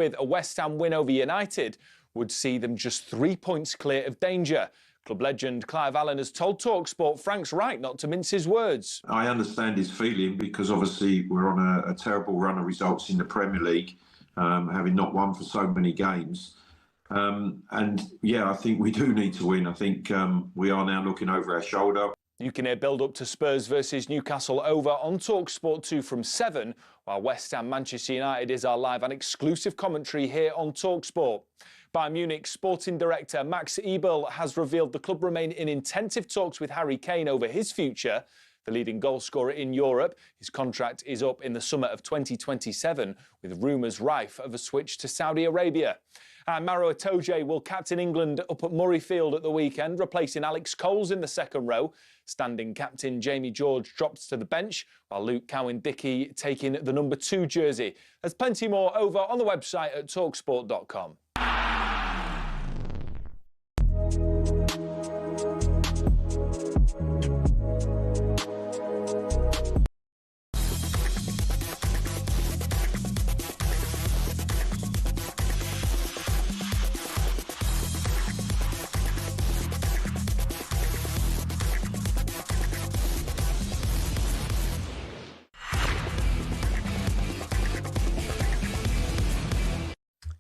With a West Ham win over United would see them just 3 points clear of danger. Club legend Clive Allen has told talkSPORT Frank's right not to mince his words. I understand his feeling because obviously we're on a terrible run of results in the Premier League, having not won for so many games. And yeah, I think we do need to win. I think we are now looking over our shoulder. You can hear build-up to Spurs versus Newcastle over on talkSPORT 2 from 7, while West Ham Manchester United is our live and exclusive commentary here on talkSPORT. Bayern Munich sporting director Max Eberl has revealed the club remain in intensive talks with Harry Kane over his future. The leading goalscorer in Europe, his contract is up in the summer of 2027, with rumours rife of a switch to Saudi Arabia. And Maro Itoje will captain England up at Murrayfield at the weekend, replacing Alex Coles in the second row. Standing captain Jamie George drops to the bench, while Luke Cowan-Dickey taking the number 2 jersey. There's plenty more over on the website at talksport.com.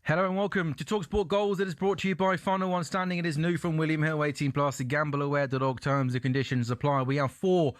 Hello and welcome to talkSPORT Goals. It is brought to you by Final One Standing. It is new from William Hill, 18+. GambleAware.org. Terms and conditions apply. We have 4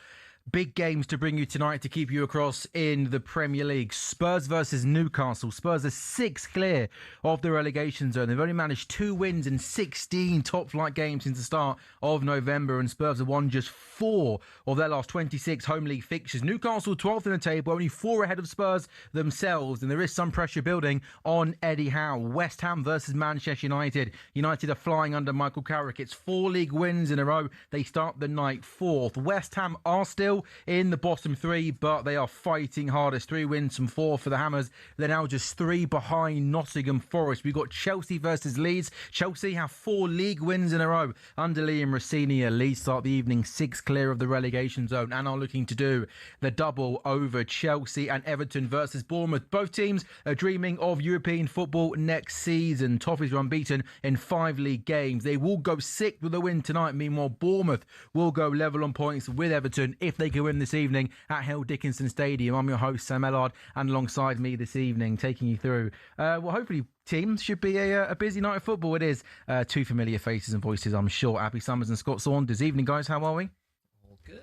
big games to bring you tonight to keep you across in the Premier League. Spurs versus Newcastle. Spurs are 6 clear of the relegation zone. They've only managed 2 wins in 16 top-flight games since the start of November, and Spurs have won just 4 of their last 26 home league fixtures. Newcastle 12th in the table, only 4 ahead of Spurs themselves, and there is some pressure building on Eddie Howe. West Ham versus Manchester United. United are flying under Michael Carrick. It's 4 league wins in a row. They start the night 4th. West Ham are still in the bottom 3, but they are fighting hardest. 3 wins from 4 for the Hammers. They're now just 3 behind Nottingham Forest. We've got Chelsea versus Leeds. Chelsea have 4 league wins in a row under Liam Rossini. Leeds start the evening 6 clear of the relegation zone and are looking to do the double over Chelsea. And Everton versus Bournemouth. Both teams are dreaming of European football next season. Toffees are unbeaten in 5 league games. They will go 6th with a win tonight. Meanwhile, Bournemouth will go level on points with Everton if they can win this evening at Hill Dickinson Stadium. I'm your host, Sam Ellard, and alongside me this evening, taking you through, hopefully, teams should be a busy night of football. It is 2 familiar faces and voices, I'm sure. Abby Summers and Scott Saunders. Evening, guys. How are we? All good.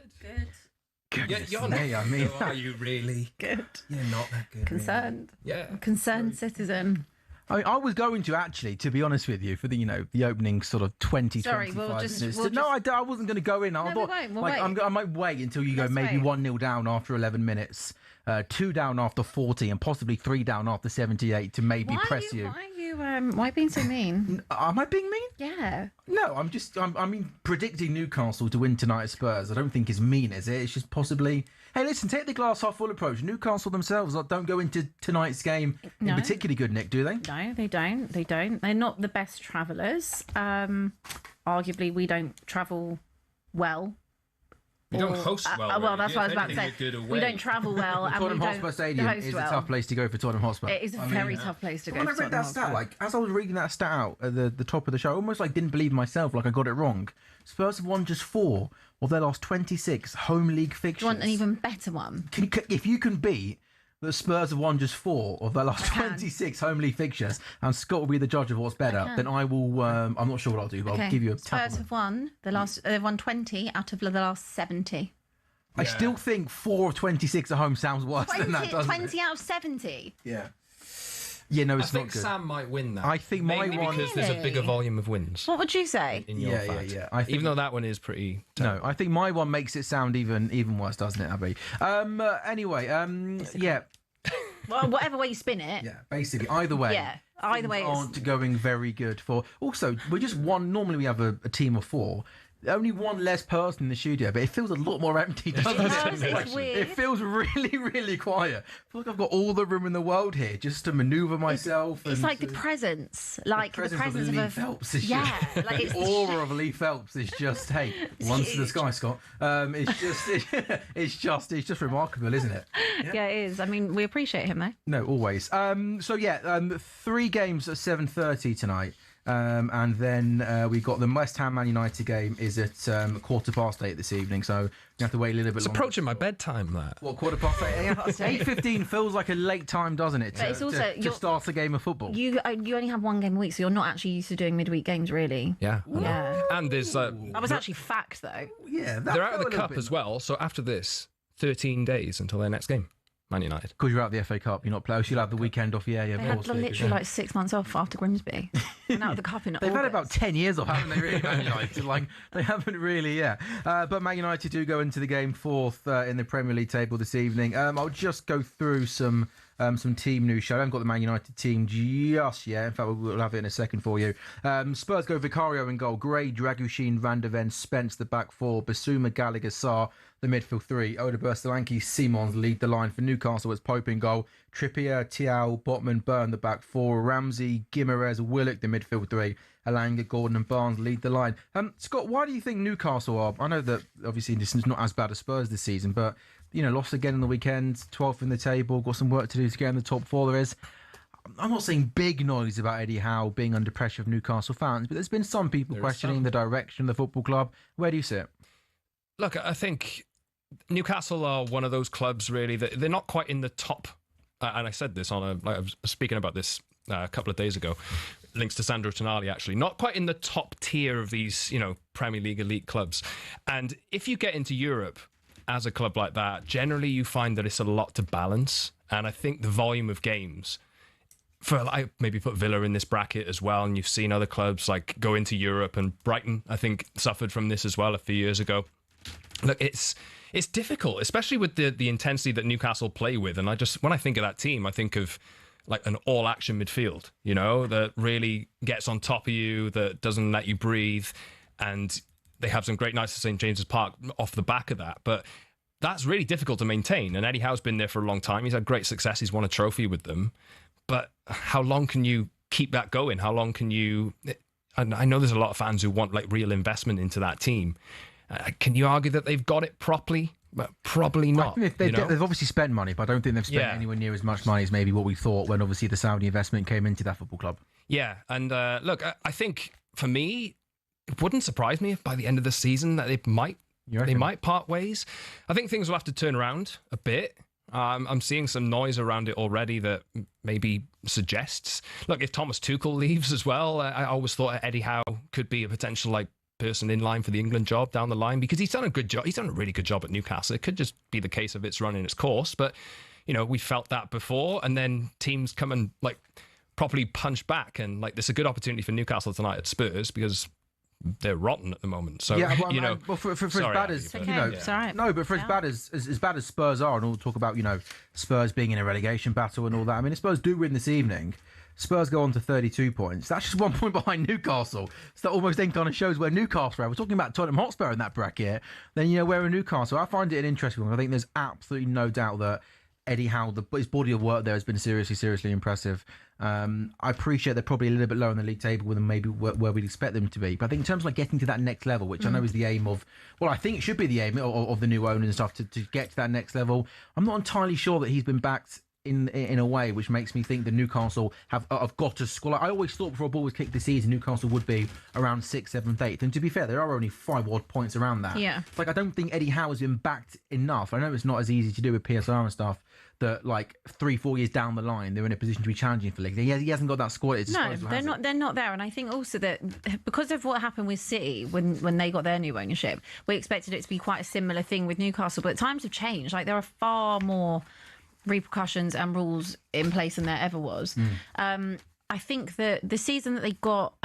Goodness you're me, I mean, are you really? Good. You're not that good. Concerned. Really. Yeah. Concerned citizen. I was going to actually, to be honest with you, for the the opening sort of 20, Sorry, 25 minutes. I wasn't going to go in. I thought, we'll wait. I might wait until you go maybe 1-0 down after 11 minutes, 2 down after 40, and possibly 3 down after 78 to maybe press you. Why are you being so mean? Am I being mean? Yeah. No, I mean, predicting Newcastle to win tonight at Spurs, I don't think is mean, is it? It's just possibly, hey, listen, take the glass half full approach. Newcastle themselves don't go into tonight's game in particularly good nick, do they? No, they don't. They're not the best travellers. Arguably, we don't travel well. We don't host well. Well, that's what I was about to say. We don't travel well, and Tottenham we don't Hotspur Stadium is a tough place to go for Tottenham Hotspur. It is a very tough place to go. When I read that stat, as I was reading that stat out at the top of the show, I almost didn't believe myself, I got it wrong. Spurs have won just 4 of their last 26 home league fixtures. Do you want an even better one? If you can beat the Spurs have won just 4 of their last 26 home league fixtures, and Scott will be the judge of what's better, then I will. I'm not sure what I'll do, but I'll give you a Spurs have won they've won 20 out of the last 70. I still think 4 of 26 at home sounds worse than that, doesn't 20 out of 70? Yeah. Yeah, no, it's not good. I think Sam might win that. I think my one... because there's a bigger volume of wins. What would you say? In your fact. Yeah. Even though that one is pretty tough. No, I think my one makes it sound even worse, doesn't it, Abby? Anyway, yeah. Well, whatever way you spin it. Yeah, basically, either way. Yeah, either way aren't going very good for... Also, we just won... Normally we have a team of 4. only one less person in the studio, but it feels a lot more empty, doesn't it? It's weird. It feels really, really quiet. I feel like I've got all the room in the world here just to manoeuvre myself. It's like the presence. Like the presence of Lee Phelps. Is like the aura of Lee Phelps is just, hey, once to the sky, Scott. It's just remarkable, isn't it? Yeah, it is. I mean, we appreciate him, though. No, always. 3 games at 7:30 tonight. And then we got the West Ham Man United game is at 8:15 this evening, so you have to wait a little bit longer. It's approaching my bedtime, that. What, 8:15? 8:15 feels like a late time, doesn't it? But it's also to start a game of football. You only have one game a week, so you're not actually used to doing midweek games, really. Yeah. And there's that was actually fact, though. Yeah, they're out of the cup as well. So after this, 13 days until their next game. Man United. Because you're out of the FA Cup, you're not playing. You'll have the weekend off. Yeah, they had literally like 6 months off after Grimsby. And out of the cup in They've had about 10 years off, haven't they? Really, Man United. They haven't really, but Man United do go into the game fourth in the Premier League table this evening. I'll just go through some team news. I haven't got the Man United team just yet. In fact, we'll have it in a second for you. Spurs go Vicario in goal. Gray, Dragushin, Van der Ven, Spence, the back four. Basuma, Gallagher, Sarr, the midfield three. Odegaard, Solanke, Simons lead the line. For Newcastle, it's Pope in goal. Trippier, Thiaw, Botman, Byrne, the back four. Ramsey, Guimaraes, Willock, the midfield three. Elanga, Gordon and Barnes lead the line. Scott, why do you think Newcastle are... I know that obviously this is not as bad as Spurs this season, but lost again on the weekend, 12th in the table, got some work to do to get in the top four. I'm not saying big noise about Eddie Howe being under pressure of Newcastle fans, but there's been some people questioning the direction of the football club. Where do you sit? Look, I think Newcastle are one of those clubs, really, that they're not quite in the top. And I said this I was speaking about this a couple of days ago. Links to Sandro Tonali, actually. Not quite in the top tier of these, Premier League elite clubs. And if you get into Europe as a club like that, generally you find that it's a lot to balance. And I think the volume of games, I maybe put Villa in this bracket as well, and you've seen other clubs like go into Europe, and Brighton, I think, suffered from this as well a few years ago. Look, it's difficult, especially with the intensity that Newcastle play with. And when I think of that team, I think of like an all-action midfield, that really gets on top of you, that doesn't let you breathe. And they have some great nights at St. James's Park off the back of that. But that's really difficult to maintain. And Eddie Howe's been there for a long time. He's had great success. He's won a trophy with them. But how long can you keep that going? How long can you... And I know there's a lot of fans who want like real investment into that team. Can you argue that they've got it properly? But probably not. I think they've obviously spent money, but I don't think they've spent anywhere near as much money as maybe what we thought when obviously the Saudi investment came into that football club. Yeah, and look, I think for me, it wouldn't surprise me if by the end of the season that they might part ways. I think things will have to turn around a bit. I'm seeing some noise around it already that maybe suggests. Look, if Thomas Tuchel leaves as well, I always thought Eddie Howe could be a potential person in line for the England job down the line, because he's done a good job. He's done a really good job at Newcastle. It could just be the case of it's running its course, but we felt that before, and then teams come and properly punch back, and there's a good opportunity for Newcastle tonight at Spurs because they're rotten at the moment. So for as bad as for as bad as Spurs are, and we'll talk about Spurs being in a relegation battle and all that. I mean, if Spurs do win this evening, Spurs go on to 32 points. That's just 1 point behind Newcastle. So that almost then kind of shows where Newcastle are. We're talking about Tottenham Hotspur in that bracket. Then, where are Newcastle? I find it an interesting one. I think there's absolutely no doubt that Eddie Howe, his body of work there has been seriously impressive. I appreciate they're probably a little bit lower on the league table than maybe where we'd expect them to be. But I think in terms of getting to that next level, which I know is the aim of, I think it should be the aim of the new owners and stuff to get to that next level. I'm not entirely sure that he's been backed in a way which makes me think that Newcastle have got to score. I always thought before a ball was kicked this season, Newcastle would be around 6th, 7th, 8th. And to be fair, there are only 5 odd points around that. Yeah. I don't think Eddie Howe has been backed enough. I know it's not as easy to do with PSR and stuff, that 3-4 years down the line they're in a position to be challenging for league. He hasn't got that score. No, they're not there. And I think also that because of what happened with City when they got their new ownership, we expected it to be quite a similar thing with Newcastle. But times have changed. There are far more repercussions and rules in place than there ever was. I think that the season that they got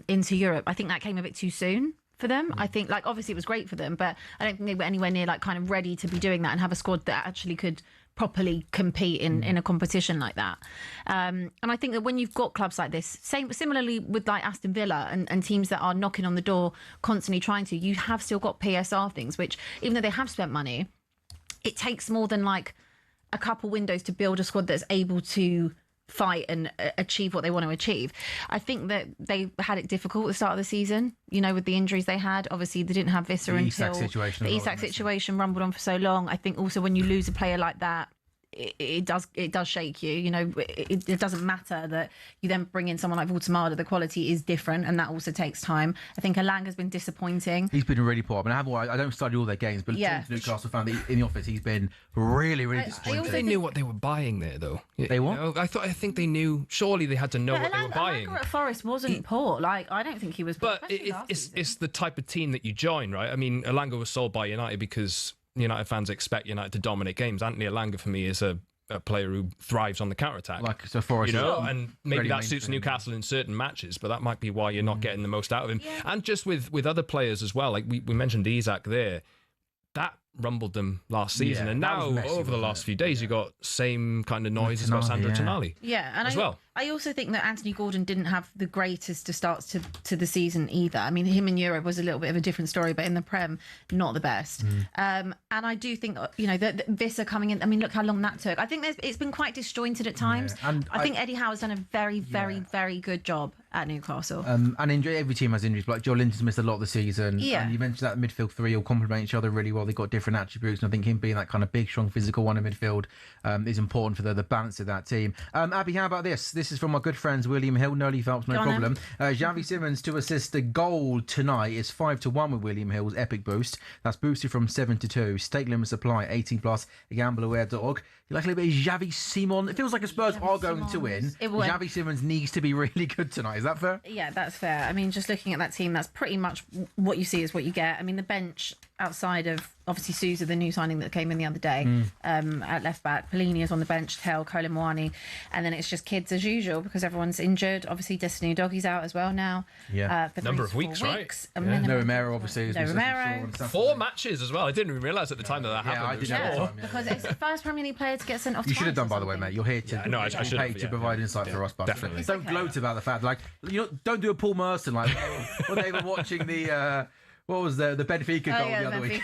into Europe, I think that came a bit too soon for them. I think obviously it was great for them, but I don't think they were anywhere near kind of ready to be doing that and have a squad that actually could properly compete in a competition like that. And I think that when you've got clubs like this, similarly with like Aston Villa and teams that are knocking on the door constantly trying to, you have still got PSR things, which even though they have spent money, it takes more than like a couple windows to build a squad that's able to fight and achieve what they want to achieve. I think that they had it difficult at the start of the season, with the injuries they had. Obviously, they didn't have Visser until the Isak situation rumbled on for so long. I think also when you lose a player like that, it does shake you. It doesn't matter that you then bring in someone like Voltemada. The quality is different, and that also takes time. I think Alanga's been disappointing. He's been really poor. I don't study all their games, but talking to Newcastle fan in the office, he's been really, really disappointing. They knew what they were buying there, though. They what? I think they knew. Surely they had to know what they were buying. Alanga at Forest wasn't poor. Like, I don't think he was poor. But it's the type of team that you join, right? I mean, Alanga was sold by United because United fans expect United to dominate games. Anthony Alanga, for me, is a player who thrives on the counter-attack. Like, so Forest, and maybe that suits Newcastle in certain matches, but that might be why you're not getting the most out of him. Yeah. And just with other players as well, like we mentioned Isak there, that rumbled them last season, and now over the last few days you got same kind of noises about Sandro Tonali. Yeah, and as well. I also think that Anthony Gordon didn't have the greatest of starts to the season either. I mean, him in Europe was a little bit of a different story, but in the Prem, not the best. And I do think, that Visser coming in, I mean, look how long that took. I think it's been quite disjointed at times. Yeah. And I think Eddie Howe's done a very, very, very good job at Newcastle. And every team has injuries, but like Joe Linton's missed a lot of the season. Yeah. And you mentioned that midfield three all complement each other really well. They've got different attributes, and I think him being that kind of big, strong, physical one in midfield is important for the balance of that team. Abby, how about this? This is from my good friends William Hill, Nolly Phelps, no problem. Xavi Simons to assist the goal tonight is 5-1 with William Hill's epic boost. That's boosted from 7-2. Stake limit supply 18+. Gambleaware.org. You like a little bit of Xavi Simons? It feels like Spurs are going to win. Xavi Simons needs to be really good tonight. Is that fair? Yeah, that's fair. I mean, just looking at that team, that's pretty much what you see is what you get. I mean, the bench outside of obviously Sousa, the new signing that came in the other day at left back, Pelini is on the bench, Tel, Colin Mwani, and then it's just kids as usual because everyone's injured. Obviously, Destiny Udogi's out as well now. Yeah, for number of weeks, right? No Romero, obviously. No Romero. 4 matches as well. I didn't even realise at the time that happened. I didn't know. Because it's the first Premier League player to get sent off. You should have done, by the way, mate. You're here to I should have, to provide insight for us, but definitely. Don't gloat about the fact, like, don't do a Paul Merson like when they were watching the. What was the Benfica goal the other week?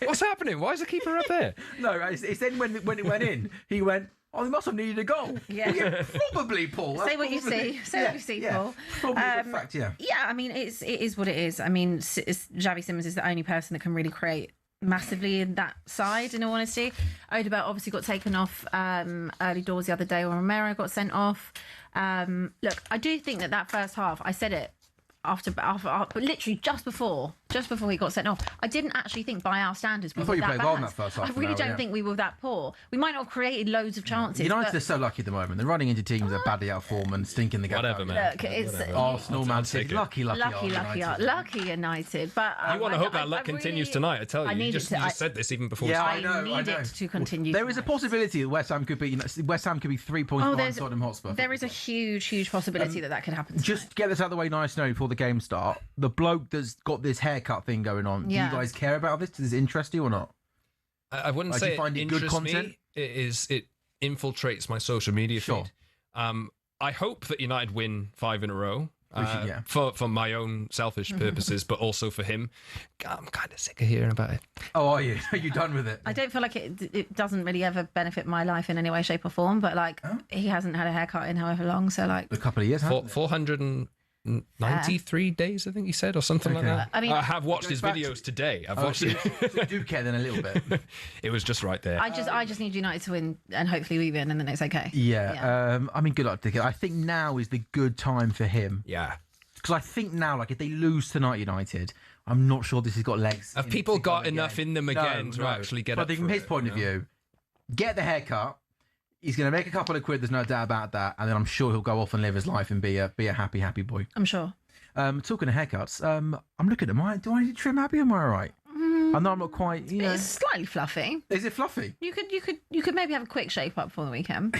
What's happening? Why is the keeper up there? No, it's then when it went in, he went, "Oh, he must have needed a goal." Yeah, probably, Paul. Say what you see. Say what you see, Paul. Probably a fact, yeah. Yeah, I mean, it is what it is. I mean, Xavi Simons is the only person that can really create massively in that side, in all honesty. Odegaard obviously got taken off early doors the other day when Romero got sent off. Look, I do think that first half, I said it after literally just before he got sent off, I didn't actually think by our standards we were that bad. I thought you played well in that first half. I really don't think we were that poor. We might not have created loads of chances. United are so lucky at the moment. They're running into teams that are badly out of form and stinking the game. Whatever, man. Look, it's Arsenal, Man City. Lucky United. But you want to hope that luck continues tonight, I tell you. You just said this even before. Yeah, I need it to continue. There is a possibility that West Ham could be 3 points behind Tottenham Hotspur. There is a huge possibility that could happen. Just get this out of the way nice now before the game start. The bloke that's got this haircut thing going on, do you guys care about this? Does this interest you or not? I wouldn't say it interests me. It infiltrates my social media feed. I hope that United win 5 in a row. For my own selfish purposes, but also for him. I'm kind of sick of hearing about it. Oh, are you? Are you done with it? I don't feel like it doesn't really ever benefit my life in any way, shape or form, but like he hasn't had a haircut in however long, so like... A couple of years, 493 days, I think he said, or something like that. I mean, I have watched his videos today. I've watched it. So you do care then a little bit. It was just right there. I just need United to win, and hopefully we win, and then it's okay. Yeah. I mean, good luck to him. I think now is the good time for him. Yeah. Because I think now, like, if they lose tonight, United, I'm not sure this has got legs. Have people got enough in them again to actually get up? But from his point of view, get the haircut. He's going to make a couple of quid, there's no doubt about that. And then I'm sure he'll go off and live his life and be a happy boy. I'm sure. Talking of haircuts, I'm looking at do I need to trim Abby? Am I all right? I know I'm not quite, It's slightly fluffy. Is it fluffy? You could maybe have a quick shape up for the weekend.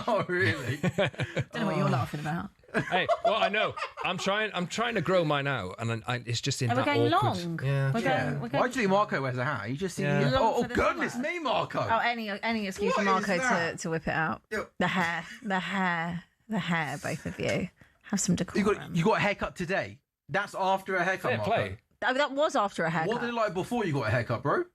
Oh, really? Don't know what you're laughing about. Hey, well, I know. I'm trying to grow mine out, and it's just in Are we that going awkward. long? Yeah. We're going, Why do you think Marco wears a hat? You just see. Yeah. Long Oh, for the goodness summer. me, Marco. Oh, any excuse for What is Marco that? to whip it out. Yep. The hair, both of you. Have some decorum. You got a haircut today. That's after a haircut, Fair Marco. play. Oh, that was after a haircut. What did it like before you got a haircut, bro?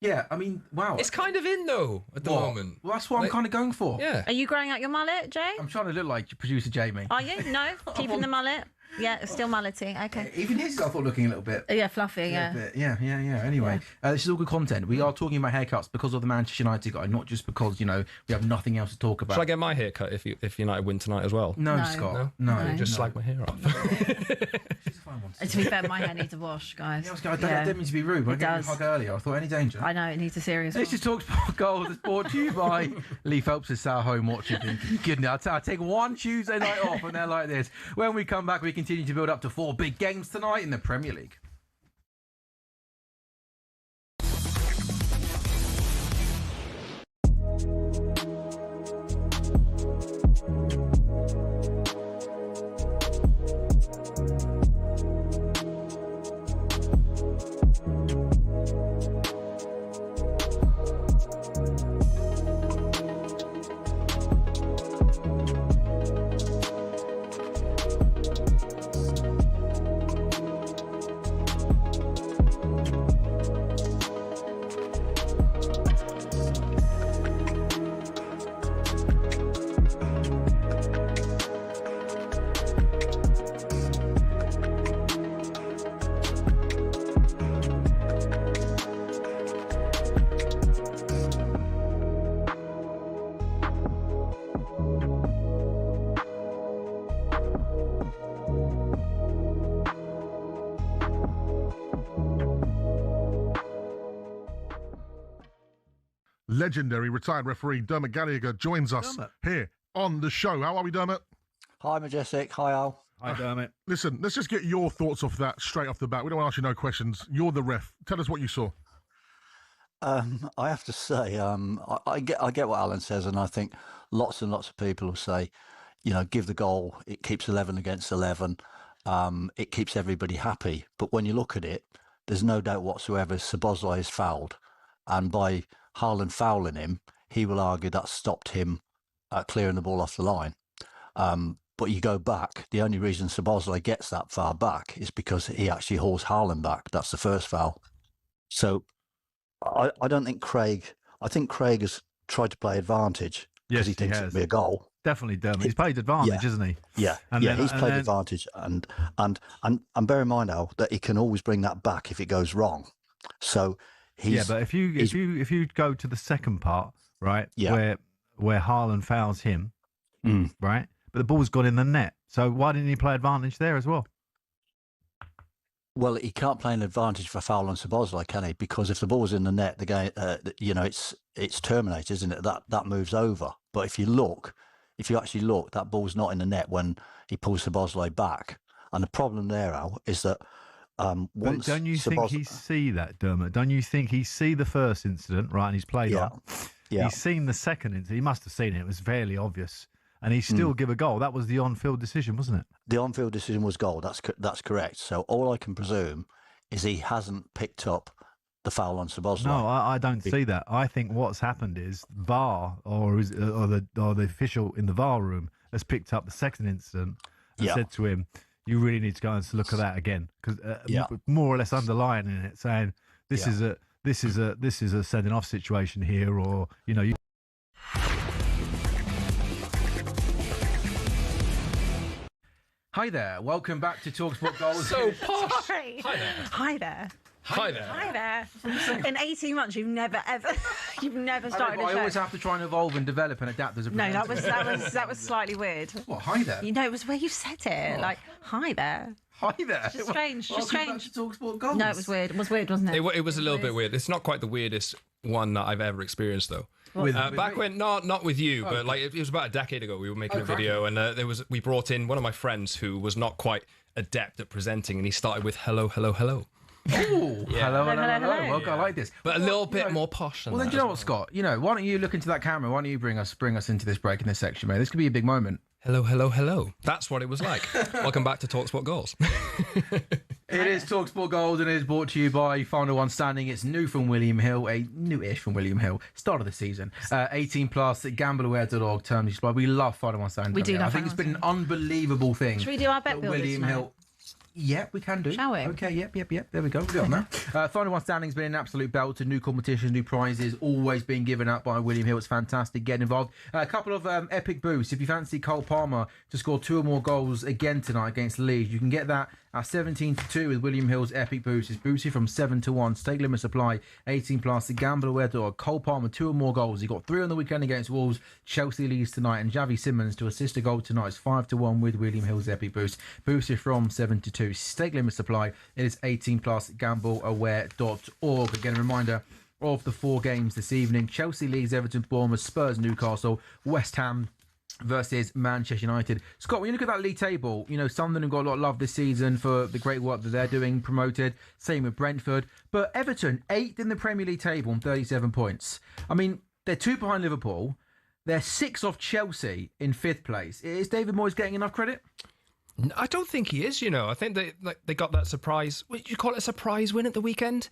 Yeah, I mean, wow. It's kind of in though at the moment. Well, that's what I'm kind of going for. Yeah. Are you growing out your mullet, Jay? I'm trying to look like producer Jamie. Are you? No? Keeping the mullet? Yeah, still mullety. Okay. Even his, I thought, looking a little bit. Yeah, fluffy, A yeah. bit. Yeah. Anyway, this is all good content. We are talking about haircuts because of the Manchester United guy, not just because, we have nothing else to talk about. Shall I get my hair cut if United win tonight as well? No, No. Scott. No. No. Just slag my hair off. She's a fine one. To be fair, my hair needs a wash, guys. I didn't mean to be rude, but I gave you a does. hug earlier. I thought, any danger? I know, it needs a serious one. This is talkSPORT Goals. It's brought to you by Lee Phelps is sat at home watching. Goodness, I'll take one Tuesday night off and they're like this. When we come back, we continue to build up to 4 big games tonight in the Premier League. Legendary retired referee Dermot Gallagher joins us here on the show. How are we, Dermot? Hi, Majestic. Hi, Al. Hi, Dermot. Listen, let's just get your thoughts off that straight off the bat. We don't want to ask you no questions. You're the ref. Tell us what you saw. I have to say, I get what Alan says, and I think lots and lots of people will say, give the goal. It keeps 11 against 11. It keeps everybody happy. But when you look at it, there's no doubt whatsoever Szoboszlai is fouled, and by Haaland fouling him, he will argue that stopped him clearing the ball off the line. But you go back, the only reason Szoboszlai gets that far back is because he actually hauls Haaland back. That's the first foul. So I don't think I think Craig has tried to play advantage because he thinks it'll be a goal. Definitely, Dermot. He's played advantage, isn't he? Yeah, he's played advantage, and bear in mind, Al, that he can always bring that back if it goes wrong. So but if you go to the second part, right, where Haaland fouls him, right, but the ball's gone in the net. So why didn't he play advantage there as well? Well, he can't play an advantage for foul on Szoboszlai, can he? Because if the ball's in the net, the game, it's terminated, isn't it? That moves over. But if you actually look, that ball's not in the net when he pulls Szoboszlai back. And the problem there, Al, is that but don't you think he see that, Dermot? Don't you think he see the first incident, right? And he's played on. Yeah. He's seen the second incident. He must have seen it. It was fairly obvious. And he still give a goal. That was the on-field decision, wasn't it? The on-field decision was goal. That's correct. So all I can presume is he hasn't picked up the foul on Szoboszlai. No, I don't see that. I think what's happened is VAR or the official in the VAR room has picked up the second incident and said to him, "You really need to go and look at that again," because more or less underlining it, saying this is a sending off situation here, or you. Hi there. Welcome back to talkSPORT Goals. So posh. Sorry. Hi there. Hi there. Hi there. Hi there. In 18 months, you've never started a I show. always have to try and evolve and develop and adapt as a No, presenter. that was slightly weird. What? Hi there. It was where you said it. Like, hi there. Hi there. Just strange. Welcome back to talkSPORT Goals. No, it was weird. It was weird, wasn't it? It was a little bit weird. It's not quite the weirdest one that I've ever experienced, though. With back me? when, not with you, but like it was about a decade ago. We were making a video, and we brought in one of my friends who was not quite adept at presenting, and he started with hello, hello, hello. Ooh, hello. Well, I like this. But a little bit more posh than Well, then, that do you know as what, Scott? Why don't you look into that camera? Why don't you bring us into this break in this section, mate? This could be a big moment. Hello, hello, hello. That's what it was like. Welcome back to talkSPORT Goals. It is talkSPORT Goals, and it is brought to you by Final One Standing. It's new from William Hill, a new-ish from William Hill, start of the season. 18 plus at gambleaware.org. Terms supply. We love Final One Standing. We do love I think it's been an unbelievable thing. Should we do our bet builders William now? Hill. Yeah, we can do. Shall we? Okay, yep. There we go. We've got that. Final One Standing's been an absolute belter. New competitions, new prizes, always being given out by William Hill. It's fantastic. Get involved. A couple of epic boosts. If you fancy Cole Palmer to score 2 or more goals again tonight against Leeds, you can get that at 17-2 with William Hill's epic boost. It's boosted from 7-1. Stake limit supply 18 plus. The gambleaware.org. Cole Palmer 2 or more goals. He got 3 on the weekend against Wolves. Chelsea leads tonight, and Javi Simmons to assist a goal tonight. It's 5-1 with William Hill's epic boost. Boosted from 7-2. Stake limit supply. It is 18 plus. Gambleaware.org. Again, a reminder of the 4 games this evening: Chelsea, Leeds, Everton, Bournemouth, Spurs, Newcastle, West Ham versus Manchester United. Scott, when you look at that league table, you know, Sunderland have got a lot of love this season for the great work that they're doing, promoted. Same with Brentford. But Everton, 8th in the Premier League table on 37 points. I mean, they're 2 behind Liverpool. They're 6 off Chelsea in 5th place. Is David Moyes getting enough credit? I don't think he is, you know. I think they got that surprise. Would you call it a surprise win at the weekend?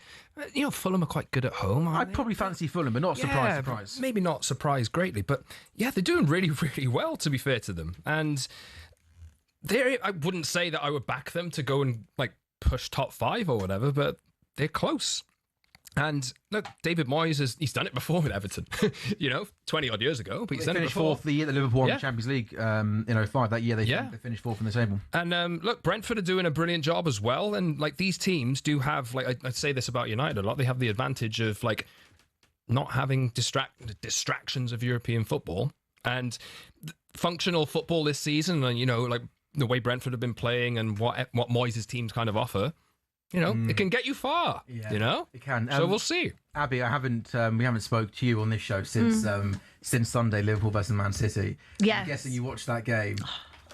You know, Fulham are quite good at home. I'd probably fancy Fulham, but not surprise. Maybe not surprise greatly, but yeah, they're doing really, really well, to be fair to them. And I wouldn't say that I would back them to go and like push top 5 or whatever, but they're close. And look, David Moyes he's done it before with Everton, you know, 20 odd years ago. But he's done it before. 4th the year that Liverpool won the Champions League in 05. That year they finished 4th in the table. And look, Brentford are doing a brilliant job as well. And like these teams do have, like I say this about United a lot, they have the advantage of like not having distractions of European football and functional football this season. And you know, like the way Brentford have been playing and what Moyes' teams kind of offer. You know, it can get you far. Yeah, you know, it can. So we'll see. Abby, we haven't spoke to you on this show since Sunday, Liverpool versus Man City. Yes. I'm guessing you watched that game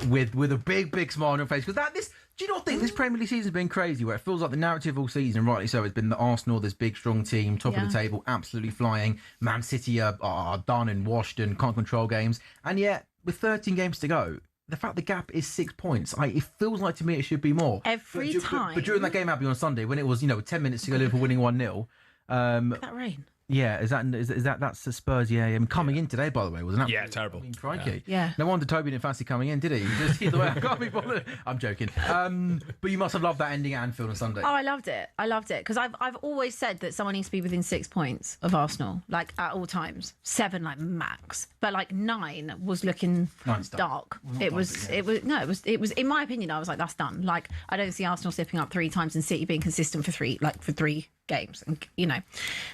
with a big smile on your face. Because do you not think this Premier League season's been crazy? Where it feels like the narrative all season, rightly so, has been that Arsenal, this big strong team, top of the table, absolutely flying. Man City are done and washed and can't control games, and yet with 13 games to go, the fact the gap is 6 points, it feels like to me it should be more. Every time. But during that game, Abby, on Sunday, when it was 10 minutes to go, Liverpool winning 1-0. That rain. Yeah, that's the Spurs? Yeah. I mean, coming in today, by the way, wasn't it? Yeah, terrible. I mean, crikey. Yeah. No wonder Toby didn't fancy coming in, did he? Just either way, I can't be bothered. I'm joking. But you must have loved that ending at Anfield on Sunday. Oh, I loved it because I've always said that someone needs to be within 6 points of Arsenal, like at all times. 7, like max, but like 9 was looking dark. It was in my opinion. I was like, that's done. Like, I don't see Arsenal slipping up 3 times and City being consistent for 3 games, and you know,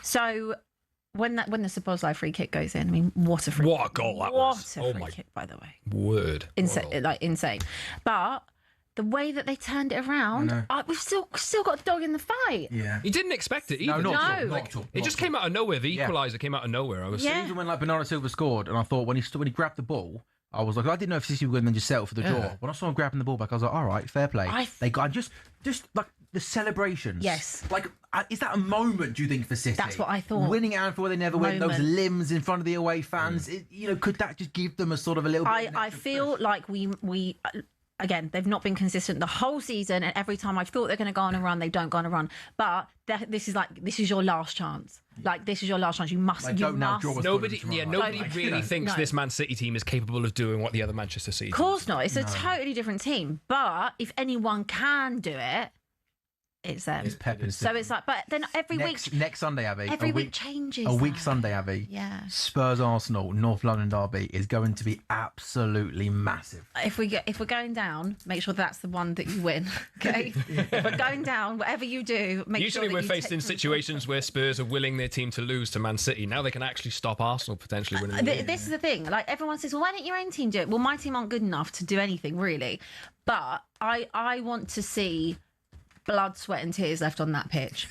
so when the Szoboszlai free kick goes in, I mean, what a goal that was! What a free kick, by the way. Word, insane. But the way that they turned it around, we've still got a dog in the fight. Yeah, you didn't expect it either. No, not at all. It just came out of nowhere. The equaliser came out of nowhere. I was even when Bernardo Silva scored, and I thought when he grabbed the ball, I was like, I didn't know if City were going to just settle for the draw. When I saw him grabbing the ball back, I was like, all right, fair play. They got just like the celebrations. Yes. Like, is that a moment, do you think, for City? That's what I thought. Winning at Anfield where they never win, those limbs in front of the away fans, could that just give them a sort of a little bit? I feel like we again, they've not been consistent the whole season, and every time I've thought they're going to go on a run, they don't go on a run. But this is your last chance. Like, this is your last chance. You must. Nobody really thinks this Man City team is capable of doing what the other Manchester City. Of course not. It's a totally different team. But if anyone can do it, it's them. It's Pep. So it's like, but then next Sunday, Abby. Every week changes. A week Sunday, Abby. Yeah. Spurs Arsenal North London derby is going to be absolutely massive. If we're going down, make sure that's the one that you win. Okay. If we're going down, whatever you do, make Usually sure. We're faced in situations where Spurs are willing their team to lose to Man City. Now they can actually stop Arsenal potentially winning. This is the thing. Like, everyone says, well, why don't your own team do it? Well, my team aren't good enough to do anything really. But I want to see blood, sweat and tears left on that pitch.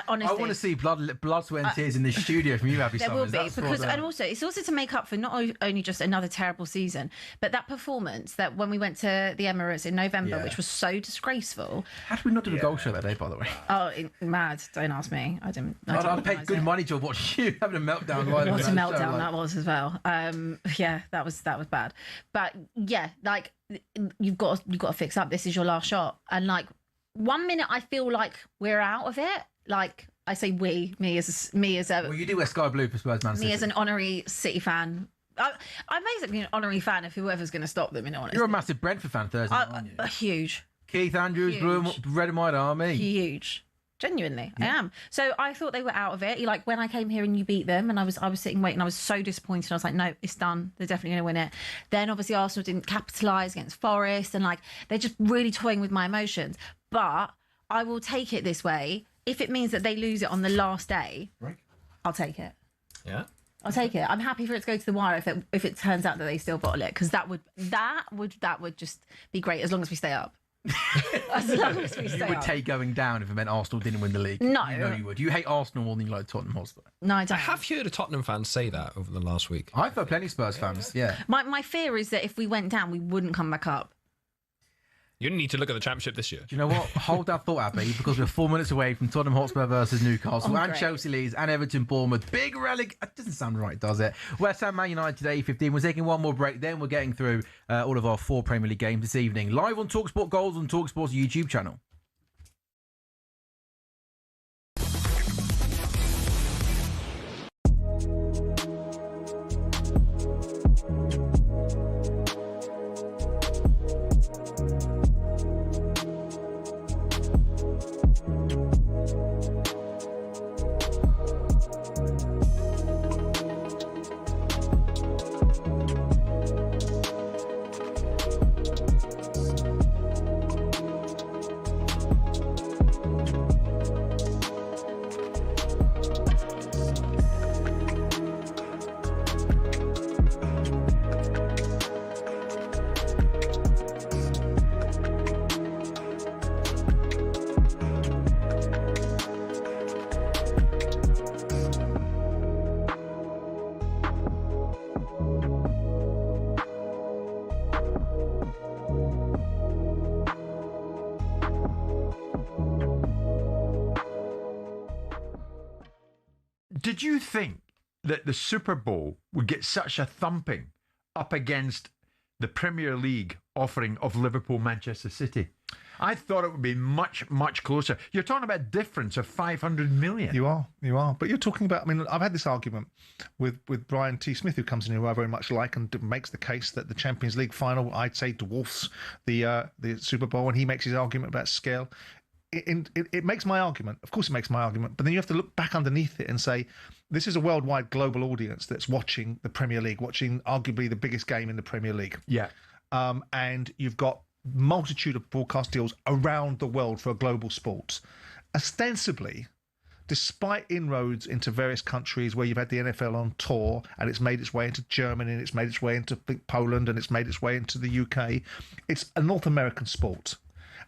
Honestly, I want to see blood, sweat, and tears in this studio from you, Abby there Summers. will be because, and also it's also to make up for not only just another terrible season, but that performance that when we went to the Emirates in November, which was so disgraceful. How did we not do a goal show that day, by the way? Oh, mad! Don't ask me. I didn't. I paid good money to watch you having a meltdown. What a meltdown that was as well. Yeah, that was bad. But yeah, like you've got to fix up. This is your last shot, and like 1 minute I feel like we're out of it. Like I say, me as a. Well, you do wear sky blue for Spurs, Man City. Me as an honorary City fan. I'm basically an honorary fan of whoever's going to stop them. In honesty, you're a massive Brentford fan, Thursday, aren't you? Huge. Keith Andrews, Blue, Red and White Army. Huge. Genuinely, I am. So I thought they were out of it. Like when I came here and you beat them, and I was sitting waiting. I was so disappointed. I was like, no, it's done. They're definitely going to win it. Then obviously Arsenal didn't capitalise against Forest, and like they're just really toying with my emotions. But I will take it this way. If it means that they lose it on the last day, I'll take it. Yeah. I'll take it. I'm happy for it to go to the wire if it turns out that they still bottle it, because that would just be great as long as we stay up. As long as we stay You would up. take going down if it meant Arsenal didn't win the league. No. You know you would. You hate Arsenal more than you like Tottenham Hotspur. No, I don't. I have heard a Tottenham fan say that over the last week. I've heard plenty of Spurs fans, yeah. My fear is that if we went down, we wouldn't come back up. You need to look at the Championship this year. Do you know what? Hold that thought, Abby, because we're 4 minutes away from Tottenham Hotspur versus Newcastle and great. Chelsea Leeds and Everton Bournemouth. Big relic. It doesn't sound right, does it? West Ham Man United today, 8:15. We're taking one more break. Then we're getting through all of our 4 Premier League games this evening. Live on talkSPORT Goals on talkSPORT's YouTube channel. Did you think that the Super Bowl would get such a thumping up against the Premier League offering of Liverpool, Manchester City? I thought it would be much, much closer. You're talking about a difference of 500 million. You are. But you're talking about, I mean, I've had this argument with Brian T. Smith, who comes in here, who I very much like, and makes the case that the Champions League final, I'd say, dwarfs the Super Bowl, and he makes his argument about scale. It makes my argument. Of course it makes my argument. But then you have to look back underneath it and say, this is a worldwide global audience that's watching the Premier League, watching arguably the biggest game in the Premier League. Yeah. And you've got multitude of broadcast deals around the world for a global sport. Ostensibly, despite inroads into various countries where you've had the NFL on tour and it's made its way into Germany and it's made its way into Poland and it's made its way into the UK, it's a North American sport.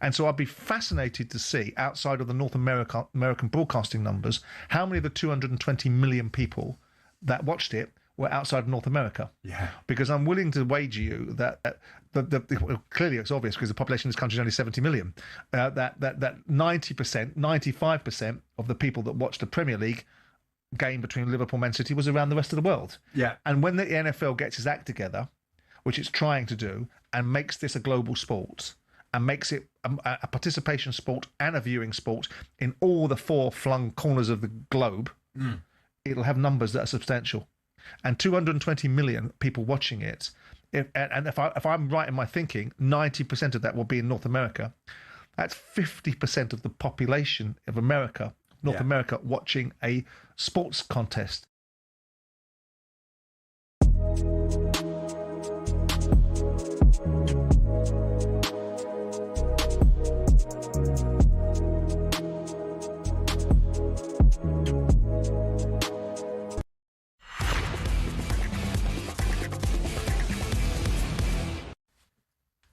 And so I'd be fascinated to see, outside of the North American broadcasting numbers, how many of the 220 million people that watched it were outside of North America. Yeah. Because I'm willing to wager you that clearly it's obvious because the population of this country is only 70 million, that 90%, 95% of the people that watched the Premier League game between Liverpool and Man City was around the rest of the world. Yeah. And when the NFL gets its act together, which it's trying to do, and makes this a global sport, and makes it a participation sport and a viewing sport in all the 4 flung corners of the globe, it'll have numbers that are substantial. And 220 million people watching it, if I'm right in my thinking, 90% of that will be in North America. That's 50% of the population of America, North America, watching a sports contest.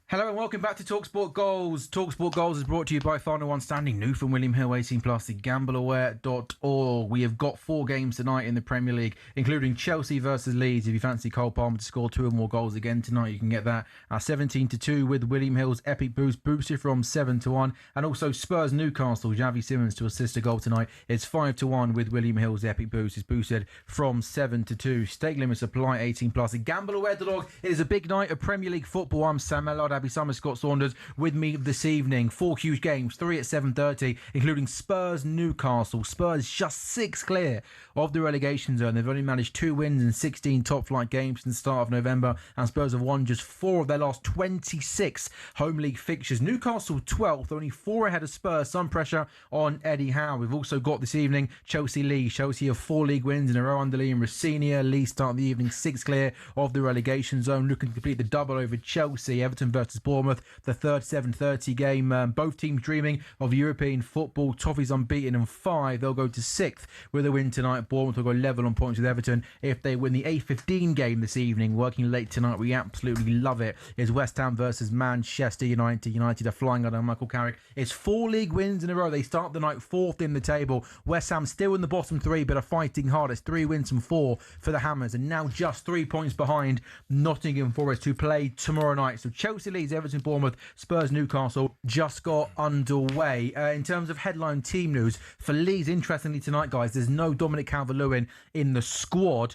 Hello and welcome back to talkSPORT Goals. talkSPORT Goals is brought to you by Final One Standing, new from William Hill, 18 plus, gambleaware.org. We have got 4 games tonight in the Premier League, including Chelsea versus Leeds. If you fancy Cole Palmer to score 2 or more goals again tonight, you can get that at 17-2 with William Hill's epic boost, boosted from 7-1. And also Spurs Newcastle, Javi Simmons to assist a goal tonight. It's 5-1 with William Hill's epic boost. It's boosted from 7-2. Stake limits apply, 18 plus. gambleaware.org. It is a big night of Premier League football. I'm Sam Ellard, Abby Summers, Scott Saunders with me this evening. 4 huge games, 3 at 7:30, including Spurs Newcastle. Spurs just 6 clear of the relegation zone. They've only managed 2 wins in 16 top-flight games since the start of November, and Spurs have won just 4 of their last 26 home league fixtures. Newcastle 12th, only 4 ahead of Spurs. Some pressure on Eddie Howe. We've also got this evening Chelsea Leeds. Chelsea have 4 league wins in a row under Liam Rossini. Leeds start the evening 6 clear of the relegation zone, looking to complete the double over Chelsea. Everton versus Bournemouth, the third 7:30 game. Both teams dreaming of European football. Toffees unbeaten in 5. They'll go to 6th with a win tonight. Bournemouth will go level on points with Everton if they win. The 8:15 game this evening, working late tonight, we absolutely love it, is West Ham versus Manchester United. United are flying under Michael Carrick. It's 4 league wins in a row. They start the night 4th in the table. West Ham still in the bottom 3, but are fighting hard. It's 3 wins from 4 for the Hammers, and now just 3 points behind Nottingham Forest, who play tomorrow night. So Chelsea, Leeds, Everton, Bournemouth, Spurs, Newcastle just got underway. In terms of headline team news, for Leeds, interestingly tonight, guys, there's no Dominic Calvert-Lewin in the squad.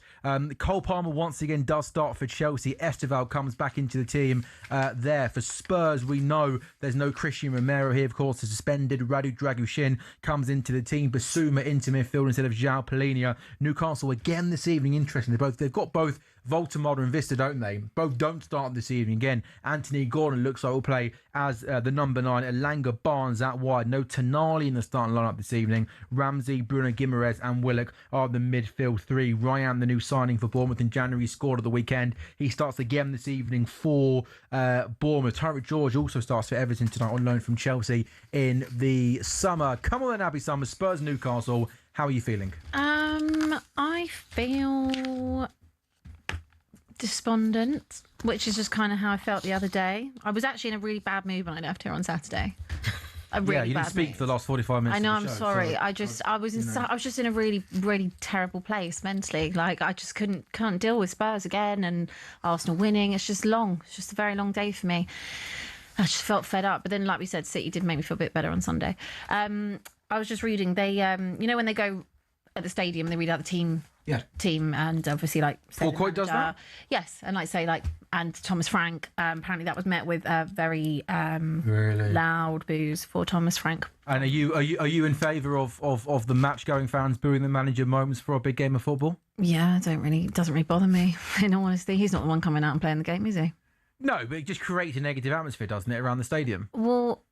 Cole Palmer once again does start for Chelsea. Esteval comes back into the team there. For Spurs, we know there's no Christian Romero here, of course, is suspended. Radu Dragushin comes into the team. Basuma into midfield instead of João Palhinha. Newcastle again this evening, interesting. They've got both Voltemada and Vista, don't they? Both don't start this evening. Again, Anthony Gordon looks like he'll play as the number 9. Elanga Barnes out wide. No Tonali in the starting lineup this evening. Ramsey, Bruno Guimaraes and Willock are the midfield 3. Ryan, the new signing for Bournemouth in January, scored at the weekend. He starts again this evening for Bournemouth. Tyreek George also starts for Everton tonight on loan from Chelsea in the summer. Come on then, Abby Summers. Spurs Newcastle. How are you feeling? I feel despondent, which is just kind of how I felt the other day. I was actually in a really bad mood when I left here on Saturday. You didn't speak for the last 45 minutes. I know, of the I'm show, sorry. So, I was just in a really, really terrible place mentally. Like, I just can't deal with Spurs again and Arsenal winning. It's just long. It's just a very long day for me. I just felt fed up. But then, like we said, City did make me feel a bit better on Sunday. I was just reading. They, when they go at the stadium, they read out the team, and obviously Fourcourt does that. Yes, and and Thomas Frank. Apparently, that was met with very loud boos for Thomas Frank. And are you in favour of the match going fans booing the manager moments for a big game of football? Yeah, it doesn't really bother me. In all honesty, he's not the one coming out and playing the game, is he? No, but it just creates a negative atmosphere, doesn't it, around the stadium? Well.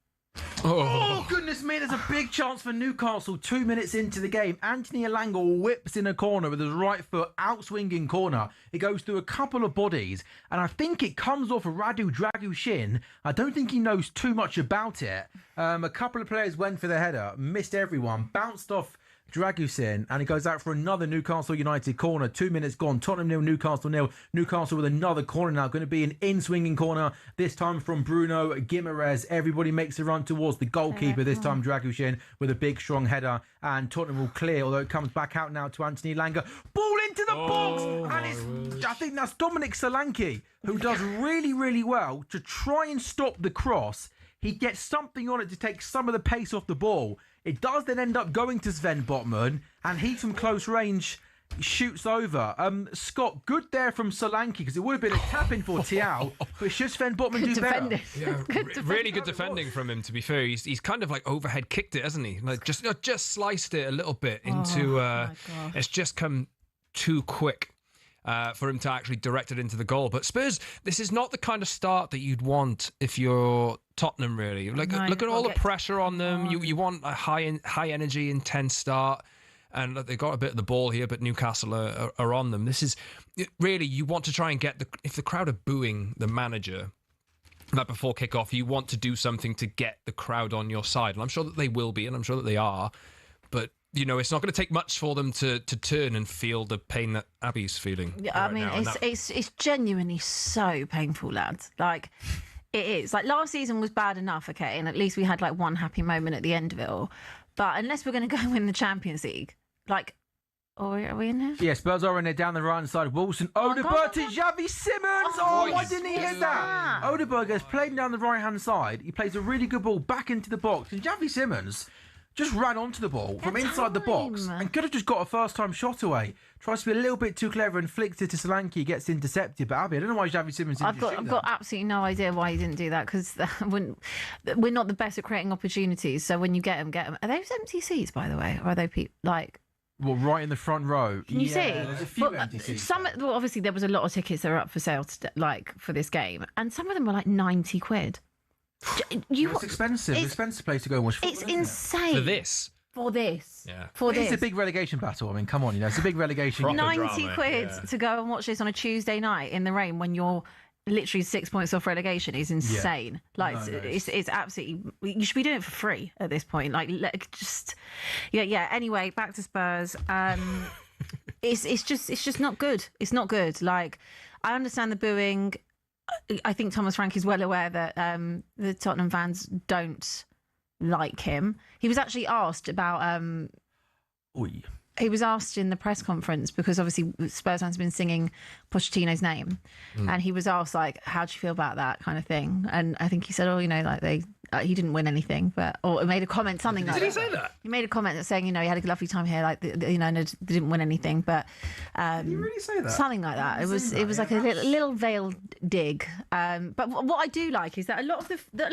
Oh, goodness me, there's a big chance for Newcastle 2 minutes into the game. Anthony Elanga whips in a corner with his right foot, out-swinging corner. It goes through a couple of bodies, and I think it comes off of Radu Dragushin. I don't think he knows too much about it. A couple of players went for the header, missed everyone, bounced off Dragusin, and he goes out for another Newcastle United corner. 2 minutes gone. Tottenham 0, Newcastle 0. Newcastle with another corner now. Going to be an in-swinging corner, this time from Bruno Guimaraes. Everybody makes a run towards the goalkeeper, this time Dragushin with a big, strong header. And Tottenham will clear, although it comes back out now to Anthony Elanga. Ball into the box! And I think that's Dominic Solanke, who does really, really well to try and stop the cross. He gets something on it to take some of the pace off the ball. It does then end up going to Sven Botman, and he from close range shoots over. Scott, good there from Solanke, because it would have been a tap-in for Thiaw, but should Sven Botman do better? Yeah, really good defending from him, to be fair. He's kind of overhead kicked it, hasn't he? Just sliced it a little bit into... it's just come too quick. For him to actually direct it into the goal. But Spurs, this is not the kind of start that you'd want if you're Tottenham, really. Look at all the pressure on them. You want a high energy, intense start. And they've got a bit of the ball here, but Newcastle are on them. This is really, you want to try and get if the crowd are booing the manager, that before kick-off, you want to do something to get the crowd on your side. And I'm sure that they will be, and I'm sure that they are. But it's not going to take much for them to turn and feel the pain that Abby's feeling. Yeah, I mean, it's genuinely so painful, lads. It is. Like, last season was bad enough, okay, and at least we had like one happy moment at the end of it all. But unless we're going to go win the Champions League, like, are we in here? Yeah, Spurs are in there down the right hand side. Wilson, Odegaard to Xavi Simmons. Oh, why didn't he hit that? Odegaard is playing down the right hand side. He plays a really good ball back into the box, and Xavi Simmons just ran onto the ball from inside the box and could have just got a first-time shot away. Tries to be a little bit too clever and flicks it to Solanke, gets intercepted. But Abby, I don't know why Xavi Simmons didn't I've got absolutely no idea why he didn't do that, because we're not the best at creating opportunities. So when you get them. Are those empty seats, by the way, or are they like? Well, right in the front row. Can you see? There's a few empty seats. Obviously, there was a lot of tickets that were up for sale, for this game, and some of them were like 90 quid. It's expensive. It's an expensive place to go and watch football. It's insane. For this. Yeah. It's a big relegation battle. I mean, come on, it's a big relegation. 90 quid to go and watch this on a Tuesday night in the rain when you're literally 6 points off relegation is insane. It's absolutely. You should be doing it for free at this point. Like, Anyway, back to Spurs. It's just not good. It's not good. Like, I understand the booing. I think Thomas Frank is well aware that the Tottenham fans don't like him. He was actually asked about. He was asked in the press conference, because obviously Spurs fans have been singing Pochettino's name, and he was asked, like, how do you feel about that kind of thing? And I think he said, he didn't win anything, or he made a comment, something like that. Did he say that? He made a comment that's saying, he had a lovely time here, like, they didn't win anything, but did he really say that? Something like that. It was like a little veiled dig. But what I do like is that a lot of the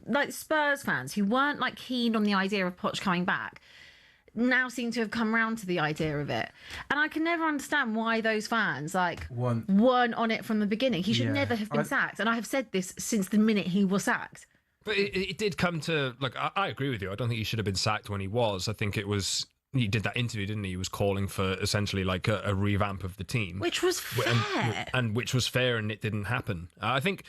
like Spurs fans who weren't like keen on the idea of Poch coming back now seem to have come round to the idea of it, and I can never understand why those fans weren't on it from the beginning. He should never have been sacked, and I have said this since the minute he was sacked. But it did come to, like, I agree with you. I don't think he should have been sacked when he was. I think it was, he did that interview, didn't he? He was calling for essentially like a revamp of the team, which was fair, and which was fair, and it didn't happen. I think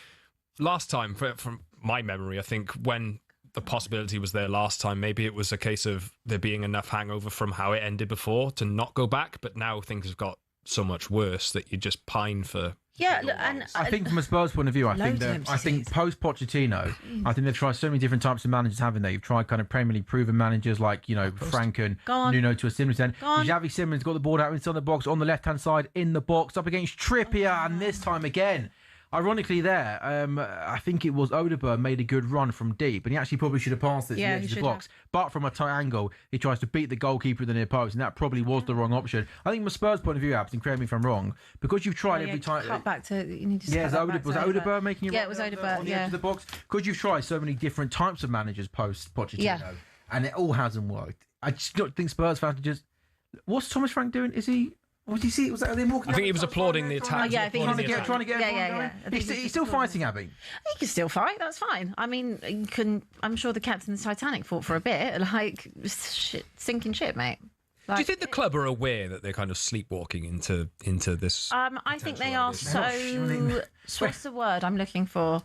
last time, from my memory, I think when the possibility was there last time, maybe it was a case of there being enough hangover from how it ended before to not go back, but now things have got so much worse that you just pine for. Yeah, and I think from a Spurs point of view, I think post Pochettino, I think they've tried so many different types of managers, haven't they? You've tried kind of Premier League proven managers like, Frank and Nuno to a similar extent. Xavi Simmons got the ball out inside the box on the left hand side in the box up against Trippier, and this time again. Ironically there, I think it was Odegaard made a good run from deep, and he actually probably should have passed it to the edge of the box. But from a tight angle, he tries to beat the goalkeeper at the near post, and that probably was the wrong option. I think from a Spurs point of view, Abs, and correct me if I'm wrong, because you've tried every time. Cut back to, you need to was Odegaard making it? Yeah, it was Odegaard on the edge of the box. Because you've tried so many different types of managers post Pochettino, and it all hasn't worked. I just don't think Spurs fans are just. What's Thomas Frank doing? Is he? What did you see? Was that they walking? I think he was applauding the attack. I think trying to get everyone going. He's still fighting, Abby. He can still fight. That's fine. I mean, you can. I'm sure the captain of the Titanic fought for a bit. Like, sinking ship, mate. Do you think the club are aware that they're kind of sleepwalking into this? I think they are so. What's the word I'm looking for?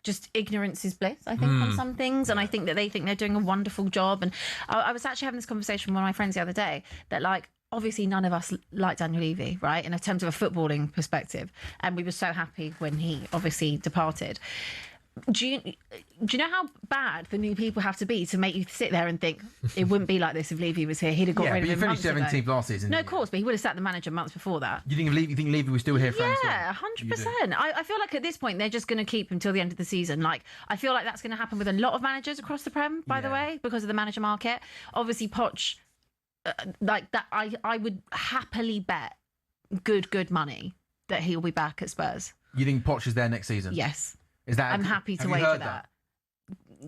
Just ignorance is bliss, I think, on some things. And I think that they think they're doing a wonderful job. And I was actually having this conversation with one of my friends the other day that, like, obviously none of us liked Daniel Levy, right, in terms of a footballing perspective. And we were so happy when he obviously departed. Do you know how bad the new people have to be to make you sit there and think it wouldn't be like this if Levy was here? He'd have got rid of him months ago. Yeah, but he finished 17th last season. No, of course, but he would have sacked the manager months before that. You think Levy was still here? Yeah, 100%. I feel like at this point they're just going to keep him till the end of the season. Like, I feel like that's going to happen with a lot of managers across the Prem, by the way, because of the manager market. Obviously, Poch, like that, I would happily bet good money that he'll be back at Spurs. You think Poch is there next season? Yes. Is that? I'm happy to wager that.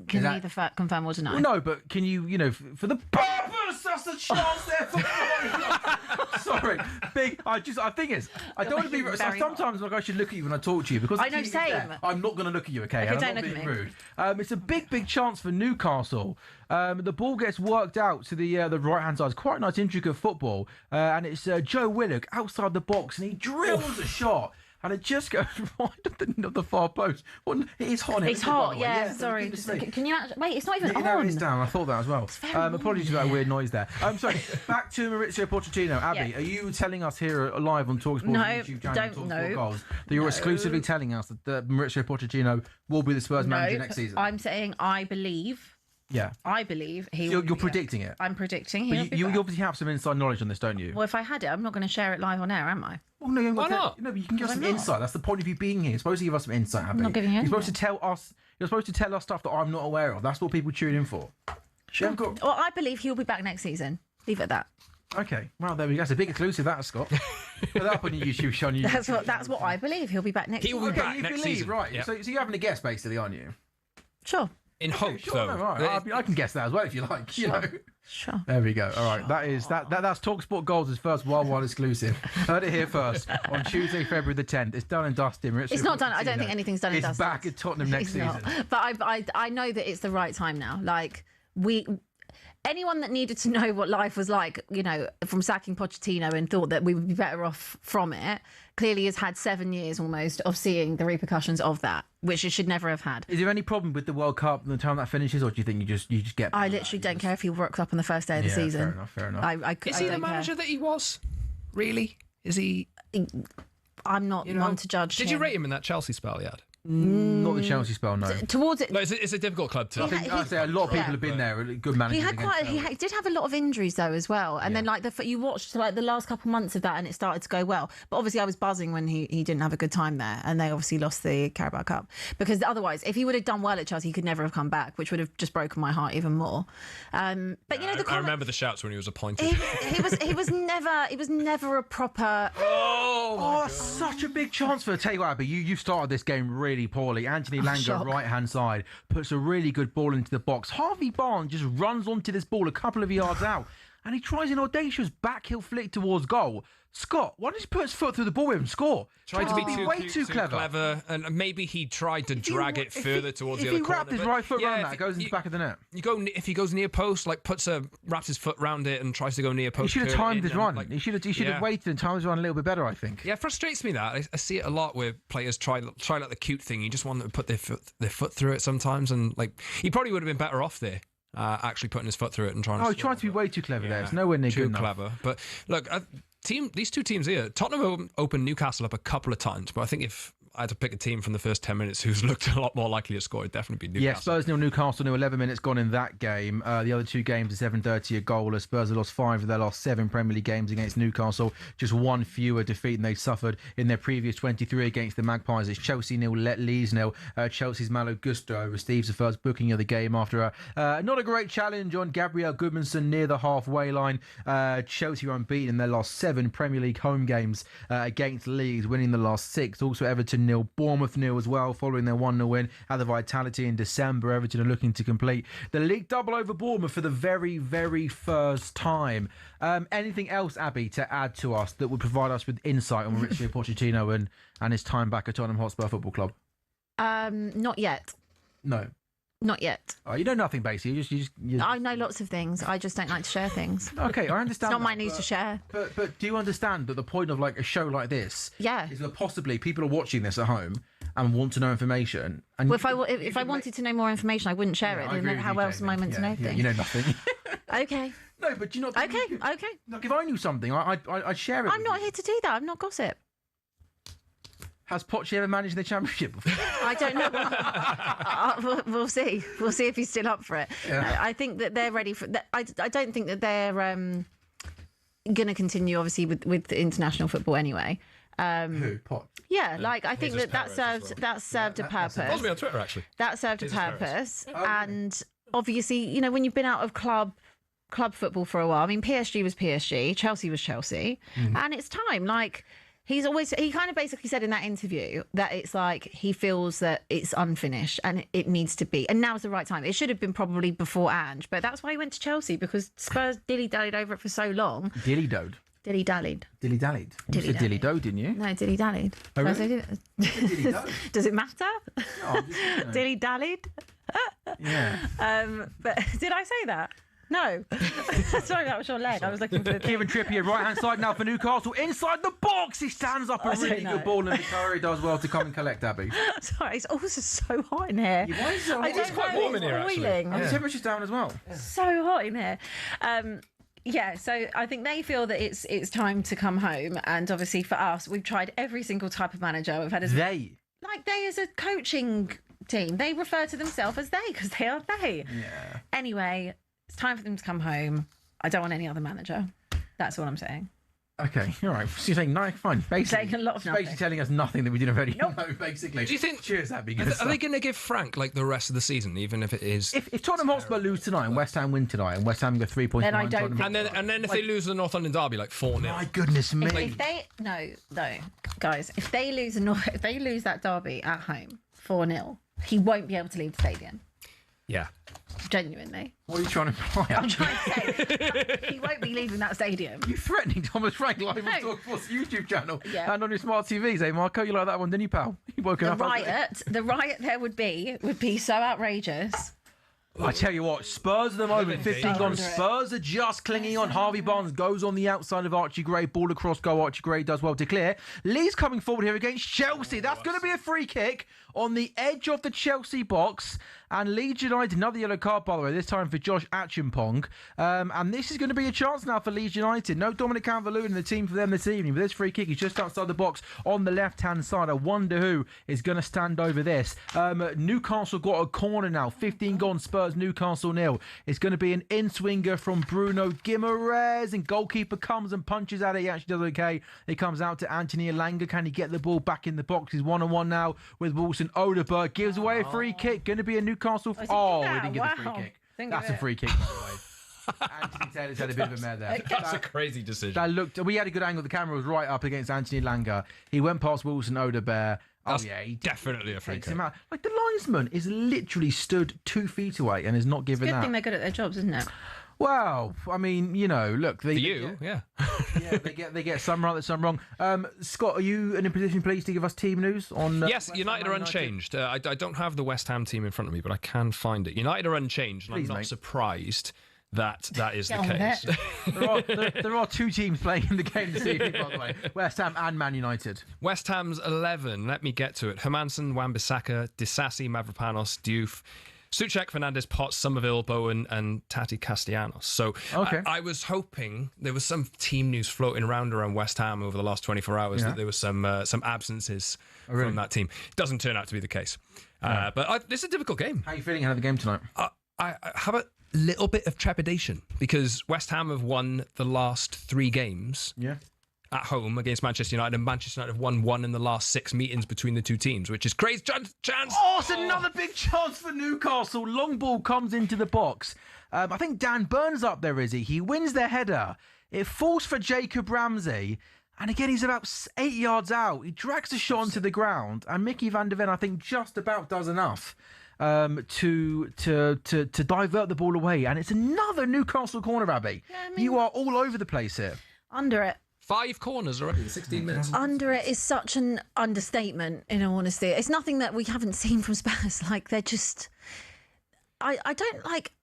Can neither confirm or deny. Well, no, but can you, for the purpose, that's a chance there for. Sorry, big. I think it's. I don't want to be. Sometimes, like, I should look at you when I talk to you because I know. Same. There, I'm not going to look at you. Okay, I'm don't not look being at me. rude. It's a big chance for Newcastle. The ball gets worked out to the right hand side. It's quite a nice, intricate football, and it's Joe Willock outside the box, and he drills a shot. and it just goes right at the far post. Well, it is hot. It's hot, yeah. Sorry. Can you actually... Wait, it's not even on. No, it's down. I thought that as well. Apologies for that weird noise there. Sorry. Back to Maurizio Pochettino. Abby, are you telling us here live on talkSPORT YouTube channel, TalkSPORT Goals, that you're exclusively telling us that Maurizio Pochettino will be the Spurs manager next season? I'm saying I believe. Yeah. I believe he will. You're predicting it? I'm predicting he'll be you obviously have some inside knowledge on this, don't you? Well, if I had it, I'm not going to share it live on air, am I? Well, no, why not? No, but you can give us some insight. That's the point of you being here. You're supposed to give us some insight, Abby. I'm not giving you. You're supposed to tell us. You're supposed to tell us stuff that I'm not aware of. That's what people tune in for. Sure. Well, I believe he'll be back next season. Leave it at that. Okay. Well, there we go. That's a big exclusive, that, Scott. Put that up on your YouTube channel. That's what I believe. He'll be back next season. He will be back next season. Right. Yep. So you're having a guess, basically, aren't you? Sure. In hope, though. No, right. I can guess that as well if you like. Sure. You know. Sure. There we go. All right. That's talkSPORT Goals' first Wild exclusive. Heard it here first on Tuesday, February the 10th. It's done and dusted. It's not done. I don't think anything's done and dusted. It's back at Tottenham next season. But I know that it's the right time now. Like anyone that needed to know what life was like, you know, from sacking Pochettino and thought that we would be better off from it, clearly has had 7 years almost of seeing the repercussions of that, which it should never have had. Is there any problem with the World Cup and the time that finishes, or do you think you just get... I literally don't care if he rocks up on the first day of the season. Fair enough. Is he the manager that he was? Really? Is he... I'm not one to judge Did you rate him in that Chelsea spell he had? Not the Chelsea spell, no. Towards it, no, it's a difficult club to. I'd say a lot of people have been there. Good managers. He did have a lot of injuries though as well, and then you watched like the last couple of months of that, and it started to go well. But obviously, I was buzzing when he didn't have a good time there, and they obviously lost the Carabao Cup, because otherwise, if he would have done well at Chelsea, he could never have come back, which would have just broken my heart even more. But you know, I remember the shouts when he was appointed. He was never a proper. Oh, such a big chance for. Tell you what, Abby, you started this game really poorly. Anthony Langer, right-hand side, puts a really good ball into the box. Harvey Barnes just runs onto this ball a couple of yards out, and he tries an audacious backheel flick towards goal. Scott, why does he put his foot through the ball and score? Tried to be way too clever, and maybe he tried to drag it further towards the other corner. If he wrapped his right foot around that, it goes into the back of the net. If he goes near post, like wraps his foot round it and tries to go near post. He should have timed his run. He should have waited and timed his run a little bit better, I think. Yeah, it frustrates me that. I see it a lot where players try like the cute thing. You just want them to put their foot through it sometimes, and like he probably would have been better off there. Actually putting his foot through it and trying to... he tried to be way too clever there. It's nowhere near good enough. Too clever. But look, these two teams here, Tottenham opened Newcastle up a couple of times, but I think if I had to pick a team from the first 10 minutes who's looked a lot more likely to score, it'd definitely be Newcastle. Yeah, Spurs 0, Newcastle 0, 11 minutes gone in that game. The other two games are 7:30 a goal. Spurs have lost 5 of their last 7 Premier League games against Newcastle. Just one fewer defeat than they suffered in their previous 23 against the Magpies. It's Chelsea 0, Leeds 0. Chelsea's Malo Gusto receives the first booking of the game after not a great challenge on Gabriel Goodmanson near the halfway line. Chelsea are unbeaten in their last 7 Premier League home games against Leeds, winning the last 6. Also Everton 0, Bournemouth 0 as well, following their 1-0 win at the Vitality in December. Everton are looking to complete the league double over Bournemouth for the very, very first time. Anything else, Abby, to add to us that would provide us with insight on Maurizio Pochettino and his time back at Tottenham Hotspur Football Club? Not yet. No. Not yet. Oh, you know nothing, basically. I know lots of things. I just don't like to share things. Okay, I understand. It's not my news to share. But do you understand that the point of like a show like this is that possibly people are watching this at home and want to know information? And well, if I wanted to know more information, I wouldn't share it. How else am I meant to know things? You know nothing. Okay. No, but you know. Okay. Look, if I knew something, I'd share it. I'm not here to do that. I'm not gossip. Has Poch ever managed the Championship before? I don't know. We'll see. We'll see if he's still up for it. Yeah. I think that they're ready for that. I don't think that they're going to continue, obviously, with international football anyway. Who? Poch? Yeah, like I think that served a purpose. Follows me on Twitter, actually. That served a purpose, and obviously, you know, when you've been out of club football for a while. I mean, PSG was PSG, Chelsea was Chelsea, and it's time. Like. He kind of basically said in that interview that it's like he feels that it's unfinished and it needs to be. And now's the right time. It should have been probably before Ange, but that's why he went to Chelsea, because Spurs dilly-dallied over it for so long. Dilly-doed? Dilly-dallied. Dilly-dallied? You said dilly-doed, didn't you? No, dilly-dallied. Oh, really? Does it matter? No, dilly-dallied? Yeah. But did I say that? No. Sorry, that was your leg. I was looking for the Kieran Trippier, right-hand side now for Newcastle. Inside the box, he stands up a really good ball, and Victoria does well to come and collect Abby. Sorry, it's also so hot in here. Why is it It's quite warm in here, actually. And the temperature's down as well. So hot in here. Yeah, so I think they feel that it's time to come home, and obviously for us, we've tried every single type of manager. We've had they as a coaching team. They refer to themselves as they because they are they. Yeah. Anyway, it's time for them to come home. I don't want any other manager. That's all I'm saying. Okay, all right. So you're saying no, fine. Basically, saying a lot of nothing. Basically telling us nothing that we didn't already know. Basically. Do you think? Cheers, Abby. Are they going to give Frank like the rest of the season, even if it is? If Tottenham Hotspur lose tonight and West Ham win tonight and West Ham go 3 points, then I don't. And then if they lose the North London derby like 4-0. My goodness me! If they no, guys, if they lose that derby at home 4-0, he won't be able to leave the stadium. Yeah. Genuinely. What are you trying to imply? I'm trying to say he won't be leaving that stadium. You threatening Thomas Frank live on talkSPORT's YouTube channel and on your smart TVs, eh, Marco? You like that one, didn't you, pal? You woken up. The riot there would be so outrageous. I tell you what, Spurs at the moment, 15 gone. Spurs are just clinging on. Harvey Barnes goes on the outside of Archie Gray. Ball across goal. Archie Gray does well to clear. Lee's coming forward here against Chelsea. That's going to be a free kick on the edge of the Chelsea box. And Leeds United, another yellow card, by the way, this time for Josh Achimpong. And this is going to be a chance now for Leeds United. No Dominic Calvert-Lewin in the team for them this evening. But this free kick is just outside the box on the left-hand side. I wonder who is going to stand over this. Newcastle got a corner now. 15 gone, Spurs, Newcastle 0. It's going to be an in-swinger from Bruno Guimaraes. And goalkeeper comes and punches at it. He actually does okay. It comes out to Anthony Elanga. Can he get the ball back in the box? He's 1-on-1 now with Wilson Odeberg. Gives away a free kick. Going to be a Newcastle. He didn't get the free kick. That's a free kick, by the way. Anthony Taylor's had a bit of a mare there. That's a crazy decision. We had a good angle. The camera was right up against Anthony Elanga. He went past Wilson Odeberg. He definitely a free kick. Him out. Like the linesman is literally stood 2 feet away and is not given that. Good thing they're good at their jobs, isn't it? Well, I mean, look. They get some right, some wrong. Scott, are you in a position, please, to give us team news on? Yes, United are unchanged. I don't have the West Ham team in front of me, but I can find it. United are unchanged, and I'm not surprised that is the case. there are 2 teams playing in the game this evening, by the way. West Ham and Man United. West Ham's 11. Let me get to it. Hermansen, Wan-Bissaka, Disasi, Mavropanos, Diouf, Souček, Fernandes, Potts, Somerville, Bowen, and Tati Castellanos. So I was hoping there was some team news floating around West Ham over the last 24 hours that there was some absences from that team. Doesn't turn out to be the case. But this is a difficult game. How are you feeling ahead of the game tonight? I have a little bit of trepidation because West Ham have won the last 3 games. Yeah. At home against Manchester United, and Manchester United have won 1 in the last 6 meetings between the 2 teams, which is crazy. Chance! Oh, it's another big chance for Newcastle. Long ball comes into the box. I think Dan Burns up there, is he? He wins the header. It falls for Jacob Ramsey. And again, he's about 8 yards out. He drags the shot onto the ground. And Mickey van der Ven, I think, just about does enough to divert the ball away. And it's another Newcastle corner, Abby. Yeah, you are all over the place here. Under it. 5 corners already in 16 minutes. Under it is such an understatement, in all honesty. It's nothing that we haven't seen from Spurs. Like, they're just... I don't like...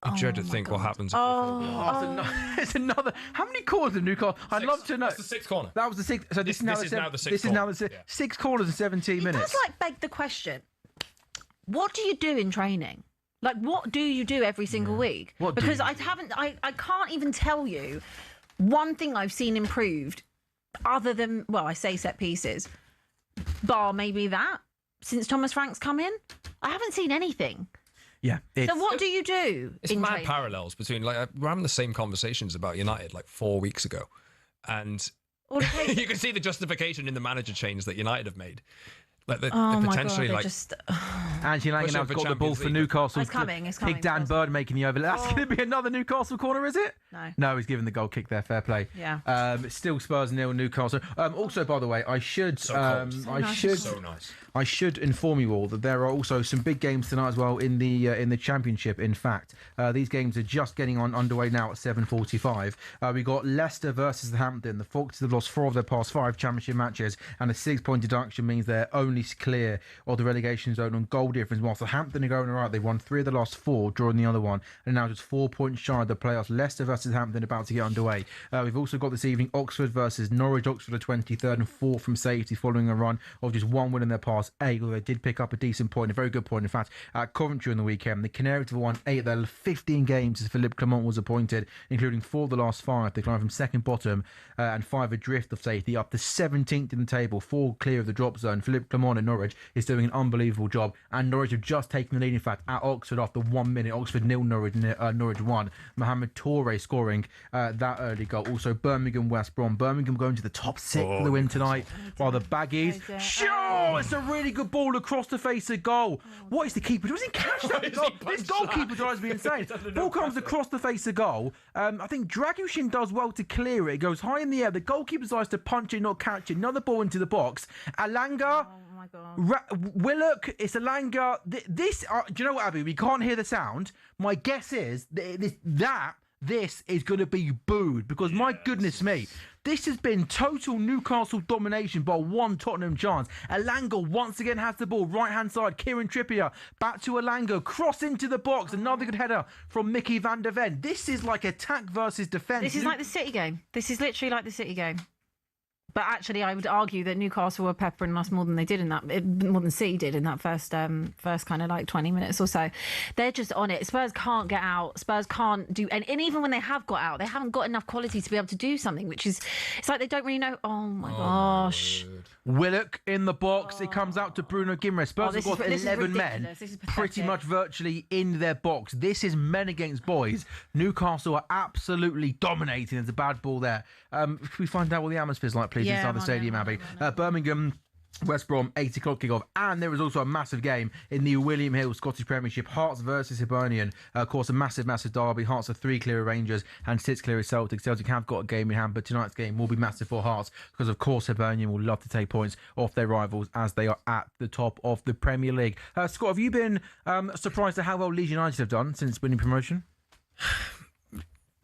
I dread to think what happens. It's another... How many corners in Newcastle? I'd love to know. That's the 6th corner. That was the 6th. So this is now the 6th. This is now the 6 corners in 17 minutes. It does, beg the question. What do you do in training? Like, what do you do every single week? Because I can't even tell you... One thing I've seen improved, other than, I say set pieces, bar maybe that, since Thomas Frank's come in, I haven't seen anything. Yeah. So what do you do? It's mad parallels between, we're having the same conversations about United 4 weeks ago. And you can see the justification in the manager change that United have made. Potentially Angie Lang now got the ball for Newcastle. It's coming. Big Dan Bird making the overlap. That's going to be another Newcastle corner, is it? No, he's given the goal kick there. Fair play. Yeah. Still Spurs 0 Newcastle. Also, by the way, I should. So nice. I should inform you all that there are also some big games tonight as well in the Championship. In fact, these games are just getting underway now at 7:45. We got Leicester versus Hampton. The Foxes have lost 4 of their past 5 Championship matches, and a 6-point deduction means they're only clear of the relegation zone on goal difference. Whilst the Hampton are going all right, they've won 3 of the last 4, drawing the other one, and now just 4 points shy of the playoffs. Leicester versus Hampton about to get underway. We've also got this evening Oxford versus Norwich. Oxford are 23rd and 4th from safety following a run of just 1 win in their past 8, although they did pick up a decent point, a very good point in fact, at Coventry on the weekend. The Canaries have won 8 of their 15 games since Philippe Clement was appointed, including 4 of the last 5. They climbed from second bottom and 5 adrift of safety up to 17th in the table, 4 clear of the drop zone. Philippe Clement in Norwich is doing an unbelievable job, and Norwich have just taken the lead in fact at Oxford after 1 minute. Oxford 0, Norwich 1. Mohamed Toure scoring that early goal. Also Birmingham West Brom. Birmingham going to the top 6 for the win tonight, while the Baggies, sure, it's a really good ball across the face of goal. What is the keeper? Does he catch that goal? This goalkeeper drives me insane. Ball comes across the face of goal. I think Dragushin does well to clear it. It goes high in the air. The goalkeeper decides to punch it, not catch it. Another ball into the box. Alanga. Oh my God. Willock, it's Alanga. This, do you know what, Abby? We can't hear the sound. My guess is this is going to be booed because, my goodness me, this has been total Newcastle domination by 1 Tottenham chance. Alanga once again has the ball, right-hand side. Kieran Trippier back to Alanga, cross into the box. Another good header from Mickey van der Ven. This is like attack versus defence. This is like the City game. This is literally like the City game. But actually, I would argue that Newcastle were peppering us more than they did more than City did in that first kind of like 20 minutes or so. They're just on it. Spurs can't get out. Spurs can't do, and even when they have got out, they haven't got enough quality to be able to do something. Which is, it's like they don't really know. Oh my gosh. Willock in the box. It comes out to Bruno Guimaraes. Spurs have got 11 men pretty much virtually in their box. This is men against boys. Newcastle are absolutely dominating. There's a bad ball there. Can we find out what the atmosphere's like, please, inside the stadium, Abby? Birmingham West Brom, 8 o'clock kickoff. And there is also a massive game in the William Hill Scottish Premiership. Hearts versus Hibernian. Of course, a massive derby. Hearts are 3 clear of Rangers and 6 clear of Celtic. Celtic have got a game in hand, but tonight's game will be massive for Hearts because, of course, Hibernian will love to take points off their rivals as they are at the top of the Premier League. Scott, have you been surprised at how well Leeds United have done since winning promotion?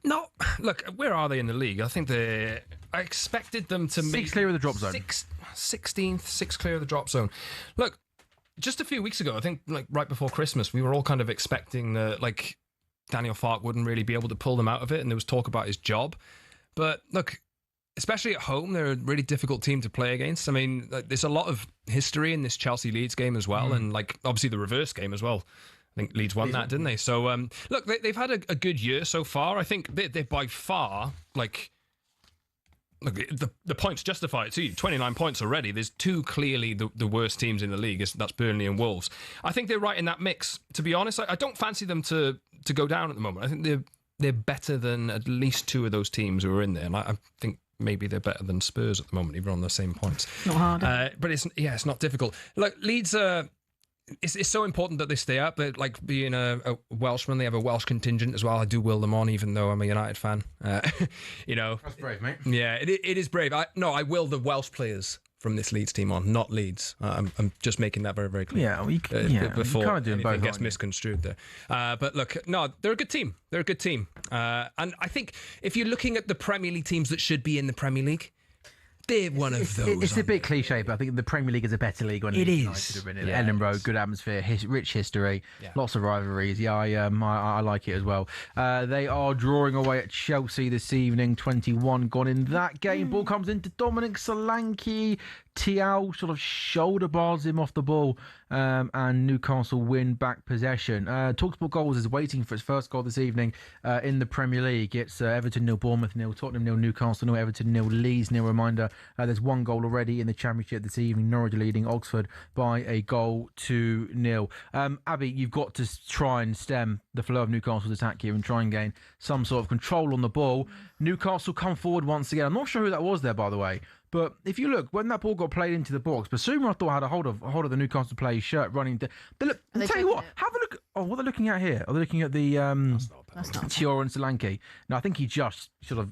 No, look, where are they in the league? I think I expected them to make 6 clear of the drop zone. 16th, 6 clear of the drop zone. Look, just a few weeks ago, I think, like right before Christmas, we were all kind of expecting that, like, Daniel Farke wouldn't really be able to pull them out of it, and there was talk about his job. But look, especially at home, they're a really difficult team to play against. I mean, there's a lot of history in this Chelsea Leeds game as well, and like obviously the reverse game as well. I think Leeds won that, didn't they? So, look, they've had a good year so far. I think they're by far, like, look, the points justify it too. 29 points already. There's 2 clearly the worst teams in the league. That's Burnley and Wolves. I think they're right in that mix. To be honest, I don't fancy them to go down at the moment. I think they're better than at least 2 of those teams who are in there. And I think maybe they're better than Spurs at the moment, even on the same points. Not hard. But it's not difficult. Look, Leeds It's so important that they stay up. But like being a Welshman, they have a Welsh contingent as well. I do will them on, even though I'm a United fan. You know, that's brave, mate. Yeah, it is brave. I will the Welsh players from this Leeds team on, not Leeds. I'm just making that very, very clear. Yeah, before you can't do anything both, gets misconstrued there. But look, no, they're a good team. They're a good team. And I think if you're looking at the Premier League teams that should be in the Premier League, they're one of those. It's a bit cliche, but I think the Premier League is a better league when it is. United have been in. Edinburgh, good atmosphere, rich history, lots of rivalries. Yeah, I like it as well. They are drawing away at Chelsea this evening. 21 gone in that game. Ball comes into Dominic Solanke. Tiao sort of shoulder bars him off the ball, and Newcastle win back possession. talkSPORT Goals is waiting for its first goal this evening in the Premier League. It's Everton 0, Bournemouth 0, Tottenham 0, Newcastle 0, Everton 0, Leeds 0. Reminder, there's 1 goal already in the Championship this evening. Norwich leading Oxford by a goal to 0. Abby, you've got to try and stem the flow of Newcastle's attack here and try and gain some sort of control on the ball. Newcastle come forward once again. I'm not sure who that was there, by the way. But if you look, when that ball got played into the box, Basuma, I thought, had a hold of the Newcastle player's shirt running. Look, I'll tell you what, have a look. Oh, what they're looking at here? Are they looking at the Tiora and Solanke? No, I think he just sort of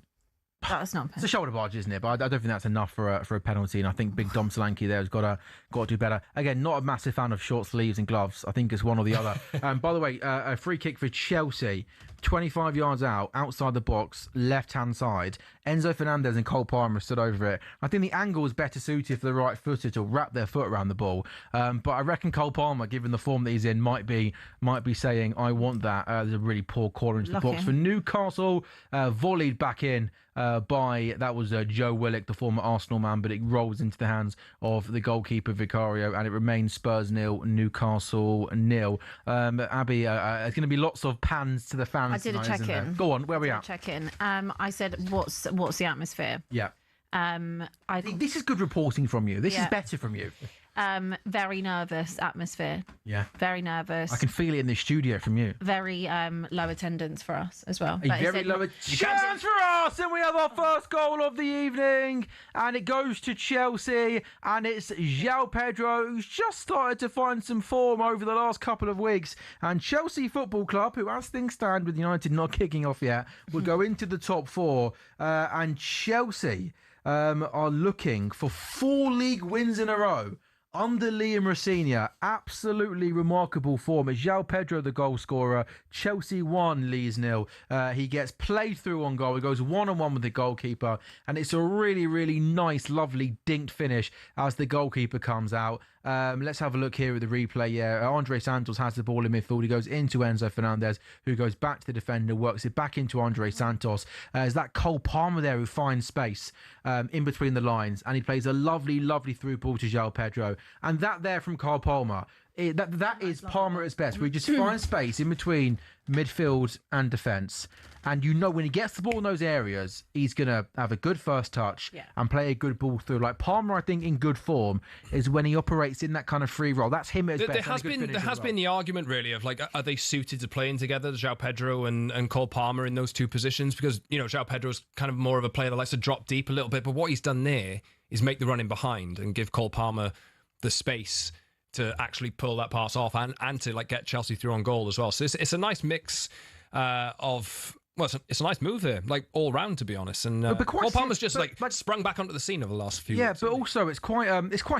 That's not. It's a shoulder barge, isn't it? But I don't think that's enough for a penalty. And I think Big Dom Solanke there has got to do better. Again, not a massive fan of short sleeves and gloves. I think it's one or the other. By the way, a free kick for Chelsea, 25 yards out, outside the box, left-hand side. Enzo Fernandez and Cole Palmer stood over it. I think the angle was better suited for the right footer to wrap their foot around the ball. But I reckon Cole Palmer, given the form that he's in, might be saying, I want that. There's a really poor corner into the box for Newcastle. Volleyed back in that was Joe Willock, the former Arsenal man, but it rolls into the hands of the goalkeeper Vicario, and it remains Spurs 0, Newcastle 0. Abby, there's going to be lots of pans to the fans. I did a check-in. Go on, where are we at? Check-in. I said, what's the atmosphere? Yeah. This is good reporting from you. This is better from you. Very nervous atmosphere. Yeah. Very nervous. I can feel it in the studio from you. Very low attendance for us as well. Very low chance for us, and we have our first goal of the evening, and it goes to Chelsea, and it's João Pedro, who's just started to find some form over the last couple of weeks, and Chelsea Football Club, who as things stand with United not kicking off yet, will go into the top 4, and Chelsea are looking for 4 league wins in a row under Liam Rosenior. Absolutely remarkable form. It's João Pedro, the goal scorer. Chelsea 1, Leeds 0. He gets played through on goal. He goes 1-on-1 with the goalkeeper, and it's a really, really nice, lovely dinked finish as the goalkeeper comes out. Let's have a look here at the replay. Yeah, Andre Santos has the ball in midfield. He goes into Enzo Fernandez, who goes back to the defender, works it back into Andre Santos. Is that Cole Palmer there who finds space in between the lines, and he plays a lovely, lovely through ball to João Pedro. And that there from Cole Palmer, that is Palmer at his best, where he just finds space in between midfield and defence. And you know when he gets the ball in those areas, he's going to have a good first touch and play a good ball through. Like Palmer, I think, in good form is when he operates in that kind of free role. That's him at his best. There has been the argument, really, of like, are they suited to playing together, João Pedro and Cole Palmer in those two positions? Because, you know, João Pedro's kind of more of a player that likes to drop deep a little bit. But what he's done there is make the run in behind and give Cole Palmer the space to actually pull that pass off and to like get Chelsea through on goal as well. So it's a nice mix of... Well, it's a nice move here, like all round, to be honest. And Cole Palmer's just like sprung back onto the scene over the last few weeks. But also it's quite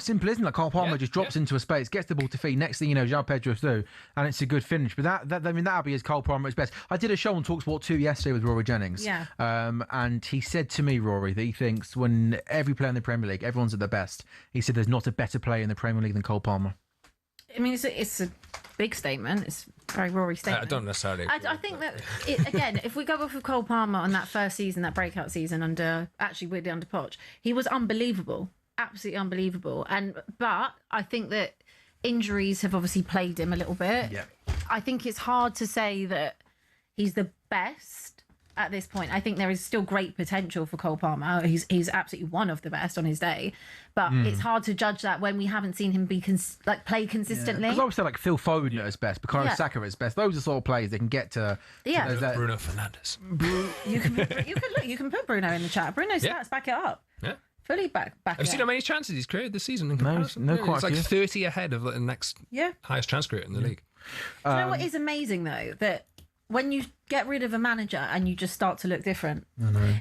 simple, isn't it? Like Cole Palmer just drops into a space, gets the ball to feet. Next thing you know, João Pedro through, and it's a good finish. But that'll be his Cole Palmer at his best. I did a show on talkSPORT 2 yesterday with Rory Jennings. Yeah. And he said to me, Rory, that he thinks when every player in the Premier League, everyone's at their best. He said there's not a better player in the Premier League than Cole Palmer. I mean, it's a big statement. It's a very Rory statement. I don't necessarily. I think that, again, if we go off of Cole Palmer on that first season, that breakout season under Poch, he was unbelievable, absolutely unbelievable. But I think that injuries have obviously plagued him a little bit. Yeah. I think it's hard to say that he's the best at this point. I think there is still great potential for Cole Palmer. He's absolutely one of the best on his day, but it's hard to judge that when we haven't seen him be play consistently. Because I would say like Phil Foden at his best, Bukayo Saka at his best. Those are sort of players that can get to. Yeah, Bruno Fernandes. You can put Bruno in the chat. Bruno's stats back it up. Yeah. Fully back. Have you seen how many chances he's created this season? In quite it's like 30 ahead of the next highest chance creator in the league. Do you know what is amazing though? That when you get rid of a manager and you just start to look different.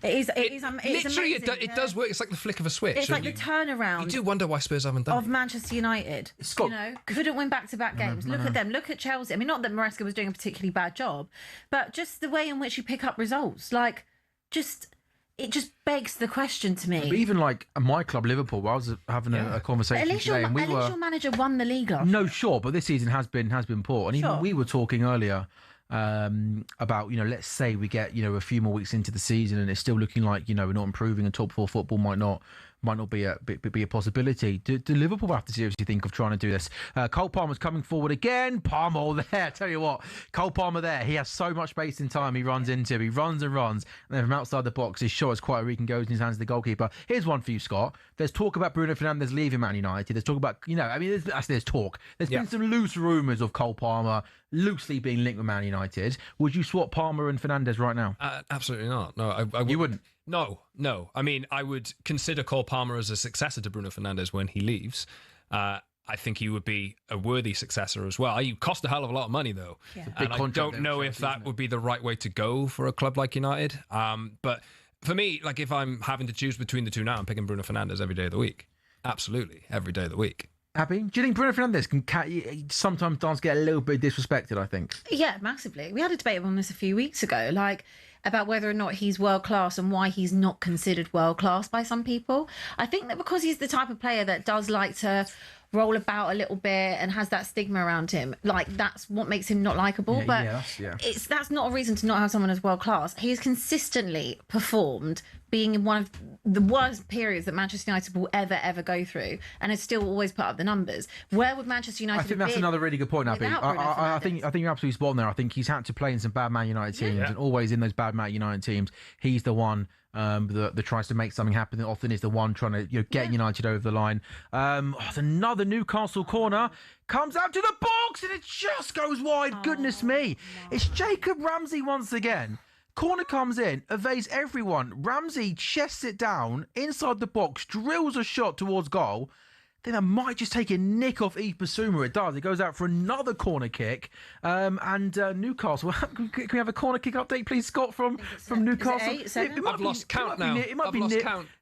It's literally amazing. it does work. It's like the flick of a switch. It's like the turnaround. You do wonder why Spurs haven't done of Manchester United. You know, couldn't win back-to-back games. Look at them. Look at Chelsea. I mean, not that Maresca was doing a particularly bad job, but just the way in which you pick up results. Like, it just begs the question to me. But even like my club, Liverpool, I was having a conversation today, and at least your manager won the league last year. Sure, but this season has been poor, and even we were talking earlier about, you know, let's say we get, you know, a few more weeks into the season and it's still looking like, you know, we're not improving and top 4 football might not be a possibility. Do Liverpool have to seriously think of trying to do this? Cole Palmer's coming forward again. Palmer there. Tell you what, Cole Palmer there. He has so much space and time. He runs and runs, and then from outside the box, his shot is quite a and goes in his hands to the goalkeeper. Here's one for you, Scott. There's talk about Bruno Fernandes leaving Man United. There's talk about, you know, I mean, there's talk. There's been some loose rumours of Cole Palmer loosely being linked with Man United. Would you swap Palmer and Fernandes right now? Absolutely not. No, you wouldn't. No. I mean, I would consider Cole Palmer as a successor to Bruno Fernandes when he leaves. I think he would be a worthy successor as well. He cost a hell of a lot of money, though. Yeah. And I don't know if that would be the right way to go for a club like United. But For me, like if I'm having to choose between the two now, I'm picking Bruno Fernandes every day of the week. Absolutely, every day of the week. Abby, do you think Bruno Fernandes can sometimes does get a little bit disrespected, I think? Yeah, massively. We had a debate on this a few weeks ago, about whether or not he's world class and why he's not considered world class by some people. I think that because he's the type of player that does like to roll about a little bit and has that stigma around him, that's what makes him not likable. That's not a reason to not have someone as world class. He's consistently performed, being in one of the worst periods that Manchester United will ever go through, and has still always put up the numbers. Where would Manchester United? I think that's another really good point, Abby. I think you're absolutely spot on there. I think he's had to play in some bad Man United teams, and always in those bad Man United teams, he's the one that tries to make something happen. That often is the one trying to get United over the line. It's another Newcastle corner. Comes out to the box and it just goes wide. Goodness me. No. It's Jacob Ramsey once again. Corner comes in, evades everyone. Ramsey chests it down inside the box, drills a shot towards goal. Then I might just take a nick off Yves Bissouma. It does. It goes out for another corner kick. And Newcastle. Can we have a corner kick update, please, Scott, from Newcastle? Is it 8, 7? I've lost count now. It might be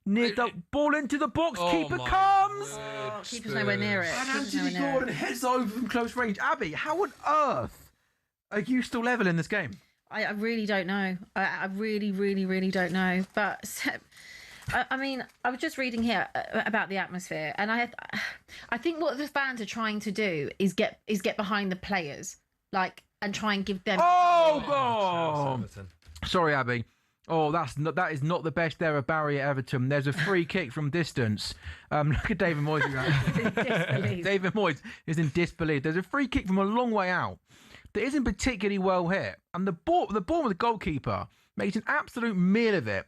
near the ball into the box. Keeper comes. Keeper's nowhere near it. And Anthony Gordon heads over from close range. Abby, how on earth are you still level in this game? I really don't know. I really don't know. But I mean, I was just reading here about the atmosphere, and I think what the fans are trying to do is get behind the players, and try and give them. Sorry, Abby. Oh, that is not the best there of Barry at Everton. There's a free kick from distance. Look at David Moyes. David Moyes is in disbelief. There's a free kick from a long way out that isn't particularly well hit, and the ball with the goalkeeper makes an absolute meal of it.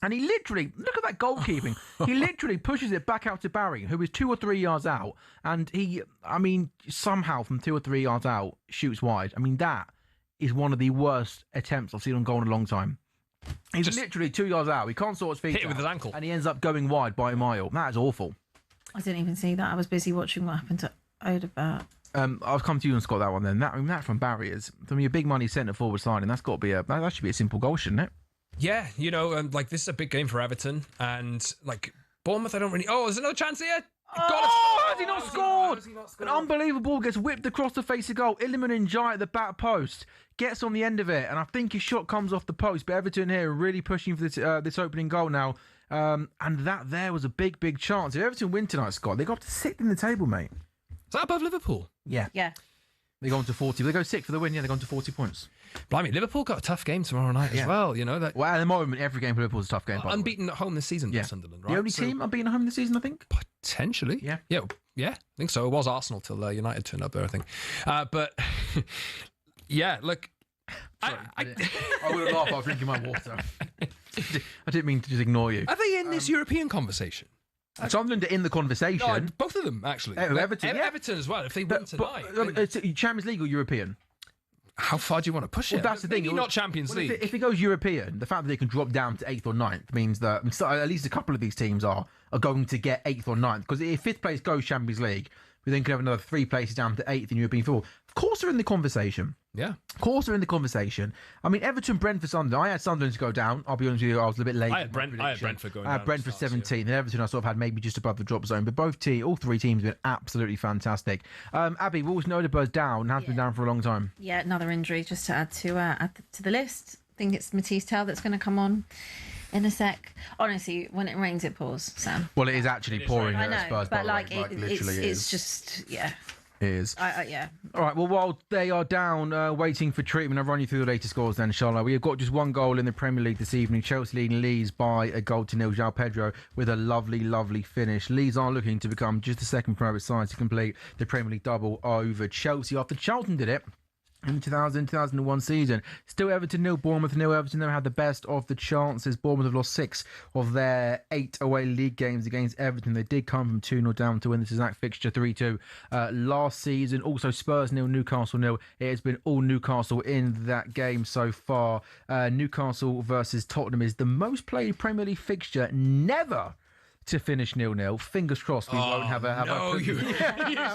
And he literally, look at that goalkeeping. He literally pushes it back out to Barry, who is 2 or 3 yards out. And somehow from 2 or 3 yards out, shoots wide. I mean, that is one of the worst attempts I've seen on goal in a long time. He's just literally 2 yards out. He can't sort his feet hit it with his ankle. And he ends up going wide by a mile. That is awful. I didn't even see that. I was busy watching what happened to Odegaard. I'll come to you and Scott that one then. That from Barry is, from your big money centre forward signing, that should be a simple goal, shouldn't it? Yeah, this is a big game for Everton, and Bournemouth, I don't really. Oh, there's another chance here. Has he not scored? An unbelievable ball gets whipped across the face of goal. Iliman Ndiaye at the back post gets on the end of it, and I think his shot comes off the post. But Everton here are really pushing for this opening goal now, and that there was a big chance. If Everton win tonight, Scott, they got up to 6th in the table, mate. Is that above Liverpool? Yeah. They go on to 40. They go 6th for the win. Yeah, they go on to 40 points. Blimey, Liverpool got a tough game tomorrow night as well. Well, at the moment, every game for Liverpool is a tough game. Unbeaten at home this season, Sunderland, right? The only team unbeaten at home this season, I think. Potentially. Yeah, I think so. It was Arsenal till United turned up there, I think. But yeah, look. Sorry, I would have laughed while drinking my water. I didn't mean to just ignore you. Are they in this European conversation? Sunderland are in the conversation. No, both of them, actually. Everton as well, if they win tonight. It's Champions League or European? How far do you want to push it? Well, that's the thing. Maybe not Champions League. If it goes European, the fact that they can drop down to 8th or 9th means that at least a couple of these teams are going to get 8th or 9th. Because if 5th place goes Champions League, we then could have another 3 places down to 8th in European football. Of course they're in the conversation. Yeah. Of course they're in the conversation. I mean, Everton, Brentford, Sunderland. I had Sunderland to go down. I'll be honest with you, I was a bit late. I had Brentford going down. I had Brentford 17th, and Everton I sort of had maybe just above the drop zone. But all 3 teams have been absolutely fantastic. Abby, Wolves know the buzz down, has been down for a long time. Yeah, another injury just to add to the list. I think it's Matisse Tell that's going to come on in a sec. Honestly, when it rains, it pours, Sam. Well, it is actually pouring at Spurs, but it's just, yeah. Is. Yeah. All right, well, while they are down waiting for treatment, I'll run you through the latest scores then, shall I? We have got just one goal in the Premier League this evening. Chelsea leading Leeds by a 1-0. João Pedro with a lovely finish. Leeds are looking to become just the second private side to complete the Premier League double over Chelsea after Charlton did it in the 2000-2001 season. Still Everton 0, Bournemouth 0. Everton never had the best of the chances. Bournemouth have lost 6 of their 8 away league games against Everton. They did come from 2-0 down to win this exact fixture 3-2 last season. Also Spurs 0, Newcastle 0. It has been all Newcastle in that game so far. Newcastle versus Tottenham is the most played Premier League fixture never to finish 0-0. Fingers crossed we won't have a... No, you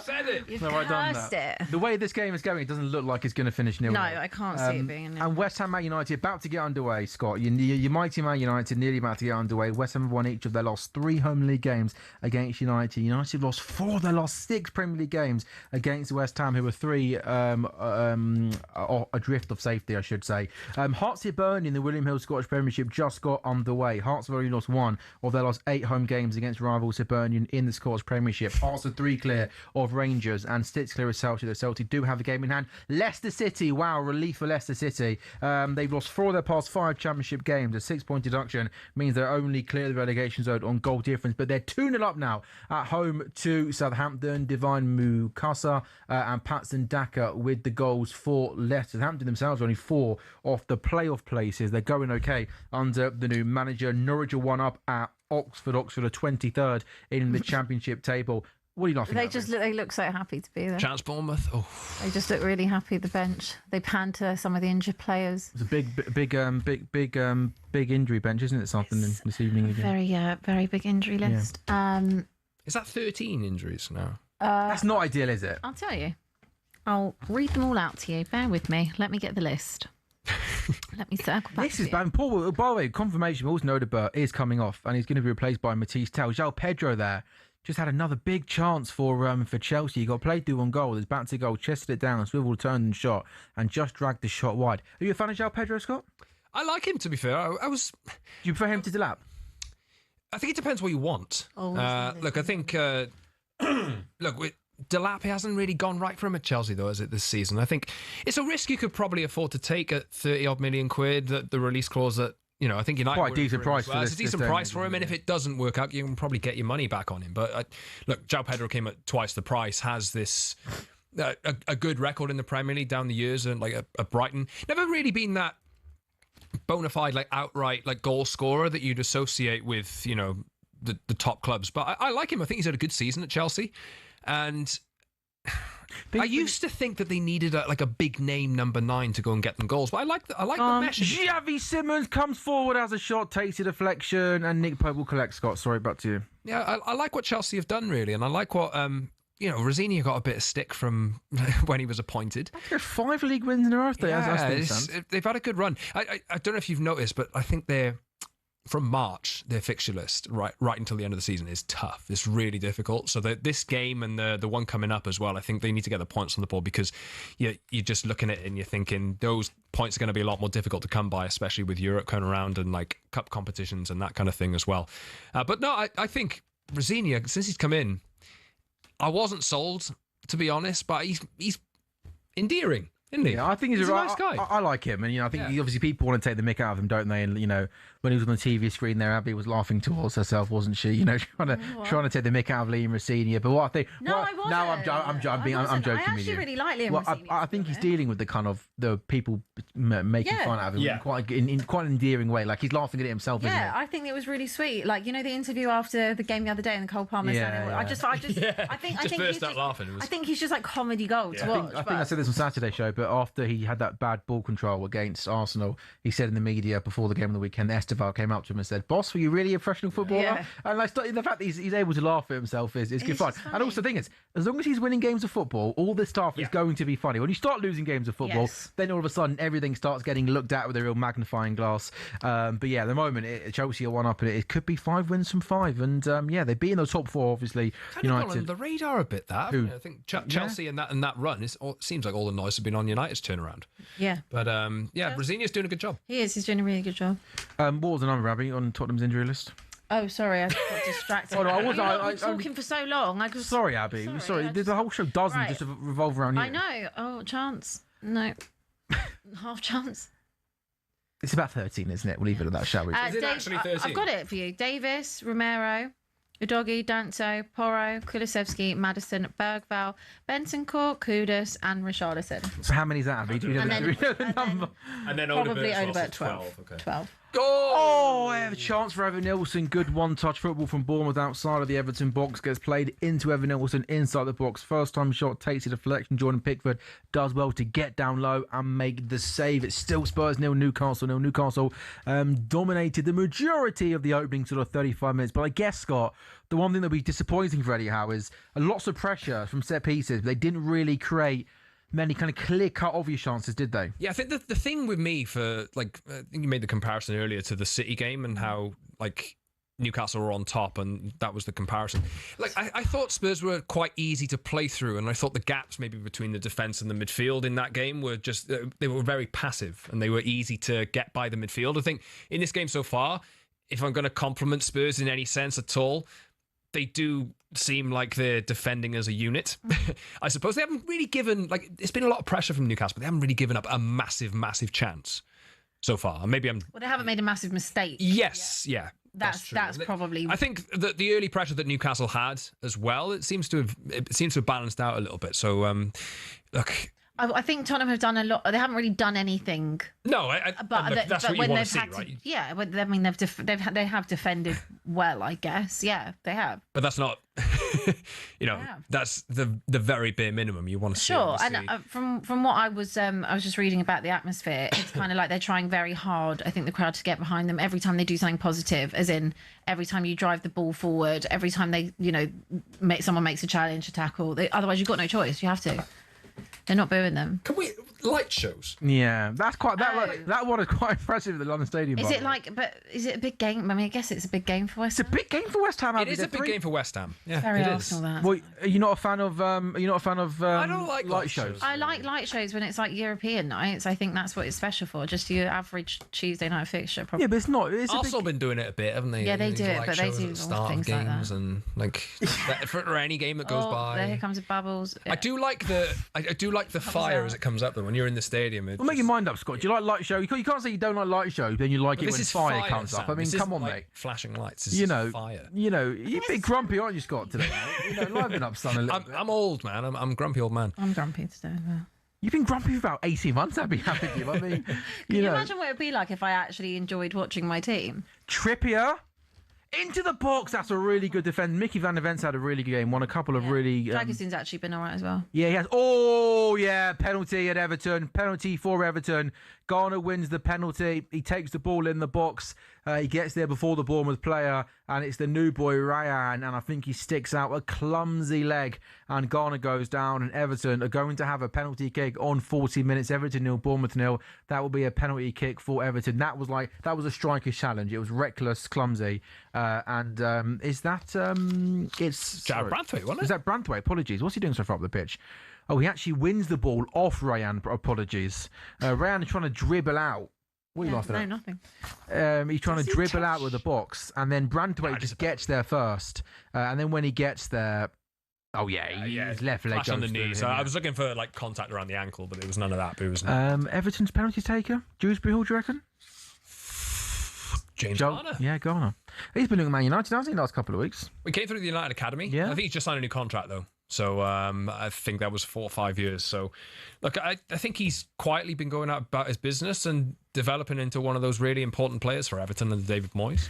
said it. You've No, I done cursed that. it. The way this game is going, it doesn't look like it's going to finish 0-0. No, I can't see it being a 0-0. And West Ham, Man United about to get underway, Scott. Your mighty Man United nearly about to get underway. West Ham have won each of their last 3 home league games against United. United have lost 4 of their last 6 Premier League games against West Ham, who were 3 adrift of safety, I should say. Hearts Hibernian in the William Hill Scottish Premiership just got underway. Hearts have only lost 1 of their last 8 home games against rivals Hibernian in the Scottish Premiership. Hearts are 3 clear of Rangers and 6 clear of Celtic. The Celtic do have a game in hand. Leicester City, wow, relief for Leicester City. They've lost 4 of their past 5 Championship games. A 6-point deduction means they're only clear of the relegation zone on goal difference, but they're 2-0 up now at home to Southampton. Divine Mukasa and Patson Daka with the goals for Leicester. Southampton themselves are only 4 off the playoff places. They're going okay under the new manager. Norwich are 1 up at Oxford. Oxford are 23rd in the Championship table. What are you laughing at? They look so happy to be there. Chance Bournemouth. Oh, They just look really happy at the bench. They pan to some of the injured players. It's a big injury bench, isn't it? Something this evening again. Very big injury list. is that 13 injuries now? That's not ideal, is it? I'll tell you. I'll read them all out to you. Bear with me. Let me get the list. Let me circle back. This is bad. Paul, by the way, confirmation. We also know Odegaard is coming off, and he's going to be replaced by Matisse Tel. João Pedro there just had another big chance for Chelsea. He got played through on goal. His back to goal, chested it down, swiveled, turned and shot, and just dragged the shot wide. Are you a fan of João Pedro, Scott? I like him, to be fair. I was. Do you prefer him to Delap? I think it depends what you want. Look, I think. With Delap, he hasn't really gone right for him at Chelsea, though, is it, this season? I think it's a risk you could probably afford to take at 30-odd million quid, the release clause that, I think United... Quite a decent price for this. It's a decent price for him, and if it doesn't work out, you can probably get your money back on him. But, look, João Pedro came at twice the price, has this... a good record in the Premier League down the years, and like a Brighton. Never really been that bona fide, like outright, like goal scorer that you'd associate with, the top clubs. But I like him. I think he's had a good season at Chelsea. And I used to think that they needed a big name number 9 to go and get them goals, but I like the message. Xavi Simons comes forward, has a shot, takes a deflection, and Nick Pope will collect. Scott, sorry, back to you. Yeah, I like what Chelsea have done, really, and I like what Rosini got a bit of stick from when he was appointed. 5 league wins in a row. They've had a good run. I don't know if you've noticed, but I think from March, their fixture list right until the end of the season is tough. It's really difficult. So this game and the one coming up as well, I think they need to get the points on the board, because you're just looking at it and you're thinking those points are going to be a lot more difficult to come by, especially with Europe coming around and like cup competitions and that kind of thing as well. But no, I think Rosini, since he's come in, I wasn't sold, to be honest, but he's endearing. Isn't he? Yeah, I think he's a nice guy. I like him, and I think obviously people want to take the mick out of him, don't they? And when he was on the TV screen there, Abby was laughing towards herself, wasn't she? Trying to take the mick out of Liam Rosini. But what I think, I wasn't. No, I'm joking. I actually really like Liam Rosini. I think he's dealing with the kind of the people making fun out of him in quite an endearing way. Like he's laughing at it himself. Yeah, isn't it? I think it was really sweet. Like the interview after the game the other day in the Cole Palmer Stanley. I think burst out laughing. I think he's just like comedy gold to watch. I think I said this on Saturday show, but after he had that bad ball control against Arsenal, he said in the media before the game of the weekend, Esteval came up to him and said, "Boss, were you really a professional footballer?" Yeah. And the fact that he's able to laugh at himself is good fun. And also the thing is, as long as he's winning games of football, all this stuff is going to be funny. When you start losing games of football, then all of a sudden everything starts getting looked at with a real magnifying glass. But yeah, at the moment Chelsea are 1 up, and it could be 5 wins from 5. And they'd be in the top 4, obviously. United on the radar a bit. I think Chelsea and that run it seems like all the noise has been on United's turnaround. Yeah. But Rosini's doing a good job. He is. He's doing a really good job. What was the number, Abby, on Tottenham's injury list? Oh, sorry, I got distracted. I was talking for so long. Sorry, Abby. Sorry. The whole show doesn't just revolve around you. I know. Oh, chance. No. Half chance. It's about 13, isn't it? We'll leave it at that, shall we? Is it actually 13? I've got it for you. Davis, Romero, Udogie, Danso, Porro, Kulusevski, Maddison, Bergvall, Bentancur, Kudus, and Richarlison. So how many is that, Abby? Do you know the number? And then probably Odebert, Odebert 12. Okay. 12. Oh, a chance for Evan Nilsson. Good one-touch football from Bournemouth outside of the Everton box. Gets played into Evan Nilsson inside the box. First time shot takes the deflection. Jordan Pickford does well to get down low and make the save. It's still Spurs 0, Newcastle 0. Newcastle dominated the majority of the opening sort of 35 minutes. But I guess, Scott, the one thing that'll be disappointing for Eddie Howe is lots of pressure from set pieces. They didn't really create many kind of clear-cut obvious chances, did they? Yeah, I think the thing with me for, like, I think you made the comparison earlier to the City game and how, like, Newcastle were on top and that was the comparison. Like, I thought Spurs were quite easy to play through, and I thought the gaps maybe between the defence and the midfield in that game were just, they were very passive and they were easy to get by the midfield. I think in this game so far, if I'm going to compliment Spurs in any sense at all, they do seem like they're defending as a unit. I suppose they haven't really given, like, it's been a lot of pressure from Newcastle, but they haven't really given up a massive, massive chance so far. Maybe I'm... Well, they haven't made a massive mistake. Yes, yeah. That's probably... I think that the early pressure that Newcastle had as well, it seems to have balanced out a little bit. So, look... I think Tottenham have done a lot. They haven't really done anything. No, that's what you want to see, right? Yeah, but I mean, they have defended well, I guess. Yeah, they have. But that's not, that's the very bare minimum you want to see. Sure, and from what I was just reading about the atmosphere, it's kind of like they're trying very hard, I think, the crowd to get behind them every time they do something positive, as in every time you drive the ball forward, every time they, someone makes a challenge, a tackle. Otherwise, you've got no choice. You have to. They're not booing them. Can we light shows? Yeah, that's quite that one is quite impressive at the London Stadium. Is it is it a big game? I mean, I guess it's a big game for West Ham. It's a big game for West Ham. It is a big game for West Ham. Yeah, very Arsenal. That. Well, are you not a fan of? I don't like light shows. I like light shows when it's like European nights. I think that's what it's special for. Just your average Tuesday night fixture. Probably. Yeah, but it's not. Arsenal been doing it a bit, haven't they? Yeah, they do it, but they do things like that. And like for any game that goes by. Here comes the bubbles. I do like the fire as it comes up. Though when you're in the stadium, well, make your mind up, Scott. Do you like light show? You can't say you don't like light show, then you like it when fire comes up. I mean, come on, mate. Flashing lights. Fire. You're a bit grumpy, aren't you, Scott? Today, liven up, son. A little bit. I'm old, man. I'm a grumpy old man. I'm grumpy today. Well. You've been grumpy for about 18 months, haven't you? I mean, Can you imagine what it'd be like if I actually enjoyed watching my team? Trippier. Into the box. That's a really good defense. Mickey Van der Vent's had a really good game. Won a couple of really... Dragison's actually been all right as well. Yeah, he has. Oh, yeah. Penalty at Everton. Penalty for Everton. Garner wins the penalty. He takes the ball in the box. He gets there before the Bournemouth player, and it's the new boy, Ryan, and I think he sticks out a clumsy leg, and Garner goes down, and Everton are going to have a penalty kick on 40 minutes. Everton 0, Bournemouth 0. That will be a penalty kick for Everton. That was a striker's challenge. It was reckless, clumsy, and is that it's Jared Branthwaite, wasn't it? Is that Branthwaite? Apologies. What's he doing so far up the pitch? Oh, he actually wins the ball off Ryan. Apologies. Ryan is trying to dribble out. What are you laughing at? No, nothing. He's trying to dribble out with the box, and then Branthwaite just gets there first, and then when he gets there, his left leg goes on the knee. So I was looking for like contact around the ankle, but there was none of that. But it was Everton's penalty taker, Dewsbury Hall, do you reckon? James Garner. Yeah, Garner. He's been doing Man United, hasn't he, the last couple of weeks? We came through the United Academy. Yeah. I think he's just signed a new contract though. So I think that was 4 or 5 years. So, look, I think he's quietly been going out about his business and developing into one of those really important players for Everton and David Moyes.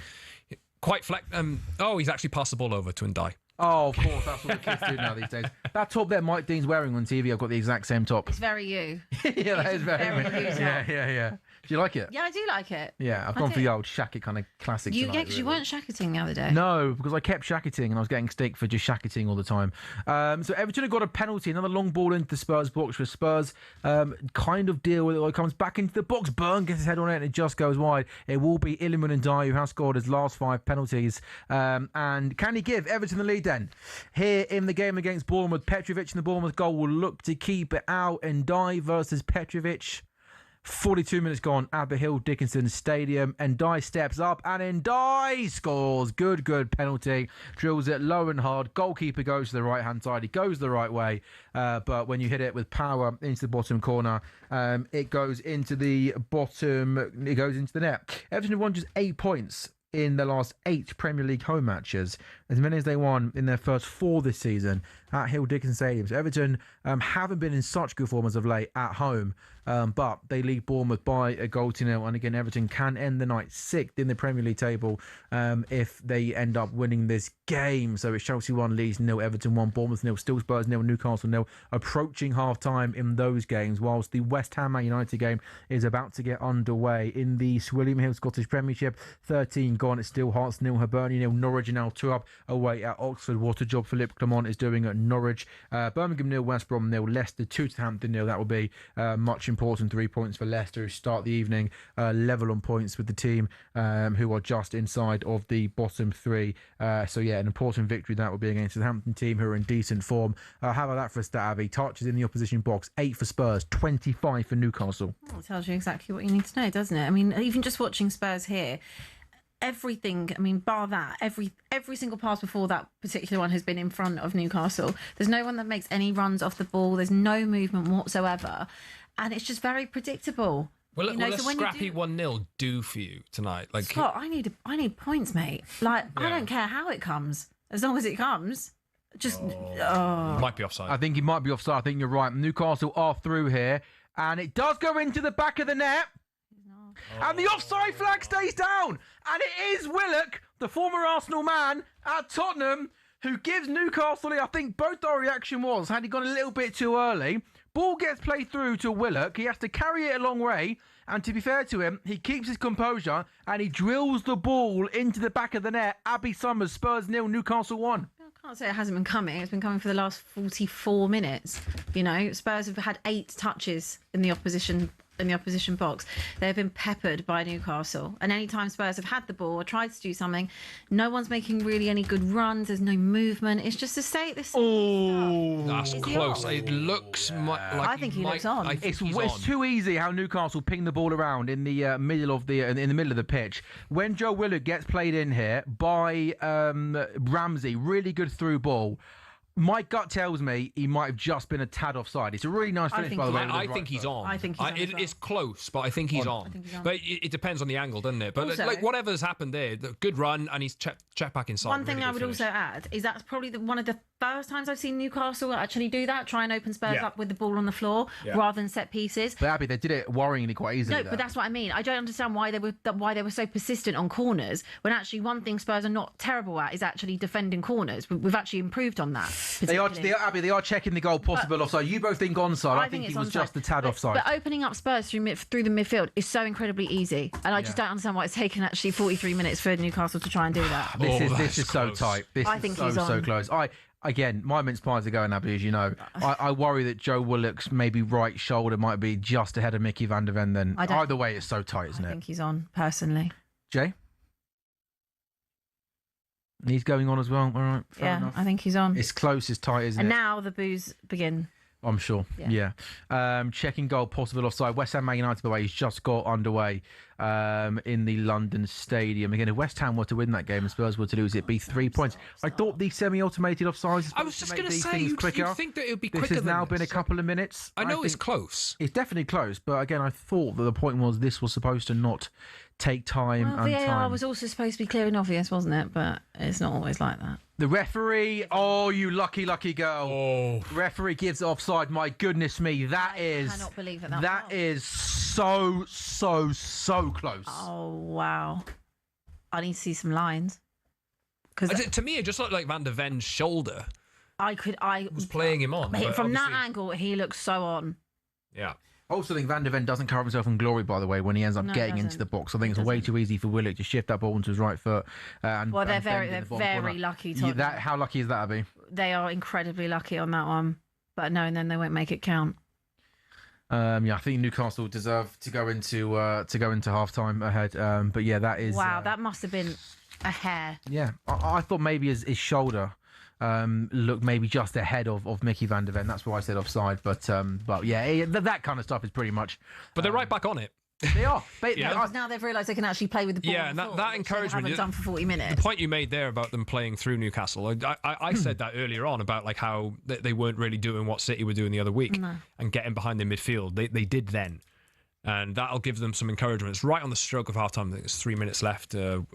He's actually passed the ball over to Ndiaye. Oh, of course, that's what the kids do now these days. That top that Mike Dean's wearing on TV, I've got the exact same top. It's very you. Yeah, that is very you. Yeah. Do you like it? Yeah, I do like it. Yeah, I've gone for the old shacket kind of classic tonight. Yeah, because you weren't shacketing the other day. No, because I kept shacketing and I was getting stick for just shacketing all the time. So Everton have got a penalty, another long ball into the Spurs box where Spurs kind of deal with it. It comes back into the box, Burn gets his head on it and it just goes wide. It will be Iliman Ndiaye who has scored his last 5 penalties. And can he give Everton the lead then? Here in the game against Bournemouth, Petrovic in the Bournemouth goal will look to keep it out. Ndiaye versus Petrovic. 42 minutes gone at the Hill Dickinson Stadium. Ndiaye steps up and Ndiaye scores. Good penalty. Drills it low and hard. Goalkeeper goes to the right-hand side. He goes the right way. But when you hit it with power into the bottom corner, it goes into the bottom. It goes into the net. Everton have won just 8 points in the last 8 Premier League home matches, as many as they won in their first 4 this season. at Hill Dickinson Stadium. So Everton haven't been in such good form as of late at home, but they lead Bournemouth by a goal to nil. And again, Everton can end the night 6th in the Premier League table if they end up winning this game. So it's Chelsea 1, Leeds 0, Everton 1, Bournemouth 0, still Spurs 0, Newcastle 0, approaching half-time in those games, whilst the West Ham Man United game is about to get underway in the William Hill Scottish Premiership. 13 gone, it's still Hearts 0, Hibernian 0, Norwich now 2 up away at Oxford. What a job Philippe Clement is doing at Norwich. Birmingham 0, West Brom 0, Leicester 2 to Hampton 0. That will be much important 3 points for Leicester, who start the evening level on points with the team who are just inside of the bottom 3. So yeah, an important victory that will be against the Hampton team, who are in decent form. How about that for a stat, Avi? Touches in the opposition box, 8 for Spurs, 25 for Newcastle. That tells you exactly what you need to know, doesn't it? I mean, even just watching Spurs here, everything, I mean, bar that, every single pass before that particular one has been in front of Newcastle. There's no one that makes any runs off the ball. There's no movement whatsoever. And it's just very predictable. Will a so scrappy 1-0 do for you tonight? Like, Scott, I need points, mate. Like, yeah. I don't care how it comes, as long as it comes. Just might be offside. I think he might be offside. I think you're right. Newcastle are through here, and it does go into the back of the net. And the offside flag stays down. And it is Willock, the former Arsenal man at Tottenham, who gives Newcastle, I think both our reaction was, had he gone a little bit too early. Ball gets played through to Willock. He has to carry it a long way. And to be fair to him, he keeps his composure and he drills the ball into the back of the net. Abby Summers, Spurs 0, Newcastle 1. I can't say it hasn't been coming. It's been coming for the last 44 minutes. You know, Spurs have had 8 touches in the opposition box. They've been peppered by Newcastle, and any time Spurs have had the ball or tried to do something, no one's making really any good runs. There's no movement. It's just a state. This. Oh, that's close. It looks like I think he looks on. It's too easy how Newcastle ping the ball around in the middle of the pitch. When Joe Willock gets played in here by Ramsey, really good through ball. My gut tells me he might have just been a tad offside. It's a really nice finish, by the way. I think he's on. It's close, but I think he's on. But it depends on the angle, doesn't it? But also, like whatever's happened there, the good run, and he's checked back inside. One thing really I would also add is that's probably one of the first times I've seen Newcastle actually do that, try and open Spurs up with the ball on the floor rather than set pieces. But Abby, they did it worryingly quite easily. No, but that's what I mean. I don't understand why they were so persistent on corners when actually one thing Spurs are not terrible at is actually defending corners. We've actually improved on that. They are checking the goal possible offside. You both think onside. I think he was just a tad offside. But opening up Spurs through the midfield is so incredibly easy, and I just don't understand why it's taken actually 43 minutes for Newcastle to try and do that. This is so tight. I think he's so close. Again, my mince pies are going, Abby, as you know. I worry that Joe Willock's maybe right shoulder might be just ahead of Mickey van der Ven then. Either way, it's so tight, isn't it? I think he's on, personally. Jay? He's going on as well. All right, fair enough. I think he's on. It's close, it's tight, isn't it? And now the boos begin. I'm sure. Yeah. Checking goal, possible offside. West Ham Man United, by the way, he's just got underway in the London Stadium. Again, if West Ham were to win that game and Spurs were to lose, it'd be 3 points. I thought the semi-automated offsides. I was just going to say, you'd think that it would be quicker. This has now been a couple of minutes. I know it's close. It's definitely close, but again, I thought that the point was this was supposed to not take time. Well, VAR was also supposed to be clear and obvious, wasn't it? But it's not always like that. The referee, you lucky girl. Oh. Referee gives offside. My goodness me, I cannot believe it. That is so close. Oh, wow. I need to see some lines. To me, it just looked like Van der Ven's shoulder. I was playing him on. From that angle, he looks so on. Yeah. I also think Van der Ven doesn't cover himself in glory, by the way, when he ends up getting into the box. I think it's way too easy for Willock to shift that ball into his right foot. They're very lucky. How lucky is that, Abby? They are incredibly lucky on that one. But no, and then they won't make it count. I think Newcastle deserve to go into half time ahead. But yeah, that is that must have been a hair. Yeah, I thought maybe his shoulder looked maybe just ahead of Mickey van der Ven. That's why I said offside. But yeah, that kind of stuff is pretty much. But they're right back on it. They are. Now they've realised they can actually play with the ball. Yeah, and that encouragement. They haven't done for 40 minutes. The point you made there about them playing through Newcastle, I said that earlier on about like how they weren't really doing what City were doing the other week and getting behind their midfield. They did then. And that'll give them some encouragement. It's right on the stroke of half time. I think there's 3 minutes left of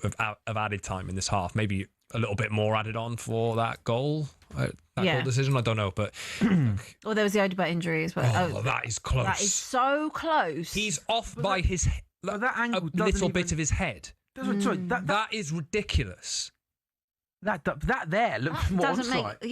added time in this half. Maybe a little bit more added on for that goal. that goal decision? I don't know, but Or there was the Odebert injury as well. oh, that is close. That is so close. He's off by his that angle a little bit of his head. Sorry, That is ridiculous. That there looks more doesn't onside.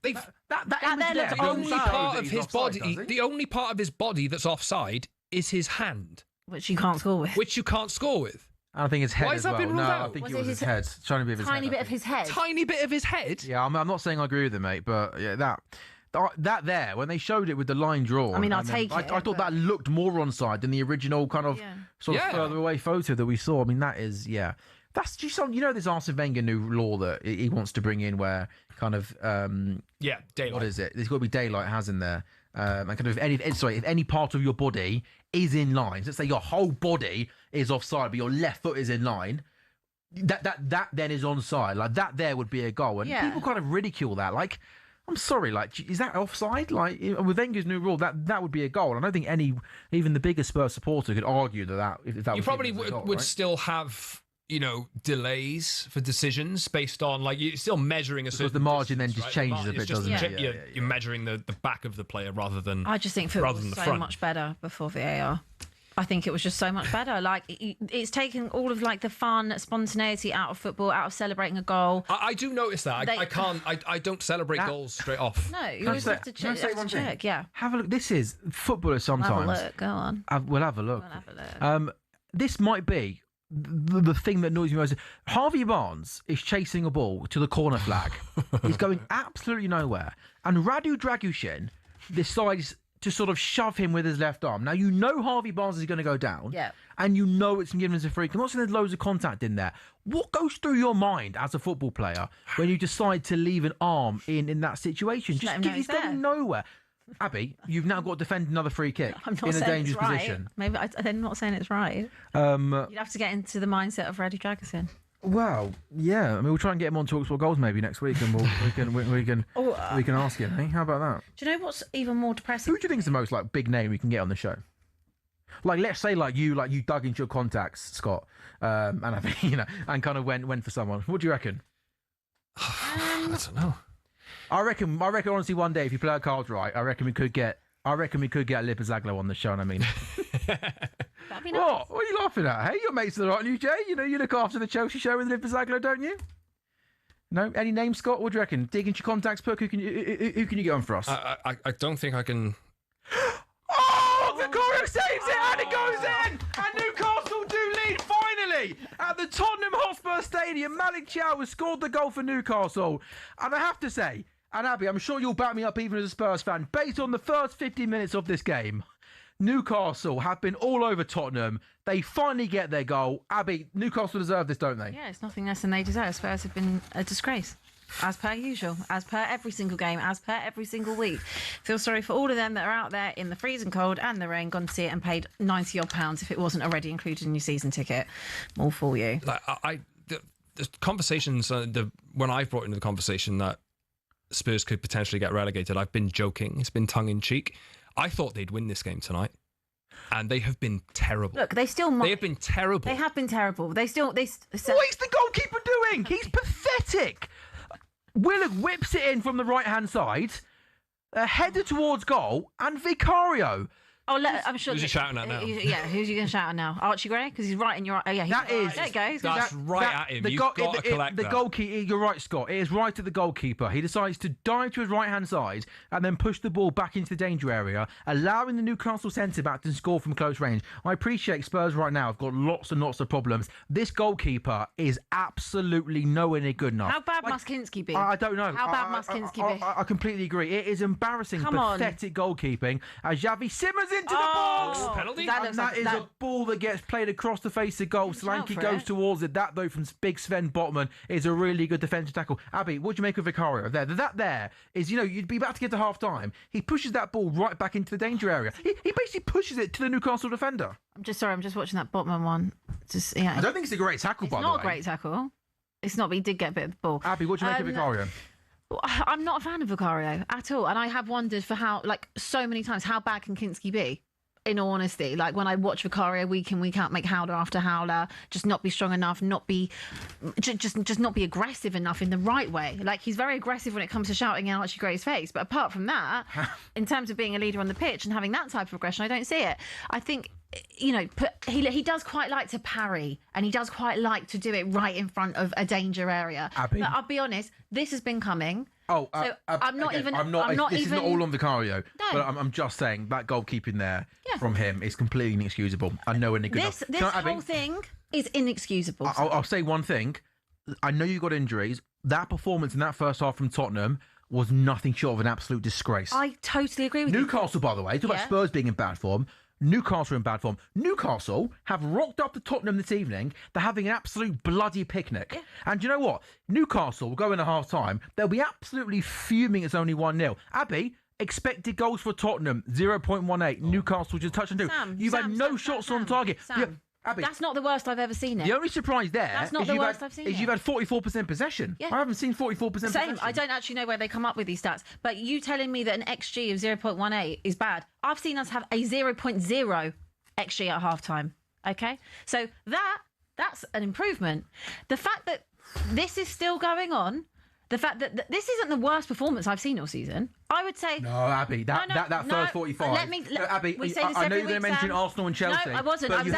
make That there image looks The only doesn't part say of that his he's offside, body, does he? the only part of his body that's offside is his hand, which you can't score with. which you can't score with. I think his head Why as has that well. been ruled No, I out? think Was it it was his his head. Tiny bit of his Tiny head. bit of his head. Tiny bit of his head. Yeah, I'm not saying I agree with him, mate, but yeah, that there, when they showed it with the line drawn, I mean, I'll and then take it, I thought but- that looked more onside than the original kind of sort of Yeah. further away photo that we saw. I mean, that is, yeah. That's just something, this Arsene Wenger new law that he wants to bring in where kind of, Yeah, daylight. what is it? There's got to be daylight has in there. And kind of if any part of your body is in line, let's say your whole body is offside, but your left foot is in line, that then is onside. Like that there would be a goal. And people kind of ridicule that. Like, I'm sorry, like, is that offside? Like, with Wenger's new rule, that would be a goal. And I don't think even the biggest Spurs supporter could argue that if that You was probably given as a goal, would right? still have, delays for decisions based on, like, you're still measuring a certain the margin then distance, just right? changes a It's bit, just doesn't it? You're measuring the back of the player rather than I just think football rather than was the so front. much better before VAR. I think it was just so much better. Like it's taken all of like the fun, spontaneity out of football, out of celebrating a goal. I do notice that. I don't celebrate That- goals straight off. No, you always have to Can I say one thing? check. Yeah, Have a look. This is footballers have a sometimes. look. Go on. We'll have a look. Go on, have a look. This might be the thing that annoys me most. Harvey Barnes is chasing a ball to the corner flag. He's going absolutely nowhere. And Radu Dragushin decides to sort of shove him with his left arm. Now, Harvey Barnes is going to go down. Yeah. And it's given as a free kick. I'm not saying there's loads of contact in there. What goes through your mind as a football player when you decide to leave an arm in that situation? Just let him know he's he's there. going nowhere. Abby, you've now got to defend another free kick I'm not in a saying dangerous it's right. position. Maybe I'm not saying it's right. You'd have to get into the mindset of Radu Dragusin. Well, yeah. I mean, we'll try and get him on talkSPORT Goals maybe next week, and we can ask him. Hey, how about that? Do you know what's even more depressing? Who do you think is the most big name we can get on the show? Like, let's say you dug into your contacts, Scott, and I think and kind of went for someone. What do you reckon? I don't know. I reckon honestly, one day if you play our cards right, I reckon we could get Lipa Zaglo on the show. And I mean, That'd be nice. what are you laughing at? Hey, your mates are aren't you, Jay? You look after the Chelsea show with Lipa Zaglo, don't you? No, any names, Scott? What do you reckon? Dig into your contacts, Perk. Who can you get on for us? I don't think I can. Oh, Vicario saves it and it goes in! And Newcastle do lead finally at the Tottenham Hotspur Stadium. Malik Chow has scored the goal for Newcastle. And I have to say, and Abby, I'm sure you'll back me up even as a Spurs fan, based on the first 50 minutes of this game, Newcastle have been all over Tottenham. They finally get their goal. Abby, Newcastle deserve this, don't they? Yeah, it's nothing less than they deserve. Spurs have been a disgrace. As per usual, as per every single game, as per every single week. Feel sorry for all of them that are out there in the freezing cold and the rain, gone to see it and paid £90 odd if it wasn't already included in your season ticket. All for you. Like the conversations when I've brought into the conversation that Spurs could potentially get relegated, I've been joking. It's been tongue in cheek. I thought they'd win this game tonight, and they have been terrible. Look, they still might. They have been terrible. They have been terrible. They still. What is the goalkeeper doing? He's pathetic. Willock whips it in from the right-hand side, headed towards goal, and Vicario. Oh, I'm sure. Who's he shouting at now? Yeah, who's you going to shout at now? Archie Gray? Because he's right in your. Oh, yeah, That is. There you go. That's right at him. You've got to collect the that. goalkeeper. You're right, Scott. It is right at the goalkeeper. He decides to dive to his right-hand side and then push the ball back into the danger area, allowing the Newcastle centre-back to score from close range. I appreciate Spurs right now have got lots and lots of problems. This goalkeeper is absolutely nowhere near good enough. How bad must Kinski be? I don't know. How bad must Kinski be? I completely agree. It is embarrassing, Come on. pathetic goalkeeping as Xavi simmers into the box. Penalty? And that is a ball that gets played across the face of goal. Solanke goes towards it. That, though, from big Sven Botman is a really good defensive tackle. Abby, what do you make of Vicario? That there is, you'd be about to get to half-time. He pushes that ball right back into the danger area. He basically pushes it to the Newcastle defender. I'm just watching that Botman one. I don't think it's a great tackle, by the way. It's not a great tackle. It's not, but he did get a bit of the ball. Abby, what do you make of Vicario? I'm not a fan of Vicario at all. And I have wondered for so many times, how bad can Kinski be? in all honesty. Like when I watch Vicario week in, week out, make howler after howler, just not be strong enough, just not be aggressive enough in the right way. Like he's very aggressive when it comes to shouting in Archie Gray's face, but apart from that, in terms of being a leader on the pitch and having that type of aggression, I don't see it. I think, you know, he does quite like to parry, and he does quite like to do it right in front of a danger area. Abby. But I'll be honest, this has been coming. Oh, so I'm not again, even. I'm not. This is not all on Vicario, No. but I'm just saying that goalkeeping there from him is completely inexcusable. I know any good. This whole thing is inexcusable. I'll say one thing. I know you got injuries. That performance in that first half from Tottenham was nothing short of an absolute disgrace. I totally agree with you. Newcastle, by the way, talk about Spurs being in bad form. Newcastle in bad form. Newcastle have rocked up to Tottenham this evening. They're having an absolute bloody picnic. Yeah. And you know what? Newcastle will go in at half time. They'll be absolutely fuming it's only 1-0. Abby, expected goals for Tottenham, 0.18. Newcastle just touch and do. You've had no shots on target. Abby, that's not the worst I've ever seen it. The only surprise there that's not the worst I've seen is you've had 44% possession. Yeah. I haven't seen 44% possession. Same. I don't actually know where they come up with these stats. But you telling me that an XG of 0.18 is bad. I've seen us have a 0.0 XG at half-time. Okay? So that's an improvement. The fact that this is still going on, the fact that this isn't the worst performance I've seen all season, I would say... No, Abby, that first 45... Abby, we say this I know every you're going to week, mention Sam. Arsenal and Chelsea. No, I wasn't. I was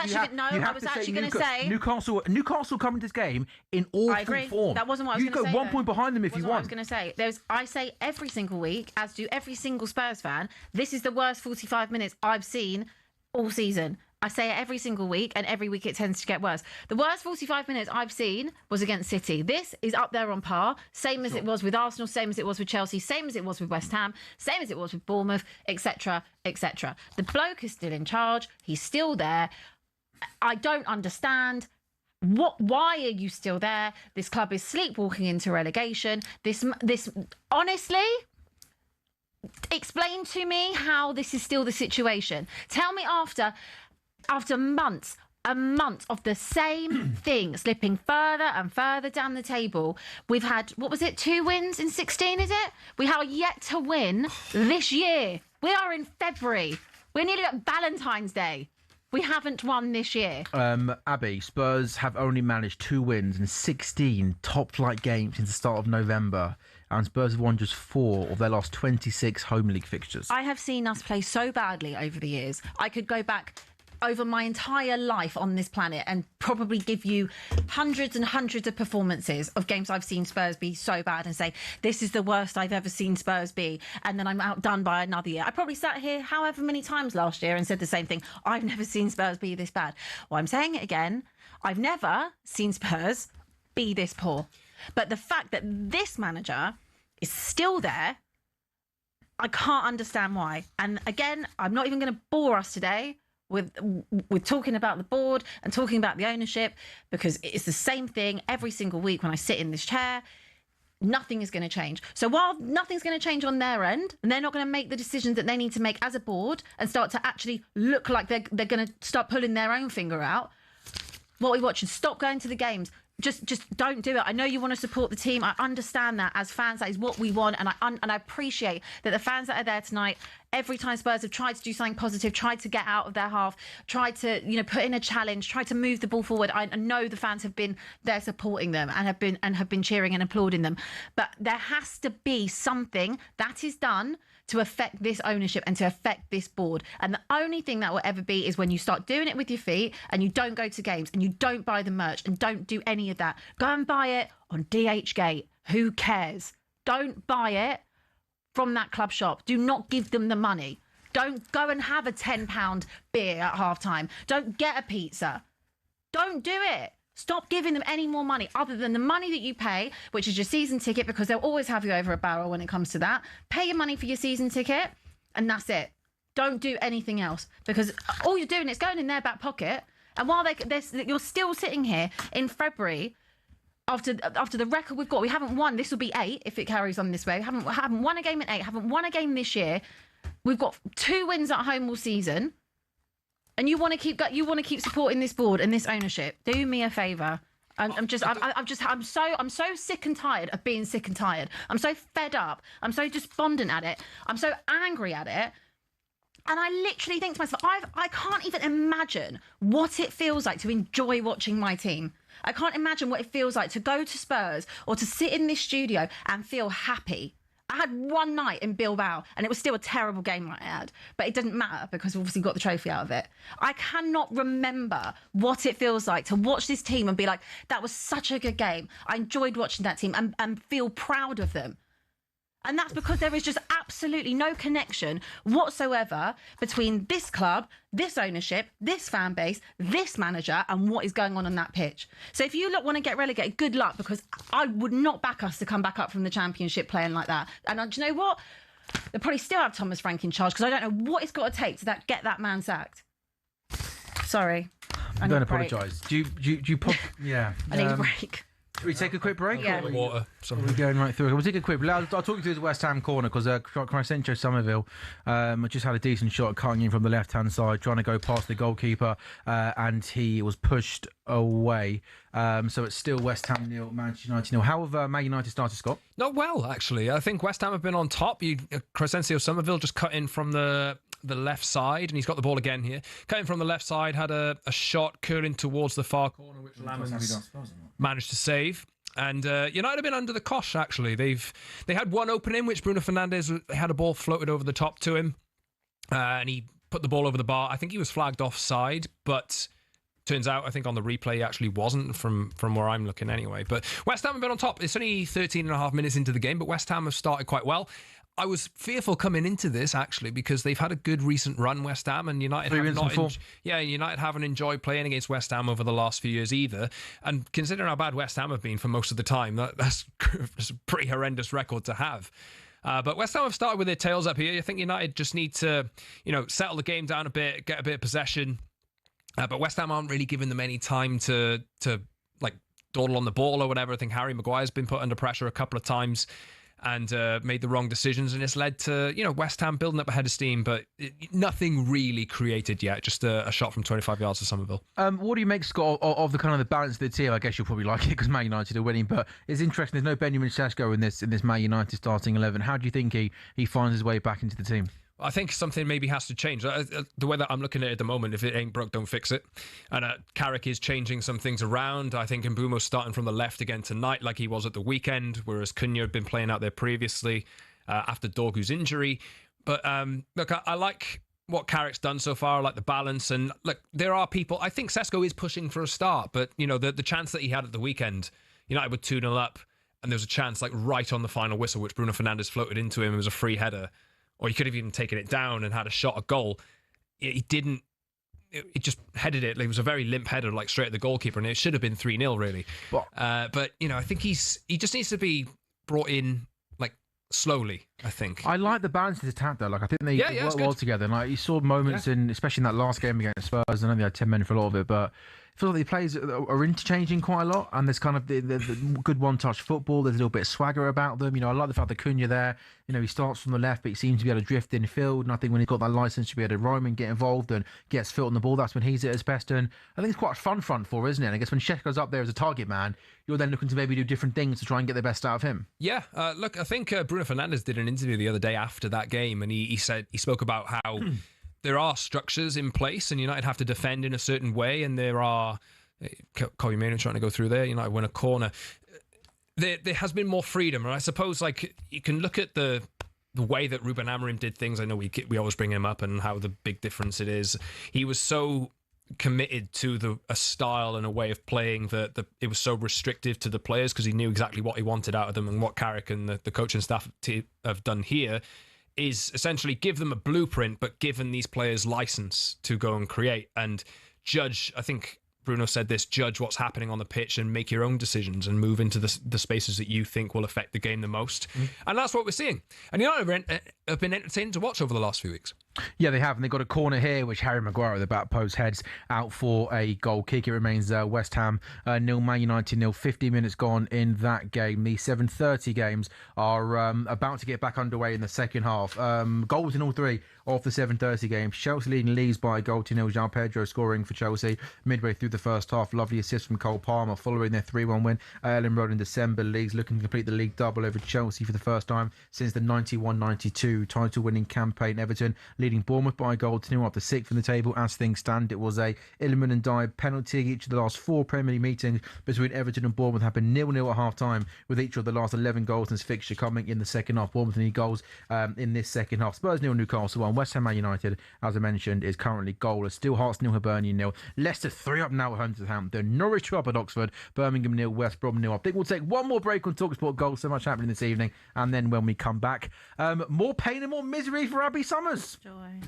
actually going to say... Newcastle come into this game in awful form. That wasn't what I was going to say. You go 1 point behind them if you want. I was going to say. I say every single week, as do every single Spurs fan, this is the worst 45 minutes I've seen all season. I say it every single week, and every week it tends to get worse. The worst 45 minutes I've seen was against City. This is up there on par, same as it was with Arsenal, same as it was with Chelsea, same as it was with West Ham, same as it was with Bournemouth, etc., etc. The bloke is still in charge. He's still there. I don't understand. Why are you still there? This club is sleepwalking into relegation. This honestly... Explain to me how this is still the situation. Tell me after months of the same thing, slipping further and further down the table. We've had, 2 wins in 16, is it? We are yet to win this year. We are in February. We're nearly at Valentine's Day. We haven't won this year. Abby, Spurs have only managed 2 wins in 16 top-flight games since the start of November. And Spurs have won just 4 of their last 26 home league fixtures. I have seen us play so badly over the years. I could go back over my entire life on this planet and probably give you hundreds and hundreds of performances of games I've seen Spurs be so bad and say, this is the worst I've ever seen Spurs be. And then I'm outdone by another year. I probably sat here however many times last year and said the same thing. I've never seen Spurs be this bad. Well, I'm saying it again. I've never seen Spurs be this poor. But the fact that this manager is still there, I can't understand why. And again, I'm not even going to bore us today with talking about the board and talking about the ownership, because it's the same thing every single week when I sit in this chair. Nothing is going to change. So while nothing's going to change on their end, and they're not going to make the decisions that they need to make as a board and start to actually look like they're going to start pulling their own finger out, what are we watching? Stop going to the games. Just don't do it. I know you want to support the team. I understand that as fans, that is what we want, and I appreciate that the fans that are there tonight, every time Spurs have tried to do something positive, tried to get out of their half, tried to put in a challenge, tried to move the ball forward. I know the fans have been there supporting them and have been cheering and applauding them. But there has to be something that is done to affect this ownership and to affect this board. And the only thing that will ever be is when you start doing it with your feet and you don't go to games and you don't buy the merch and don't do any of that. Go and buy it on DHgate. Who cares? Don't buy it from that club shop. Do not give them the money. Don't go and have a £10 beer at halftime. Don't get a pizza. Don't do it. Stop giving them any more money other than the money that you pay, which is your season ticket, because they'll always have you over a barrel when it comes to that. Pay your money for your season ticket, and that's it. Don't do anything else, because all you're doing is going in their back pocket. And while you're still sitting here in February, after the record we've got, we haven't won. This will be 8 if it carries on this way. We haven't won a game in 8. Haven't won a game this year. We've got 2 wins at home all season. And you want to keep supporting this board and this ownership. Do me a favour. I'm so sick and tired of being sick and tired. I'm so fed up. I'm so despondent at it. I'm so angry at it. And I literally think to myself, I can't even imagine what it feels like to enjoy watching my team. I can't imagine what it feels like to go to Spurs or to sit in this studio and feel happy. I had one night in Bilbao and it was still a terrible game, might I add, but it didn't matter because we obviously got the trophy out of it. I cannot remember what it feels like to watch this team and be like, that was such a good game. I enjoyed watching that team and feel proud of them. And that's because there is just absolutely no connection whatsoever between this club, this ownership, this fan base, this manager, and what is going on that pitch. So if you want to get relegated, good luck, because I would not back us to come back up from the Championship playing like that. And do you know what? They'll probably still have Thomas Frank in charge, because I don't know what it's got to take to get that man sacked. Sorry. I don't apologise. Do you pop? Yeah. I need a break. Should we take a quick break? Yeah. Water. We're going right through it. We'll take a quick break. I'll talk you through the West Ham corner, because Crescencio Somerville just had a decent shot cutting in from the left-hand side, trying to go past the goalkeeper, and he was pushed away. So it's still West Ham 0, Manchester United 0. How have Man United started, Scott? Not well, actually. I think West Ham have been on top. Crescencio Somerville just cut in from the left side, and he's got the ball again here. Cutting from the left side, had a shot curling towards the far corner, which Lamans managed to save. And United have been under the cosh, actually. They had one opening, which Bruno Fernandes had a ball floated over the top to him, and he put the ball over the bar. I think he was flagged offside, but turns out, I think on the replay, he actually wasn't, from where I'm looking anyway. But West Ham have been on top. It's only 13 and a half minutes into the game, but West Ham have started quite well. I was fearful coming into this, actually, because they've had a good recent run, West Ham, and United haven't enjoyed playing against West Ham over the last few years either. And considering how bad West Ham have been for most of the time, that's a pretty horrendous record to have. But West Ham have started with their tails up here. I think United just need to, settle the game down a bit, get a bit of possession. But West Ham aren't really giving them any time to dawdle on the ball or whatever. I think Harry Maguire's been put under pressure a couple of times and made the wrong decisions, and it's led to West Ham building up a head of steam, but nothing really created yet. Just a shot from 25 yards to Somerville. What do you make, Scott, of the kind of the balance of the team? I guess you'll probably like it because Man United are winning, but it's interesting. There's no Benjamin Sesko in this Man United starting 11. How do you think he finds his way back into the team? I think something maybe has to change. The way that I'm looking at it at the moment, if it ain't broke, don't fix it. And Carrick is changing some things around. I think Mbeumo's starting from the left again tonight, like he was at the weekend, whereas Cunha had been playing out there previously after Dorgu's injury. But look, I like what Carrick's done so far. I like the balance. And look, there are people. I think Sesko is pushing for a start, but the chance that he had at the weekend, United were 2-0 up, and there was a chance right on the final whistle, which Bruno Fernandes floated into him. It was a free header. Or he could have even taken it down and had a shot at goal. He didn't. It just headed it. It was a very limp header, straight at the goalkeeper, and it should have been 3-0 really. But I think he just needs to be brought in slowly. I think. I like the balance of the attack though. I think they work well together. And you saw moments in, especially in that last game against Spurs. I know they had 10 men for a lot of it, but I feel like the players are interchanging quite a lot, and there's kind of the good one-touch football. There's a little bit of swagger about them. I like the fact that Cunha there, he starts from the left, but he seems to be able to drift in field. And I think when he's got that license to be able to roam and get involved and gets foot on the ball, that's when he's at his best. And I think it's quite a fun front four, isn't it? And I guess when Šeško's up there as a target man, you're then looking to maybe do different things to try and get the best out of him. Yeah, look, I think Bruno Fernandes did an interview the other day after that game, and he spoke about how there are structures in place, and United have to defend in a certain way, and there are. Kobe Mainoo trying to go through there, United win a corner. There has been more freedom, and I suppose you can look at the way that Ruben Amorim did things. I know we always bring him up and how the big difference it is. He was so committed to a style and a way of playing that it was so restrictive to the players because he knew exactly what he wanted out of them, and what Carrick and the coaching staff have done here is essentially give them a blueprint, but given these players license to go and create and judge. I think Bruno said this: judge what's happening on the pitch and make your own decisions and move into the spaces that you think will affect the game the most. And that's what we're seeing. And United have been entertaining to watch over the last few weeks. Yeah, they have. And they've got a corner here, which Harry Maguire at the back post heads out for a goal kick. It remains West Ham 0, Man United 0. 50 minutes gone in that game. The 7:30 games are about to get back underway in the second half. Goals in all three of the 7:30 games. Chelsea leading Leeds by a goal to 0. João Pedro scoring for Chelsea midway through the first half. Lovely assist from Cole Palmer following their 3-1 win at Ellen Road in December. Leeds looking to complete the league double over Chelsea for the first time since the 91-92 title-winning campaign. Everton leading Bournemouth by a goal to 0 after 6th in the table. As things stand, it was a Illiman and Dye penalty. Each of the last 4 Premier League meetings between Everton and Bournemouth have been 0-0 at half-time, with each of the last 11 goals in this fixture coming in the second half. Bournemouth need goals in this second half. Spurs 0, Newcastle 1. West Ham Man United, as I mentioned, is currently goalless. Still Hearts 0, Hibernian 0. Leicester 3 up now at home to Southampton. Norwich 2 up at Oxford. Birmingham 0, West Brom 0. I think we'll take one more break on talkSPORT Goals. So much happening this evening. And then when we come back, more pain and more misery for Abby Summers. Joy.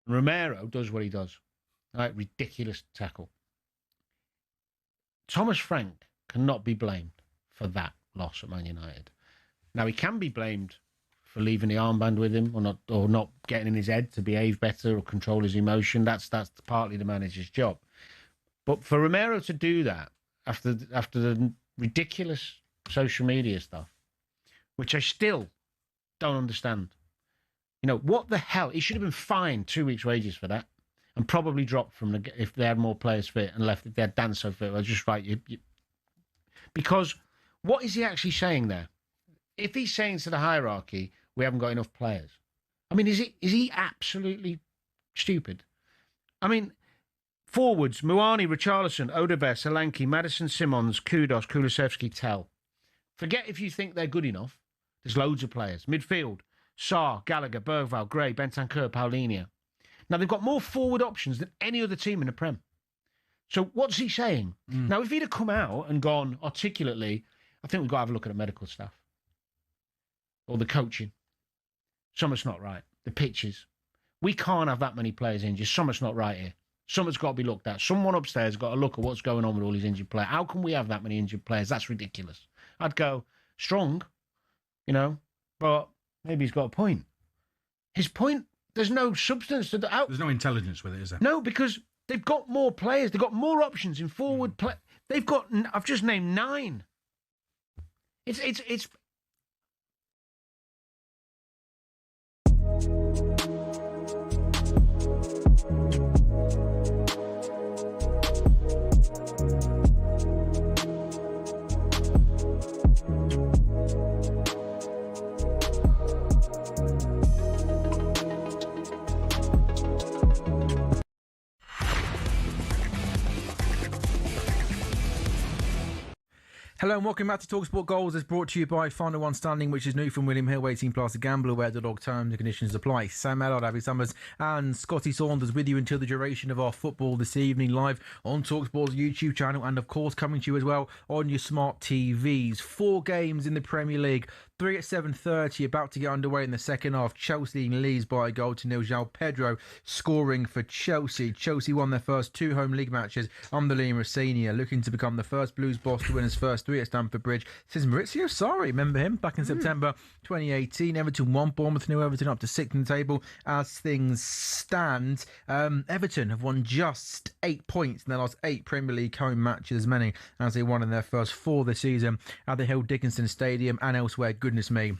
Romero does what he does. Right, ridiculous tackle. Thomas Frank cannot be blamed for that loss at Man United. Now, he can be blamed for leaving the armband with him or not getting in his head to behave better or control his emotion. That's partly the manager's job. But for Romero to do that after the ridiculous social media stuff, which I still don't understand. You know, what the hell? He should have been fined 2 weeks' wages for that and probably dropped from if they had more players fit and left if they had Danso fit. Well, just right. Because what is he actually saying there? If he's saying to the hierarchy, we haven't got enough players. I mean, is he absolutely stupid? I mean, forwards, Muani, Richarlison, Odebear, Solanke, Madison, Simons, Kudos, Kulusevski, Tell. Forget if you think they're good enough. There's loads of players. Midfield, Sarr, Gallagher, Bergvall, Gray, Bentancur, Paulinho. Now, they've got more forward options than any other team in the Prem. So what's he saying? Now, if he'd have come out and gone articulately, I think we've got to have a look at the medical staff or the coaching. Something's not right. The pitches. We can't have that many players injured. Something's not right here. Something's got to be looked at. Someone upstairs has got to look at what's going on with all these injured players. How can we have that many injured players? That's ridiculous. I'd go strong, you know, but maybe he's got a point. His point, there's no substance to the out. There's no intelligence with it, is there? No, because they've got more players. They've got more options in forward play. They've got, I've just named 9. It's Hello and welcome back to talkSPORT Goals. It's brought to you by Final One Standing, which is new from William Hill, 18 plus. Gambleaware.org. Terms and conditions apply. Sam Ellard, Abby Summers and Scotty Saunders with you until the duration of our football this evening, live on talkSPORT's YouTube channel and, of course, coming to you as well on your smart TVs. 4 games in the Premier League. 3 at 7:30, about to get underway in the second half. Chelsea and Leeds by a goal to nil. João Pedro scoring for Chelsea. Chelsea won their first 2 home league matches under Liam Rossini, looking to become the first Blues boss to win his first 3 at Stamford Bridge since Maurizio Sarri. Remember him back in September 2018. Everton won. Bournemouth nil. Everton up to 6th in the table as things stand. Everton have won just 8 points in their last 8 Premier League home matches, as many as they won in their first 4 this season at the Hill Dickinson Stadium and elsewhere. Goodness me.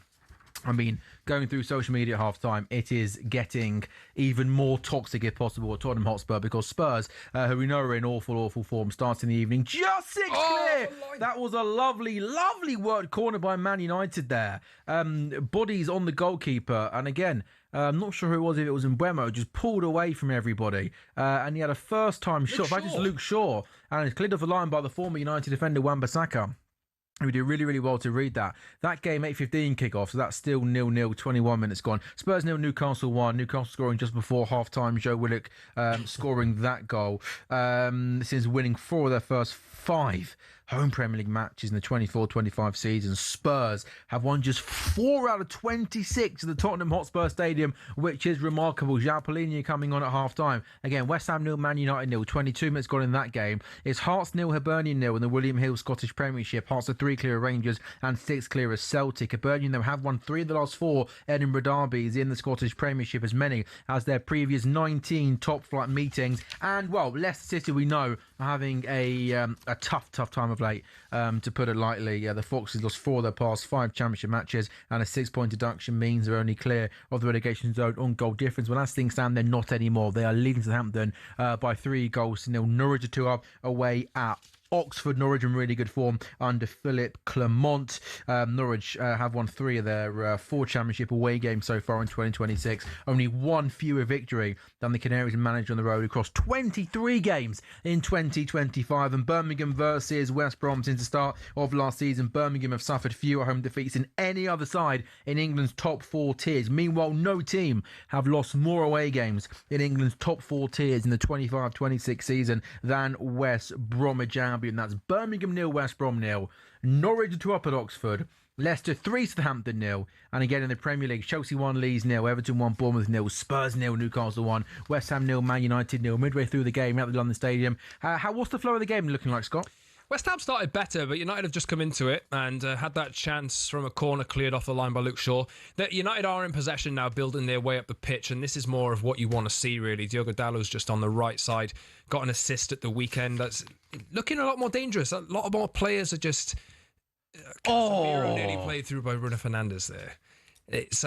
I mean, going through social media at half-time, it is getting even more toxic, if possible, at Tottenham Hotspur, because Spurs, who we know are in awful form, starts in the evening. Just 6 clear! That was a lovely worked corner by Man United there. Bodies on the goalkeeper, and again, I'm not sure who it was, if it was Mbeumo, just pulled away from everybody. And he had a first-time shot. In fact, it's Luke Shaw, and it's cleared off the line by the former United defender, Wan-Bissaka. We do really, really well to read that. That game, 8:15 kickoff, so that's still 0-0, 21 minutes gone. Spurs 0, Newcastle 1. Newcastle scoring just before half-time. Joe Willock scoring that goal. Since winning 4 of their first 5 home Premier League matches in the 24-25 season. Spurs have won just 4 out of 26 at the Tottenham Hotspur Stadium, which is remarkable. João Palhinha coming on at half-time. Again, West Ham 0, Man United 0. 22 minutes gone in that game. It's Hearts 0, Hibernian 0 in the William Hill Scottish Premiership. Hearts are 3 clear of Rangers and 6 clear of Celtic. Hibernian, though, have won 3 of the last 4 Edinburgh derbies in the Scottish Premiership, as many as their previous 19 top-flight meetings. And, well, Leicester City, we know, are having a tough time of late, to put it lightly. The Foxes lost 4 of their past 5 championship matches, and a 6-point deduction means they're only clear of the relegation zone on goal difference. Well, as things stand, they're not anymore. They are leading Southampton by 3-0. Norwich are 2 up away at Oxford. Norwich in really good form under Philip Clement. Norwich have won 3 of their 4 championship away games so far in 2026. Only 1 fewer victory than the Canaries managed on the road across 23 games in 2025. And Birmingham versus West Brom since the start of last season. Birmingham have suffered fewer home defeats than any other side in England's top 4 tiers. Meanwhile, no team have lost more away games in England's top 4 tiers in the 25-26 season than West Bromwich Albion. That's Birmingham 0, West Brom 0. Norwich 2 up at Oxford. Leicester 3, Southampton 0. And again in the Premier League, Chelsea 1, Leeds 0, Everton 1, Bournemouth 0, Spurs 0, Newcastle 1, West Ham 0, Man United 0. Midway through the game at the London Stadium. What's the flow of the game looking like, Scott? West Ham started better, but United have just come into it and had that chance from a corner cleared off the line by Luke Shaw. That United are in possession now, building their way up the pitch, and this is more of what you want to see, really. Diogo Dalot's just on the right side, got an assist at the weekend. That's looking a lot more dangerous. A lot more players are just... Casemiro nearly played through by Bruno Fernandes there. It's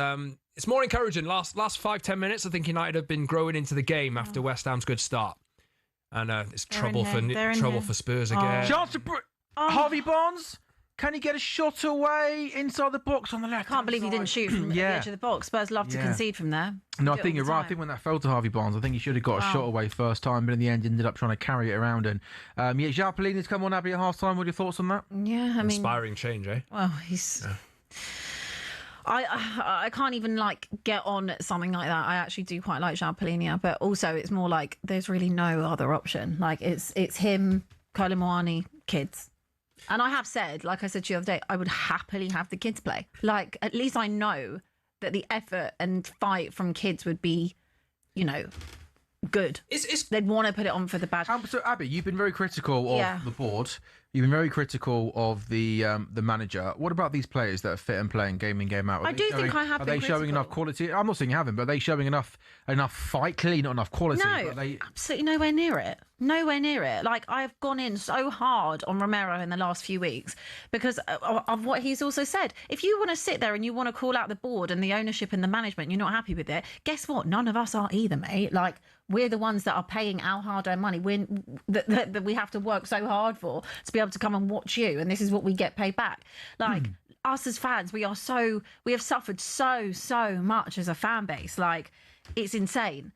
more encouraging. Last 5-10 minutes, I think United have been growing into the game after West Ham's good start. And it's trouble for Spurs again. Chance to Harvey Barnes. Can he get a shot away inside the box on the left? I can't believe he didn't shoot from the edge of the box. Spurs love to concede from there. No, I think you're right. I think when that fell to Harvey Barnes, I think he should have got a shot away first time, but in the end ended up trying to carry it around. And João Palhinha's come on, Abby, at half time. What are your thoughts on that? Yeah, I mean, inspiring change, eh? Well, he's. Yeah. I can't even get on something like that. I actually do quite like João Palhinha, but also it's more like there's really no other option. It's him, Kolo Muani, kids. And I have said, like I said to you the other day, I would happily have the kids play. At least I know that the effort and fight from kids would be, good. They'd want to put it on for the bad. So, Abby, you've been very critical of the board. You've been very critical of the manager. What about these players that are fit and playing game in, game out? I do think I have been critical. Are they showing enough quality? I'm not saying you haven't, but are they showing enough fight? Clearly not enough quality. No, absolutely nowhere near it. Nowhere near it. I've gone in so hard on Romero in the last few weeks because of what he's also said. If you want to sit there and you want to call out the board and the ownership and the management, you're not happy with it, guess what? None of us are either, mate. We're the ones that are paying our hard-earned money that we have to work so hard for to be able to come and watch you, and this is what we get paid back. Us as fans, we have suffered so much as a fan base. It's insane.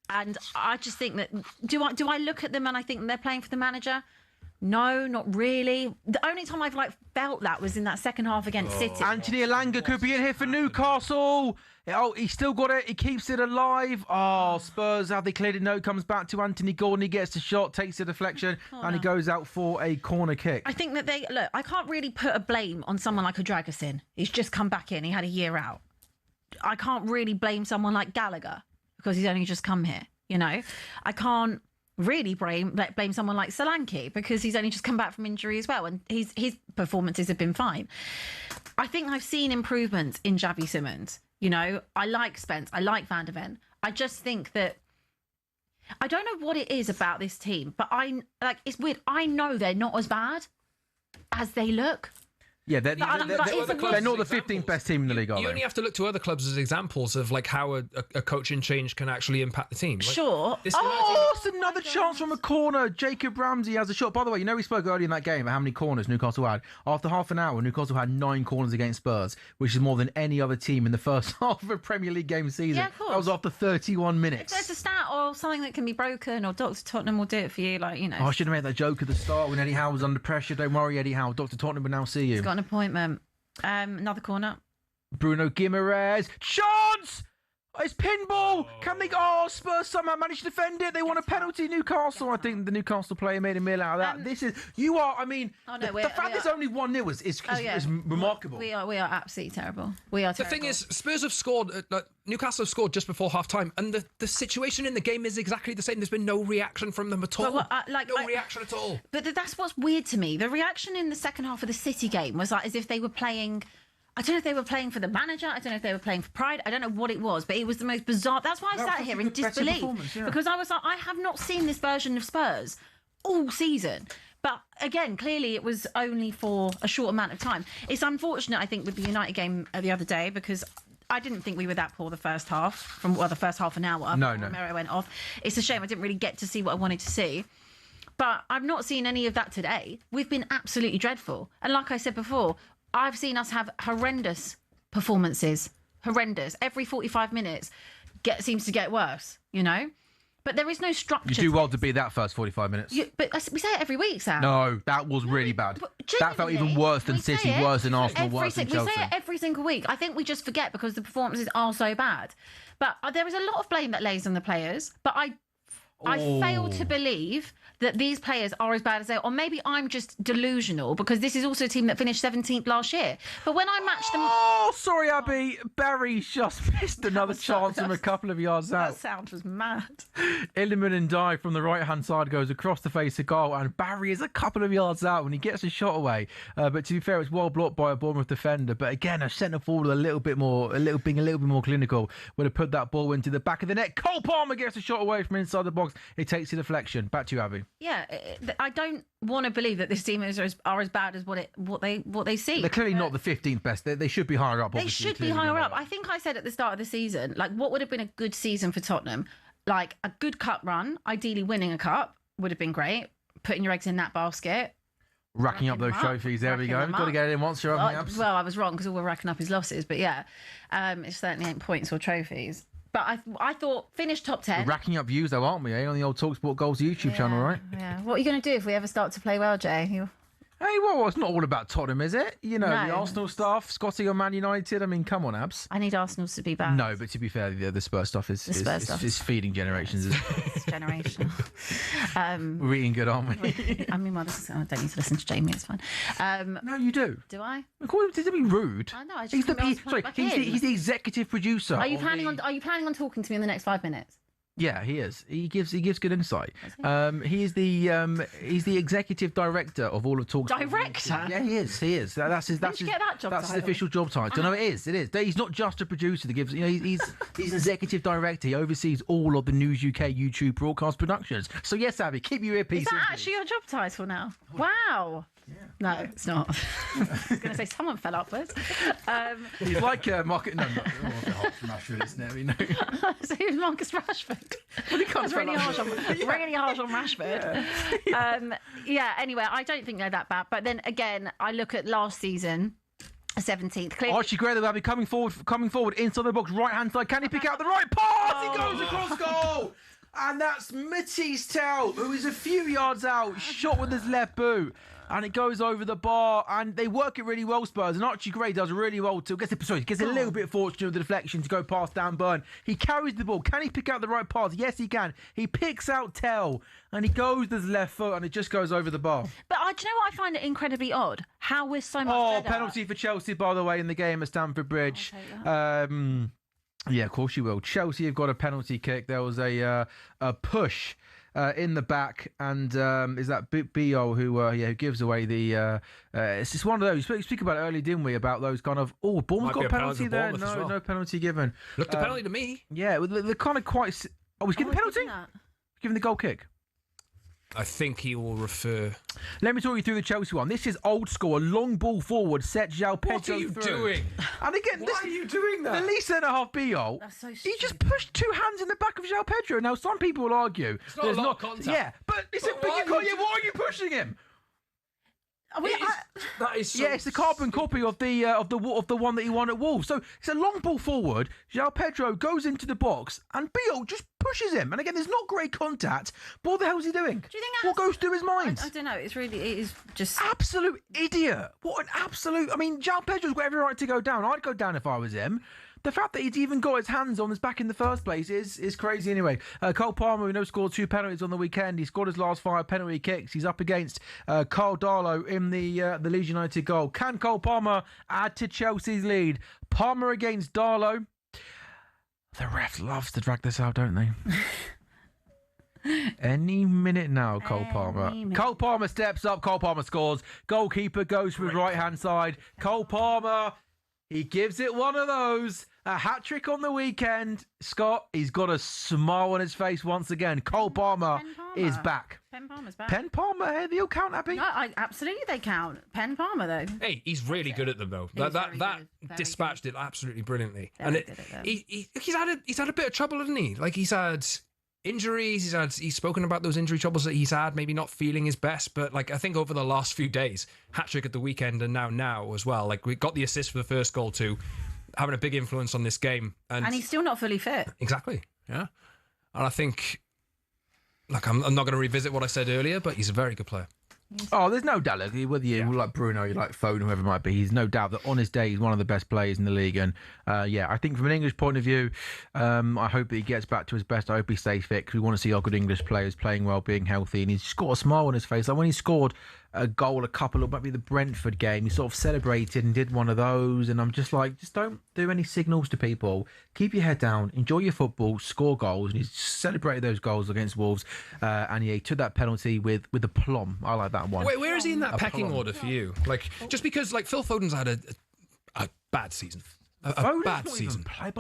And I just think that do I look at them and I think they're playing for the manager? No, not really. The only time I've felt that was in that second half against City. Anthony Elanga could be in here for Newcastle. Oh, he's still got it. He keeps it alive. Oh, Spurs, have they cleared it? No, comes back to Anthony Gordon. He gets the shot, takes the deflection, and he goes out for a corner kick. I think that I can't really put a blame on someone like a Dragusin. He's just come back in. He had a year out. I can't really blame someone like Gallagher because he's only just come here. I can't really blame someone like Solanke because he's only just come back from injury as well, and his performances have been fine. I think I've seen improvements in Xavi Simons. I like Spence, I like Van de Ven. I just think that I don't know what it is about this team, but it's weird. I know they're not as bad as they look. Yeah, they're not the 15th best team in the league, are they? You only have to look to other clubs as examples of how a coaching change can actually impact the team. Sure. It's another chance from a corner. Jacob Ramsey has a shot. By the way, we spoke earlier in that game about how many corners Newcastle had. After half an hour, Newcastle had 9 corners against Spurs, which is more than any other team in the first half of a Premier League game season. Yeah, of course. That was after 31 minutes. If there's a stat or something that can be broken, or Dr. Tottenham will do it for you, like, you know. Oh, I should have made that joke at the start when Eddie Howe was under pressure. Don't worry, Eddie Howe. Dr. Tottenham will now see you. He's got an appointment. Another corner. Bruno Guimaraes. Chance! It's pinball. Can they? Oh, Spurs somehow managed to defend it. They want a penalty. Newcastle. I think the Newcastle player made a meal out of that. This is you are. I mean, the fact there's only 1-0 is remarkable. We are absolutely terrible. We are terrible. The thing is, Spurs have scored. Newcastle have scored just before half time, and the situation in the game is exactly the same. There's been no reaction from them at all. No reaction at all. But that's what's weird to me. The reaction in the second half of the City game was like as if they were playing. I don't know if they were playing for the manager. I don't know if they were playing for pride. I don't know what it was, but it was the most bizarre. That's why I sat here in disbelief because I was like, I have not seen this version of Spurs all season. But again, clearly it was only for a short amount of time. It's unfortunate, I think, with the United game the other day because I didn't think we were that poor the first half. The first half an hour. No. Romero went off. It's a shame I didn't really get to see what I wanted to see. But I've not seen any of that today. We've been absolutely dreadful. And like I said before, I've seen us have horrendous performances. Horrendous. Every 45 minutes seems to get worse, you know? But there is no structure. You do well to be that first 45 minutes. But we say it every week, Sam. No, that was really bad. That felt even worse than City, worse than Arsenal, worse than Chelsea. We say it every single week. I think we just forget because the performances are so bad. But there is a lot of blame that lays on the players. But I fail to believe that these players are as bad as they are. Or maybe I'm just delusional because this is also a team that finished 17th last year. But when I matched them... Oh, sorry, Abby. Barry's just missed another chance from a couple of yards out. That sound was mad. Illiman and Dye from the right-hand side goes across the face of goal, and Barry is a couple of yards out when he gets a shot away. But to be fair, it's well blocked by a Bournemouth defender. But again, a centre forward being a little bit more clinical would have put that ball into the back of the net. Cole Palmer gets a shot away from inside the box. It takes a deflection. Back to you, Abby. Yeah, I don't want to believe that this team are as bad as what they see. They're clearly not the 15th best. They should be higher up. They should be higher up. I think I said at the start of the season, like, what would have been a good season for Tottenham? Like, a good cup run, ideally winning a cup would have been great. Putting your eggs in that basket. Racking up those trophies. There we go. Got to get it in once you're up. Well, I was wrong because all we're racking up his losses. But yeah, it certainly ain't points or trophies. But I thought finish top 10. We're racking up views though, aren't we? On the old talkSPORT Goals YouTube channel, right? Yeah. What are you going to do if we ever start to play well, Jay? Hey, well, it's not all about Tottenham, is it? You know, the Arsenal stuff, Scotty or Man United. I mean, come on, Abs. I need Arsenal to be back. No, but to be fair, the Spurs stuff is feeding generations. It's generational. We're eating good, aren't we? I mean, I don't need to listen to Jamie. It's fine. No, you do. Do I? According to be rude. I know. He's the executive producer. Are you planning on talking to me in the next 5 minutes? Yeah, he is. He gives good insight. He's the executive director of all of talkSPORT. Director? Yeah, he is. That's his. Did you get that job That's title? his official job title. No, it is. He's not just a producer that gives. You know, he's an executive director. He oversees all of the News UK YouTube broadcast productions. So yes, Abby, keep your earpiece. Is that actually your job title now? Wow. Yeah. No, it's not. I was going to say someone fell upwards. He's like Marcus. No, Rashford, isn't it? I mean, so he was Marcus Rashford. Well, he comes really harsh on Rashford. Yeah. Anyway, I don't think they're that bad. But then again, I look at last season. 17th. Clearly. Archie Gray will be coming forward inside the box, right hand side. Can he pick out the right pass? He goes across goal. And that's Matisse Tell, who is a few yards out, shot with his left boot. And it goes over the bar, and they work it really well, Spurs. And Archie Gray does really well too. Gets a little bit fortunate with the deflection to go past Dan Burn. He carries the ball. Can he pick out the right pass? Yes, he can. He picks out Tell, and he goes with his left foot, and it just goes over the bar. But do you know what I find it incredibly odd? How we're so much better. Penalty for Chelsea, by the way, in the game at Stamford Bridge. Yeah, of course you will. Chelsea have got a penalty kick. There was a push in the back, and is that Bio who gives away the... it's just one of those. We spoke about it earlier, didn't we? About those kind of... Oh, Bournemouth got a penalty there? No penalty given. Looked a penalty to me. Yeah, they're kind of quite... Oh, he's giving a penalty? Giving the goal kick. I think he will refer... Let me talk you through the Chelsea one. This is old school. A long ball forward, set João Pedro What are you through. doing? And again, why are you doing that? The least centre-half Bio. That's so he just pushed two hands in the back of João Pedro. Now, some people will argue... It's not a lot of contact. Yeah, but listen, why are you pushing him? That is so it's the carbon copy of the one that he won at Wolves. So it's a long ball forward. João Pedro goes into the box and Beale just pushes him. And again, there's not great contact. But what the hell is he doing? Do you think what goes through his mind? I don't know. It is just absolute idiot. What an absolute. I mean, João Pedro's got every right to go down. I'd go down if I was him. The fact that he's even got his hands on his back in the first place is crazy anyway. Cole Palmer, we know, scored 2 penalties on the weekend. He scored his last 5 penalty kicks. He's up against Carl Darlow in the Leeds United goal. Can Cole Palmer add to Chelsea's lead? Palmer against Darlow. The ref loves to drag this out, don't they? Any minute now, Cole Palmer. Cole Palmer steps up. Cole Palmer scores. Goalkeeper goes for his right-hand side. Cole Palmer, he gives it one of those. A hat-trick on the weekend. Scott, he's got a smile on his face once again. Cole Palmer is back. Pen Palmer's back. Pen Palmer, hey, they all count, Abby? No, absolutely they count. Pen Palmer, though. Hey, he's really good at them, though. That dispatched it absolutely brilliantly. He's had a bit of trouble, hasn't he? Like, he's had injuries. He's spoken about those injury troubles that he's had. Maybe not feeling his best, but like I think over the last few days, hat-trick at the weekend and now as well. Like we got the assist for the first goal too, having a big influence on this game. And he's still not fully fit. Exactly. Yeah. And I think, like, I'm not going to revisit what I said earlier, but he's a very good player. Oh, there's no doubt. Like, whether you like Bruno, you like Foden, whoever it might be, he's no doubt that on his day he's one of the best players in the league. And I think from an English point of view, I hope that he gets back to his best. I hope he stays fit because we want to see our good English players playing well, being healthy. And he's just got a smile on his face. Like when he scored a goal, maybe the Brentford game, he sort of celebrated and did one of those. And I'm just like, just don't do any signals to people. Keep your head down, enjoy your football, score goals. And he's celebrated those goals against Wolves. And he took that penalty with aplomb. I like that one. Wait, where is he in that pecking order for you? Like, just because like Phil Foden's had a bad season. A bad season. I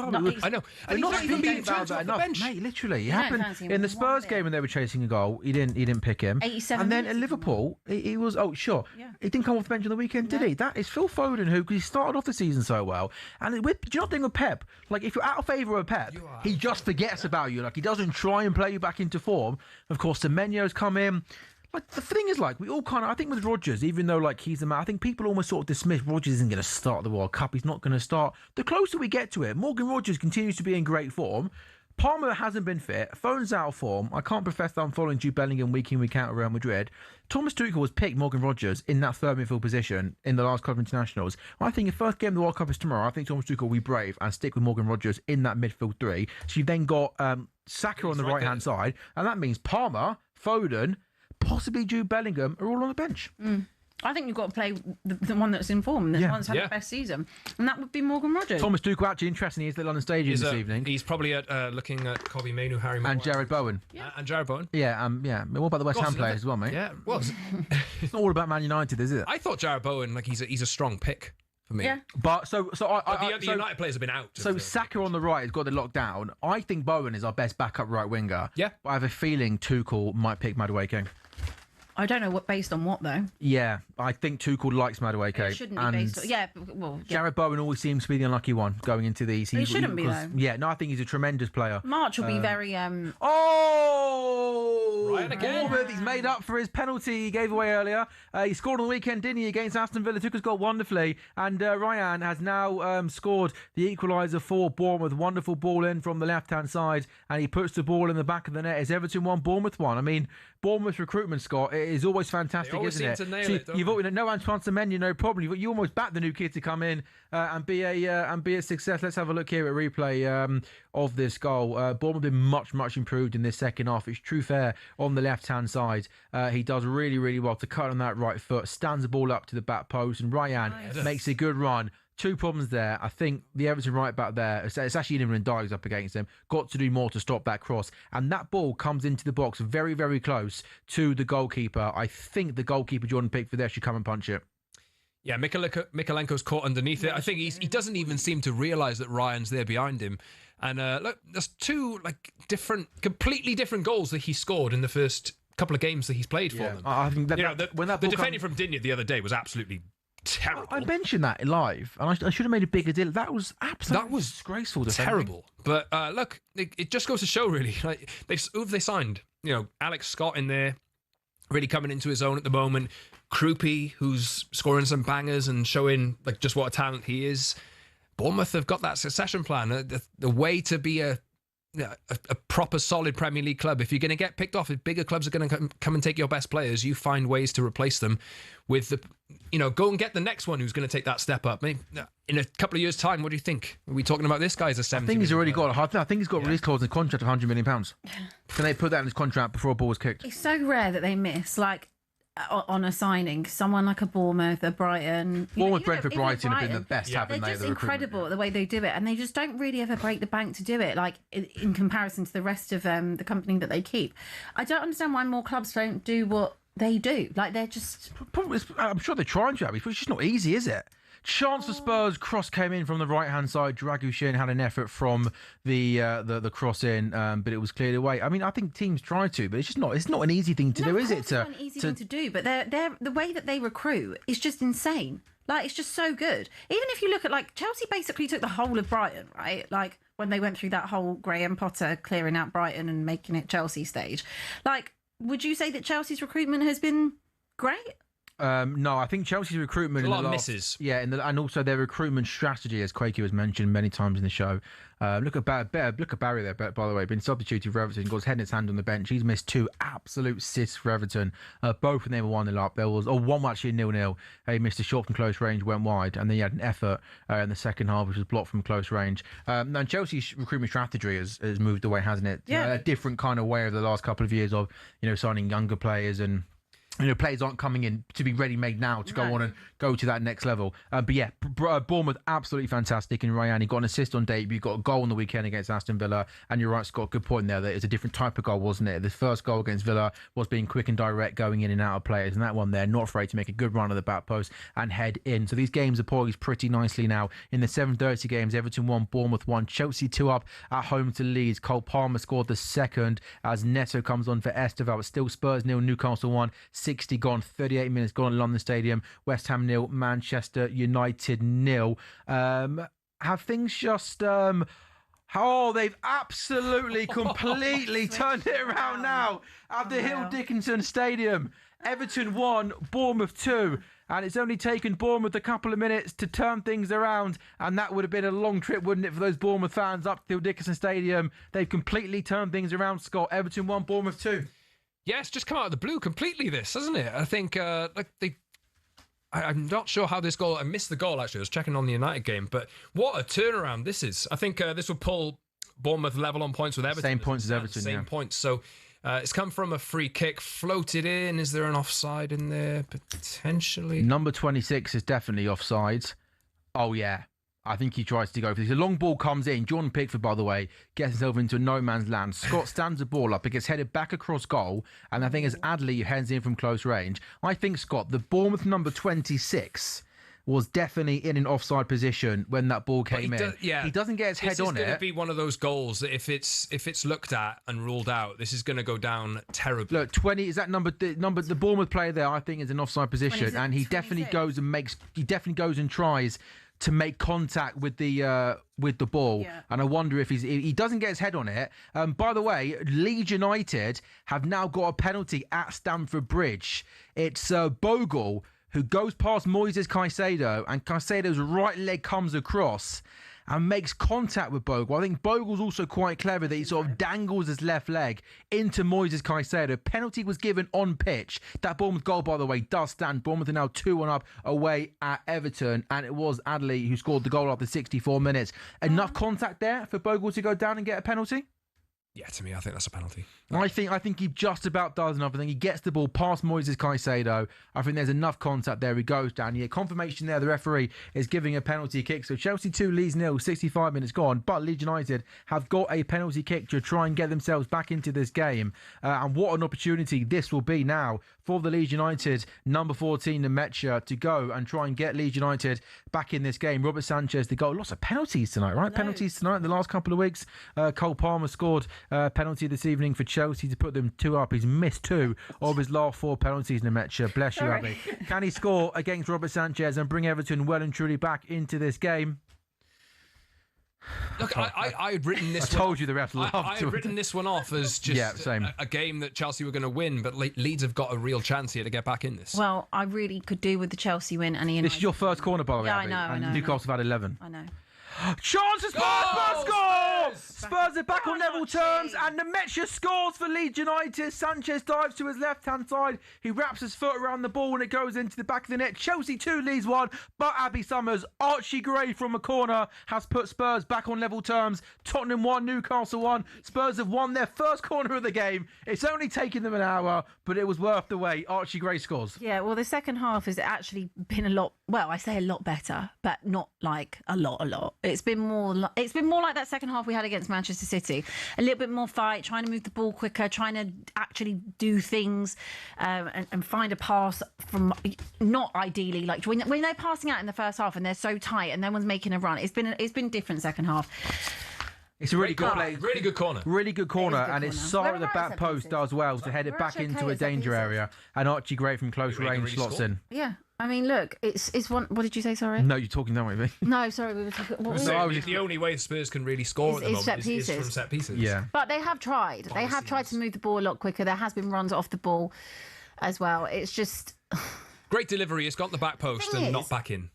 know. And he's not even being turned off the bench. Mate, literally. It happened in the Spurs game when they were chasing a goal. He didn't pick him. 87 and then at Liverpool, he was, sure. Yeah. He didn't come off the bench on the weekend, did he? That is Phil Foden, who he started off the season so well. And do you know the thing with Pep? Like, if you're out of favour with Pep, he just forgets about you. Like, he doesn't try and play you back into form. Of course, Semenyo's come in. Like, the thing is, like, we all kind of, I think with Rodgers, even though, like, he's the man, I think people almost sort of dismiss Rodgers isn't going to start the World Cup. He's not going to start. The closer we get to it, Morgan Rodgers continues to be in great form. Palmer hasn't been fit. Foden's out of form. I can't profess that I'm following Jude Bellingham week in, week out at Real Madrid. Thomas Tuchel has picked Morgan Rodgers in that third midfield position in the last couple of internationals. I think the first game of the World Cup is tomorrow. I think Thomas Tuchel will be brave and stick with Morgan Rodgers in that midfield three. So you've then got Saka on the right-hand side. And that means Palmer, Foden, possibly Jude Bellingham are all on the bench. I think you've got to play the one that's in form, the one that's had the best season, and that would be Morgan Rodgers. Thomas Tuchel, actually, interestingly, is at the London Stadium this evening. He's probably looking at Kobbie Mainoo, Harry Maguire. And Jared Bowen. And Jared Bowen. Yeah. What about the West Ham players as well, mate? Yeah, well, it's not all about Man United, is it? I thought Jared Bowen, like, he's a strong pick for me. Yeah. But the United players have been out. So Saka on the right has got it locked down. I think Bowen is our best backup right winger. Yeah. But I have a feeling Tuchel might pick Madueke. I don't know based on what though. Yeah, I think Tuchel likes Madueke. It shouldn't be based on. Yeah, Jared Bowen always seems to be the unlucky one going into these. He shouldn't be though. Yeah, no, I think he's a tremendous player. March will be very. Ryan again. Bournemouth, he's made up for his penalty he gave away earlier. He scored on the weekend, didn't he, against Aston Villa? Took his goal wonderfully, and Ryan has now scored the equaliser for Bournemouth. Wonderful ball in from the left-hand side, and he puts the ball in the back of the net. It's Everton 1, Bournemouth 1. I mean, Bournemouth's recruitment, Scott, it is always fantastic, isn't it? To nail it, you've no Antoine Semenyo, no problem. You almost back the new kid to come in and be a success. Let's have a look here at replay of this goal. Bournemouth been much improved in this second half. It's true fair on the left-hand side. He does really well to cut on that right foot, stands the ball up to the back post, and Ryan makes a good run. Two problems there. I think the Everton right back there, it's actually Iniman Dykes up against him, got to do more to stop that cross. And that ball comes into the box very close to the goalkeeper. I think the goalkeeper, Jordan Pickford, there should come and punch it. Yeah, Mikolenko's caught underneath it. I think he doesn't even seem to realise that Ryan's there behind him. And look, there's two completely different goals that he scored in the first couple of games that he's played for them. I think the defending from Digne the other day was absolutely terrible. I mentioned that live, and I should have made a bigger deal. That was absolutely disgraceful. Terrible. But look, it just goes to show, really. Like who have they signed? Alex Scott in there. really coming into his own at the moment. Krupi, who's scoring some bangers and showing like just what a talent he is. Bournemouth have got that succession plan, the way to be a proper solid Premier League club. If you're going to get picked off, if bigger clubs are going to come and take your best players, you find ways to replace them with go and get the next one who's going to take that step up. Maybe in a couple of years' time, what do you think? Are we talking about this guy as a 70? I think he's already got I think he's got a release clause in the contract of £100 million. Can they put that in his contract before a ball was kicked? It's so rare that they miss, like, on a signing, someone like a Bournemouth, a Brighton. Brentford, Brighton have been the best, haven't they? They're just incredible the way they do it, and they just don't really ever break the bank to do it, like in comparison to the rest of the company that they keep. I don't understand why more clubs don't do what they do. Like, they're just... I'm sure they're trying to, but it's just not easy, is it? Chance for Spurs, cross came in from the right-hand side. Dragushin had an effort from the cross in, but it was cleared away. I mean, I think teams try to, but it's not an easy thing to do, is it? It's not an easy thing to do, but they're the way that they recruit is just insane. Like, it's just so good. Even if you look at, like, Chelsea basically took the whole of Brighton, right? Like, when they went through that whole Graham Potter clearing out Brighton and making it Chelsea stage. Like, would you say that Chelsea's recruitment has been great? No, I think Chelsea's recruitment... There's a lot of misses. Yeah, and also their recruitment strategy, as Quakey was mentioned many times in the show. Look at Barry there, by the way, been substituted for Everton, got his head in his hand on the bench. He's missed 2 absolute assists for Everton. Both of them were 1-0 up. There was one actually 0-0. He missed a shot from close range, went wide, and then he had an effort in the second half, which was blocked from close range. And Chelsea's recruitment strategy has moved away, hasn't it? Yeah. A different kind of way over the last couple of years of signing younger players and... players aren't coming in to be ready-made now to go on and go to that next level. But yeah, Bournemouth, absolutely fantastic. And Ryan, he got an assist on debut, got a goal on the weekend against Aston Villa. And you're right, Scott, good point there. That it's a different type of goal, wasn't it? The first goal against Villa was being quick and direct, going in and out of players. And that one there, not afraid to make a good run at the back post and head in. So these games are poised pretty nicely now. In the 7:30 games, Everton 1, Bournemouth 1, Chelsea 2 up at home to Leeds. Cole Palmer scored the second as Neto comes on for Esteval. But still Spurs 0, Newcastle 1, 60 gone, 38 minutes gone at London Stadium. West Ham 0, Manchester United 0. Have things just... they've absolutely, completely turned it around now at the Hill Dickinson Stadium. Everton 1, Bournemouth 2. And it's only taken Bournemouth a couple of minutes to turn things around. And that would have been a long trip, wouldn't it, for those Bournemouth fans up to Hill Dickinson Stadium. They've completely turned things around, Scott. Everton 1, Bournemouth 2. Yeah, it's just come out of the blue completely, this, hasn't it? I think, I'm not sure how this goal... I missed the goal, actually. I was checking on the United game. But what a turnaround this is. I think this will pull Bournemouth level on points with Everton. Same points as Everton, Same points. So it's come from a free kick, floated in. Is there an offside in there? Potentially. Number 26 is definitely offside. Oh, yeah. I think he tries to go for this. A long ball comes in. Jordan Pickford, by the way, gets himself into no man's land. Scott stands the ball up. It gets headed back across goal. And I think as Adley heads in from close range, I think, Scott, the Bournemouth number 26 was definitely in an offside position when that ball came in. He doesn't get his head on it. This is going to be one of those goals that if it's looked at and ruled out, this is going to go down terribly. Look, 20 is that the Bournemouth player there, I think, is an offside position. And he definitely goes and tries to make contact with the ball, and I wonder if he doesn't get his head on it. By the way, Leeds United have now got a penalty at Stamford Bridge. It's Bogle who goes past Moises Caicedo, and Caicedo's right leg comes across and makes contact with Bogle. I think Bogle's also quite clever that he sort of dangles his left leg into Moises Caicedo. Penalty was given on pitch. That Bournemouth goal, by the way, does stand. Bournemouth are now 2-1 up away at Everton, and it was Adley who scored the goal after 64 minutes. Enough contact there for Bogle to go down and get a penalty? Yeah, to me, I think that's a penalty. I think he just about does enough. I think he gets the ball past Moises Caicedo. I think there's enough contact there. He goes down. Yeah, confirmation there. The referee is giving a penalty kick. So Chelsea 2, Leeds 0, 65 minutes gone. But Leeds United have got a penalty kick to try and get themselves back into this game. And what an opportunity this will be now for the Leeds United number 14, Nemecha, to go and try and get Leeds United back in this game. Robert Sanchez, the goal. Lots of penalties tonight, right? Penalties tonight in the last couple of weeks. Cole Palmer scored penalty this evening for Chelsea to put them 2 up. He's missed 2 of his last 4 penalties, Nemecha. Bless you, Abby. Can he score against Robert Sanchez and bring Everton well and truly back into this game? Look, I had written this. I told you the refs loved I had written this one off as just a game that Chelsea were going to win, but Leeds have got a real chance here to get back in this. Well, I really could do with the Chelsea win and United. This is your first corner, by the way. Yeah, Abby, I know. Newcastle have had 11. I know. Chance for Spurs! Spurs score! Spurs are back on level terms, and Nemecha scores for Leeds United. Sanchez dives to his left-hand side. He wraps his foot around the ball and it goes into the back of the net. Chelsea 2, Leeds 1. But Abby Summers, Archie Gray from a corner has put Spurs back on level terms. Tottenham 1, Newcastle 1. Spurs have won their first corner of the game. It's only taken them an hour, but it was worth the wait. Archie Gray scores. Yeah, well, the second half has actually been a lot. Well, I say a lot better, but not like a lot. It's been more like that second half we had against Manchester City. A little bit more fight, trying to move the ball quicker, trying to actually do things and find a pass from not ideally like when they're passing out in the first half and they're so tight and no one's making a run. It's been different second half. It's a really good play. Really good corner. Really good corner. And it's Sarr at the back post does well to head it back into a danger area. And Archie Gray from close range slots in. Yeah. I mean, look, it's one. What did you say? Sorry. No, you're talking that way, me. No, sorry, we were talking. The only way Spurs can really score at the moment is from set pieces. Yeah, but they have tried. They have tried to move the ball a lot quicker. There has been runs off the ball, as well. It's just great delivery. It's got the back post and not back in.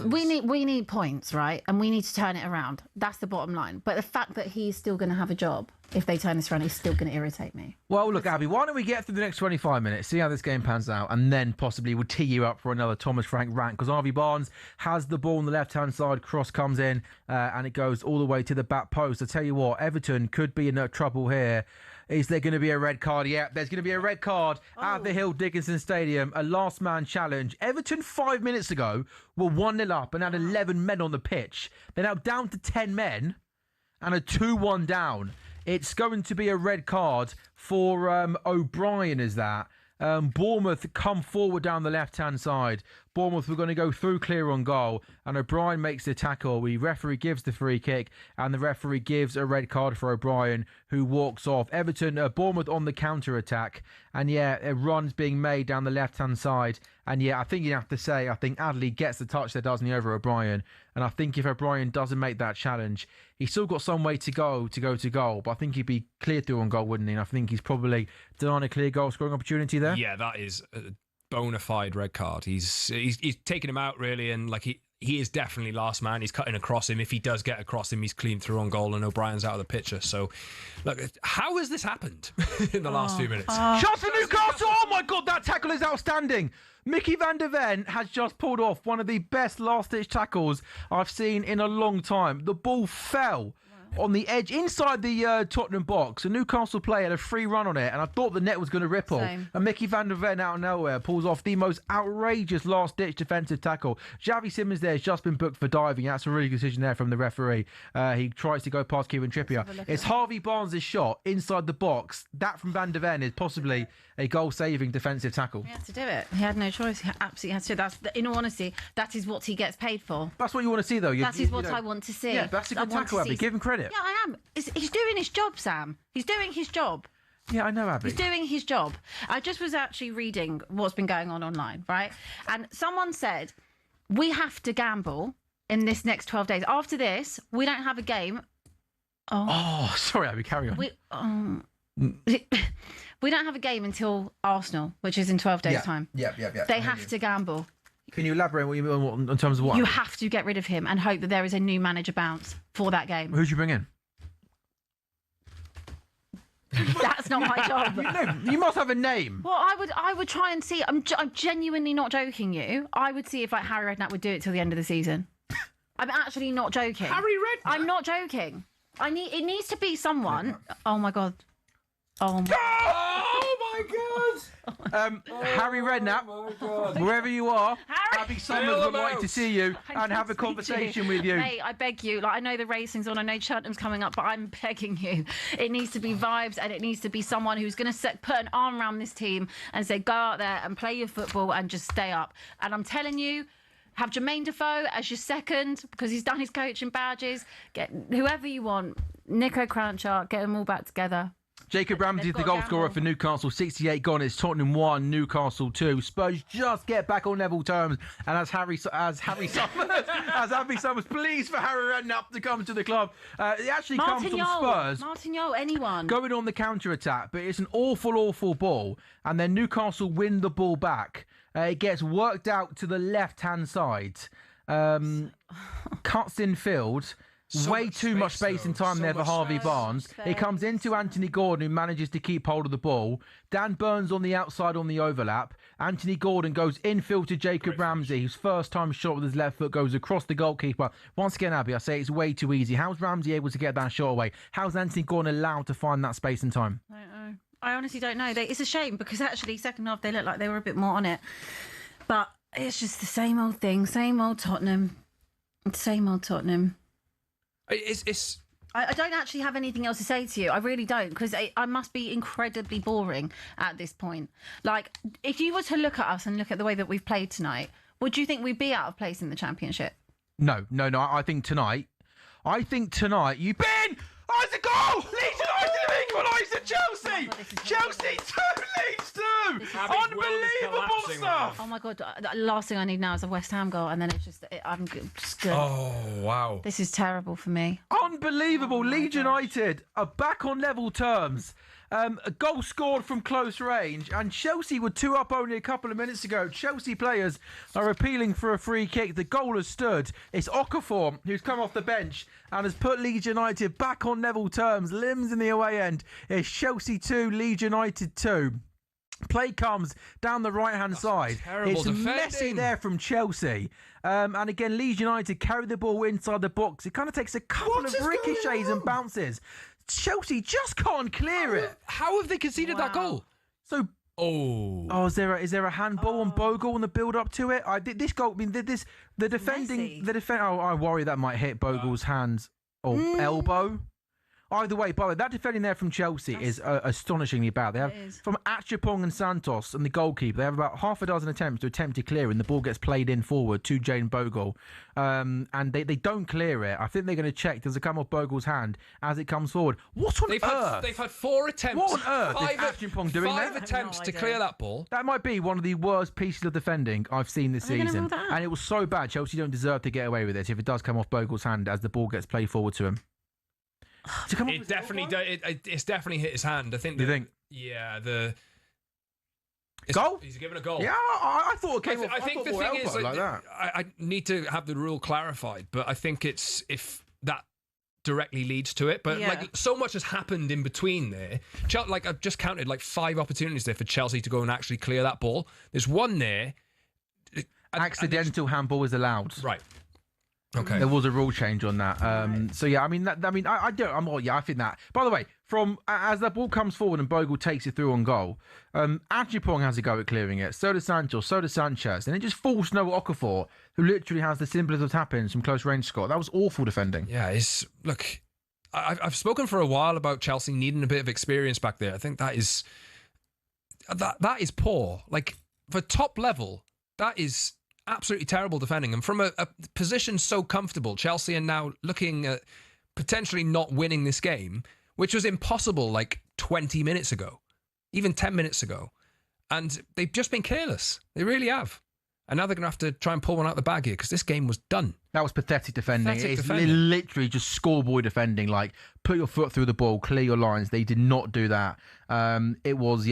We need points, right? And we need to turn it around. That's the bottom line. But the fact that he's still going to have a job if they turn this around, he's still going to irritate me. Well, look, Abby, why don't we get through the next 25 minutes, see how this game pans out, and then possibly we'll tee you up for another Thomas Frank rant, because Harvey Barnes has the ball on the left-hand side, cross comes in, and it goes all the way to the back post. I tell you what, Everton could be in trouble here. Is there going to be a red card? Yeah, there's going to be a red card at the Hill Dickinson Stadium, a last-man challenge. Everton 5 minutes ago were 1-0 up and had 11 men on the pitch. They're now down to 10 men and a 2-1 down. It's going to be a red card for O'Brien, is that? Bournemouth come forward down the left-hand side. Bournemouth were going to go through clear on goal, and O'Brien makes the tackle. The referee gives the free kick, and the referee gives a red card for O'Brien, who walks off. Bournemouth on the counter-attack, and a run's being made down the left-hand side. And I think you have to say, I think Adley gets the touch there, doesn't he, over O'Brien? And I think if O'Brien doesn't make that challenge, he's still got some way to go to goal, but I think he'd be cleared through on goal, wouldn't he? And I think he's probably done a clear goal scoring opportunity there. Yeah, that is a bona fide red card. He's taken him out, really, and like he is definitely last man. He's cutting across him. If he does get across him, he's clean through on goal, and O'Brien's out of the picture. So, look, how has this happened in the last few minutes? Shot for Newcastle! Oh my God, that tackle is outstanding. Mickey van der Ven has just pulled off one of the best last-ditch tackles I've seen in a long time. The ball fell on the edge inside the Tottenham box. A Newcastle player had a free run on it, and I thought the net was going to ripple. Same. And Mickey van der Ven out of nowhere pulls off the most outrageous last-ditch defensive tackle. Xavi Simons there has just been booked for diving. That's a really good decision there from the referee. He tries to go past Kieran Trippier. It's Harvey Barnes' shot inside the box. That from van der Ven is possibly a goal-saving defensive tackle. He had to do it. He had no choice. He absolutely had to. That's, in all honesty, that is what he gets paid for. That's what you want to see, though. That is what I want to see. Yeah, that's a good tackle, Abby. Give him credit. Yeah, I am. He's doing his job, Sam. He's doing his job. Yeah, I know, Abby. He's doing his job. I just was actually reading what's been going on online, right? And someone said, we have to gamble in this next 12 days. After this, we don't have a game. Oh, sorry, Abby, carry on. We don't have a game until Arsenal, which is in 12 days' time. Yeah. They have to gamble. Can you elaborate what you mean in terms of what? You have to get rid of him and hope that there is a new manager bounce for that game. Who'd you bring in? That's not my job. You must have a name. Well, I would try and see. I'm genuinely not joking you. I would see if Harry Redknapp would do it till the end of the season. I'm actually not joking. Harry Redknapp? I'm not joking. It needs to be someone. Oh my God. Oh my God! Harry Redknapp, wherever you are, Abby Summers would like to see you and have a conversation with you. Mate, I beg you. Like, I know the racing's on, I know Cheltenham's coming up, but I'm begging you. It needs to be vibes, and it needs to be someone who's going to put an arm around this team and say, go out there and play your football and just stay up. And I'm telling you, have Jermaine Defoe as your second, because he's done his coaching badges. Get whoever you want. Nico Croucher, get them all back together. Jacob Ramsey is the goal scorer for Newcastle. 68 gone. It's Tottenham 1, Newcastle 2. Spurs just get back on level terms. And as Harry Summers, please for Harry Redknapp to come to the club. It actually comes from Spurs. Martin Yole, anyone. Going on the counter-attack, but it's an awful ball. And then Newcastle win the ball back. It gets worked out to the left-hand side. Cuts in field. Way too much space and time there for Harvey Barnes. It comes into Anthony Gordon, who manages to keep hold of the ball. Dan Burns on the outside on the overlap. Anthony Gordon goes infield to Jacob Ramsey, whose first time shot with his left foot goes across the goalkeeper. Once again, Abby, I say it's way too easy. How's Ramsey able to get that shot away? How's Anthony Gordon allowed to find that space and time? I don't know. I honestly don't know. It's a shame because actually second half they looked like they were a bit more on it. But it's just the same old thing, same old Tottenham. Same old Tottenham. I don't actually have anything else to say to you. I really don't, because I must be incredibly boring at this point. Like, if you were to look at us and look at the way that we've played tonight, would you think we'd be out of place in the Championship? No. I think tonight you've been... Oh, it's a goal! Leeds United have equalised at Chelsea! Chelsea 2, Leeds 2! Unbelievable stuff! Oh my God, the last thing I need now is a West Ham goal, and then it's just, I'm just good. Oh, wow. This is terrible for me. Unbelievable. Leeds United are back on level terms. A goal scored from close range, and Chelsea were 2 up only a couple of minutes ago. Chelsea players are appealing for a free kick. The goal has stood. It's Okafor who's come off the bench and has put Leeds United back on level terms. Limbs in the away end. It's Chelsea 2, Leeds United 2. Play comes down the right-hand side. It's messy there from Chelsea. And again, Leeds United carry the ball inside the box. It kind of takes a couple of ricochets and bounces. Chelsea just can't clear it. How have they conceded that goal? So, is there a handball on Bogle on the build up to it? This goal. I mean, the defending. I worry that might hit Bogle's hands or elbow. Either way, by the way, that defending there from Chelsea is astonishingly bad. They have from Achapong and Santos and the goalkeeper. They have about half a dozen attempts to attempt to clear, and the ball gets played in forward to Jane Bogle, and they don't clear it. I think they're going to check. Does it come off Bogle's hand as it comes forward? What on earth? They've had 4 attempts. What on earth is Achapong doing there? 5 attempts to clear that ball. That might be one of the worst pieces of defending I've seen this season, and it was so bad. Chelsea don't deserve to get away with it if it does come off Bogle's hand as the ball gets played forward to him. It definitely it's definitely hit his hand. I think. You think? Yeah. Goal? He's given a goal. Yeah, I thought it came off. I think the thing is, like that. I need to have the rule clarified, but I think it's if that directly leads to it. But like so much has happened in between there. Like I've just counted like 5 opportunities there for Chelsea to go and actually clear that ball. There's one there. Accidental handball is allowed. Right. Okay. There was a rule change on that. So yeah, I think that. By the way, from as that ball comes forward and Bogle takes it through on goal, Achapong has a go at clearing it. So does Santos. So does Sanchez, and it just falls to Noah Okafor, who literally has the simplest of tap-ins from close range. Scott, that was awful defending. Yeah, I've spoken for a while about Chelsea needing a bit of experience back there. I think that is poor. Like for top level, that is absolutely terrible defending. And from a position so comfortable, Chelsea are now looking at potentially not winning this game, which was impossible like 20 minutes ago, even 10 minutes ago. And they've just been careless. They really have. And now they're going to have to try and pull one out the bag here because this game was done. That was pathetic defending. It's literally just schoolboy defending. Like, put your foot through the ball, clear your lines. They did not do that. It was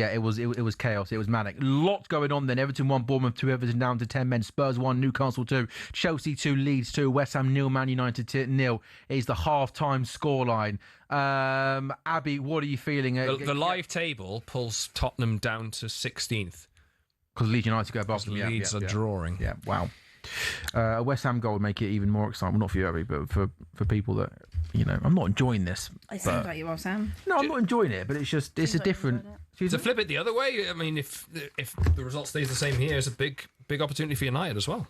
chaos. It was manic. Lots going on then. Everton 1, Bournemouth 2, Everton down to 10 men. Spurs 1, Newcastle 2, Chelsea 2, Leeds 2, West Ham 0, Man United 0 is the half-time scoreline. Abby, what are you feeling? The live table pulls Tottenham down to 16th. Because Leeds United go above them. Leeds are drawing. Yeah, wow. A West Ham goal would make it even more exciting. Well, not for you, Abby, but for people that, I'm not enjoying this. It sounds like you are, Sam. No, I'm not enjoying it, but it's just, it's a different... To flip it the other way, I mean, if the result stays the same here, it's a big opportunity for United as well.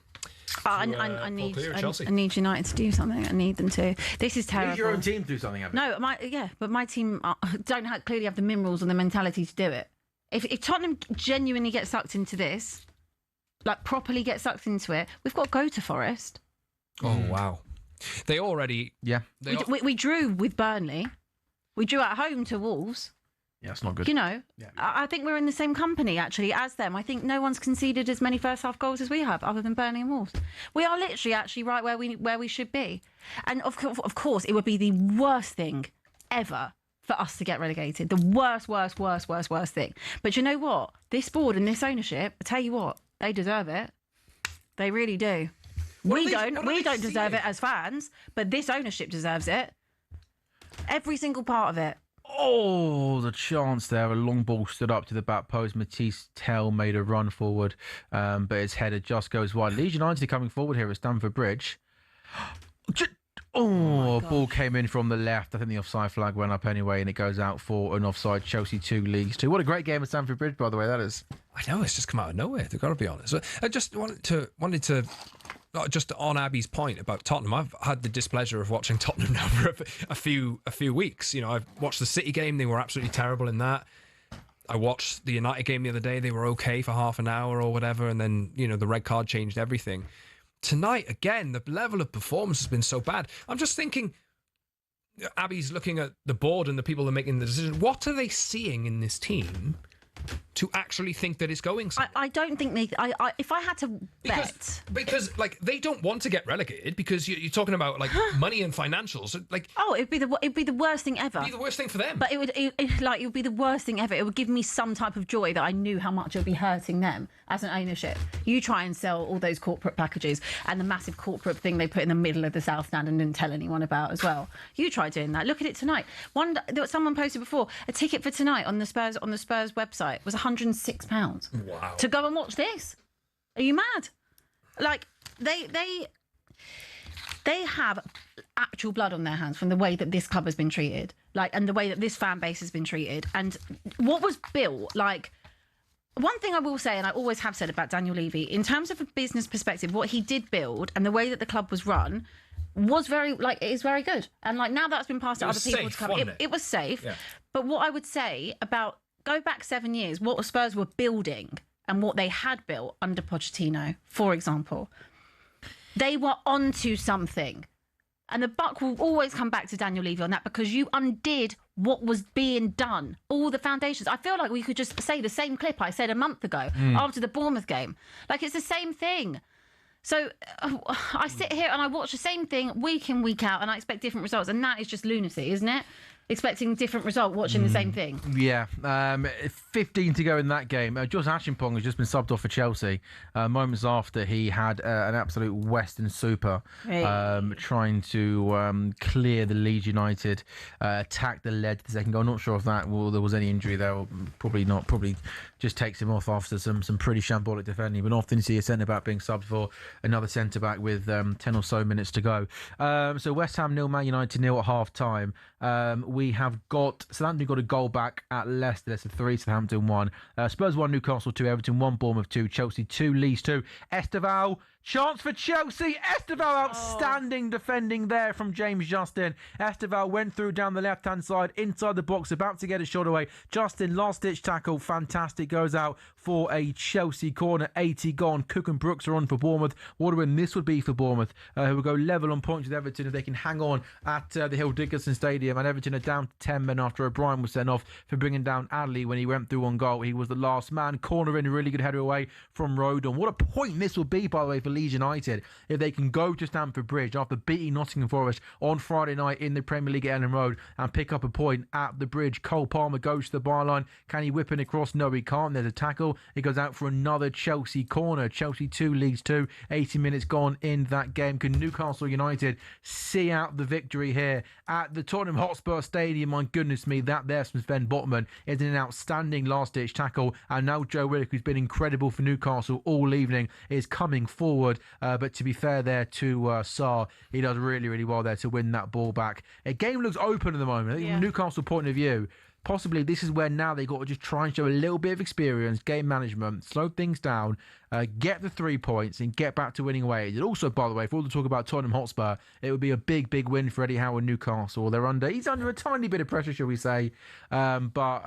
I need United to do something. I need them to. This is terrible. You need your own team to do something, Abby. No, but my team don't clearly have the minerals and the mentality to do it. If Tottenham genuinely get sucked into this, like properly get sucked into it, we've got to go to Forest. Oh, wow. They already... Yeah. We drew with Burnley. We drew at home to Wolves. Yeah, it's not good. You know, I think we're in the same company, actually, as them. I think no one's conceded as many first-half goals as we have, other than Burnley and Wolves. We are literally actually right where we should be. And, of course, it would be the worst thing ever for us to get relegated. The worst thing. But you know what? This board and this ownership, I tell you what, they deserve it. They really do. We don't deserve it as fans, but this ownership deserves it. Every single part of it. Oh, the chance there. A long ball stood up to the back post. Matisse Tell made a run forward, but his header just goes wide. Leeds United are coming forward here at Stamford Bridge. Ball came in from the left. I think the offside flag went up anyway, and it goes out for an offside. Chelsea 2, Leeds 2. What a great game at Stamford Bridge, by the way, that is. I know, it's just come out of nowhere, I've got to be honest. I just wanted to just on Abby's point about Tottenham, I've had the displeasure of watching Tottenham now for a few weeks. You know, I've watched the City game, they were absolutely terrible in that. I watched the United game the other day, they were okay for half an hour or whatever, and then, you know, the red card changed everything. Tonight, again, the level of performance has been so bad. I'm just thinking, Abby's looking at the board and the people that are making the decision. What are they seeing in this team to actually think that it's going somewhere? I don't think they... if I had to bet... Because like, they don't want to get relegated because you're talking about, like, money and financials. Like, it'd be the worst thing ever. It'd be the worst thing for them. But it would be the worst thing ever. It would give me some type of joy that I knew how much it would be hurting them as an ownership. You try and sell all those corporate packages and the massive corporate thing they put in the middle of the South Stand and didn't tell anyone about as well. You try doing that. Look at it tonight. Someone posted before, a ticket for tonight on the Spurs website was £106. Wow. To go and watch this. Are you mad? Like, they have actual blood on their hands from the way that this club has been treated, like, and the way that this fan base has been treated, and what was built. Like, one thing I will say, and I always have said about Daniel Levy, in terms of a business perspective, what he did build and the way that the club was run was it is very good. And like, now that's been passed to other people to come. It was safe. Yeah. But what I would say about, go back 7 years, what Spurs were building and what they had built under Pochettino, for example, they were onto something. And the buck will always come back to Daniel Levy on that, because you undid what was being done, all the foundations. I feel like we could just say the same clip I said a month ago after the Bournemouth game. Like, it's the same thing. So I sit here and I watch the same thing week in, week out, and I expect different results. And that is just lunacy, isn't it? Expecting a different result, watching the same thing. Yeah, 15 to go in that game. Josh Ashimpong has just been subbed off for Chelsea moments after he had an absolute Western super trying to clear the Leeds United attack that led to the second goal. Not sure if there was any injury there, or probably not. Probably just takes him off after some pretty shambolic defending. But often you see a centre-back being subbed for another centre-back with 10 or so minutes to go. So West Ham 0, Man United 0 at half-time. We have got Southampton got a goal back at Leicester 3, Southampton 1. Spurs 1, Newcastle 2, Everton 1, Bournemouth 2, Chelsea 2, Leeds 2. Esteval, chance for Chelsea. Esteval, outstanding defending there from James Justin. Esteval went through down the left-hand side, inside the box, about to get a shot away. Justin, last-ditch tackle, fantastic, goes out for a Chelsea corner. 80 gone. Cook and Brooks are on for Bournemouth. What a win this would be for Bournemouth, who will go level on points with Everton if they can hang on at the Hill Dickinson Stadium. And Everton are down to 10 men after O'Brien was sent off for bringing down Adley when he went through on goal. He was the last man. Corner in, really good header away from Rodon. What a point this will be, by the way, for Leeds United if they can go to Stamford Bridge after beating Nottingham Forest on Friday night in the Premier League at Ellen Road and pick up a point at the Bridge. Cole Palmer goes to the byline. Can he whip it across? No, he can't. There's a tackle. He goes out for another Chelsea corner. Chelsea 2, Leeds 2. 80 minutes gone in that game. Can Newcastle United see out the victory here at the Tottenham Hotspur Stadium? My goodness me, that there from Sven Botman is an outstanding last-ditch tackle. And now Joe Willock, who's been incredible for Newcastle all evening, is coming forward. But to be fair there to Sarr, he does really, really well there to win that ball back. A game looks open at the moment. I think from a Newcastle point of view, possibly this is where now they got to just try and show a little bit of experience, game management, slow things down, get the 3 points and get back to winning ways. And also, by the way, for all the talk about Tottenham Hotspur, it would be a big, big win for Eddie Howe and Newcastle. He's under a tiny bit of pressure, shall we say. But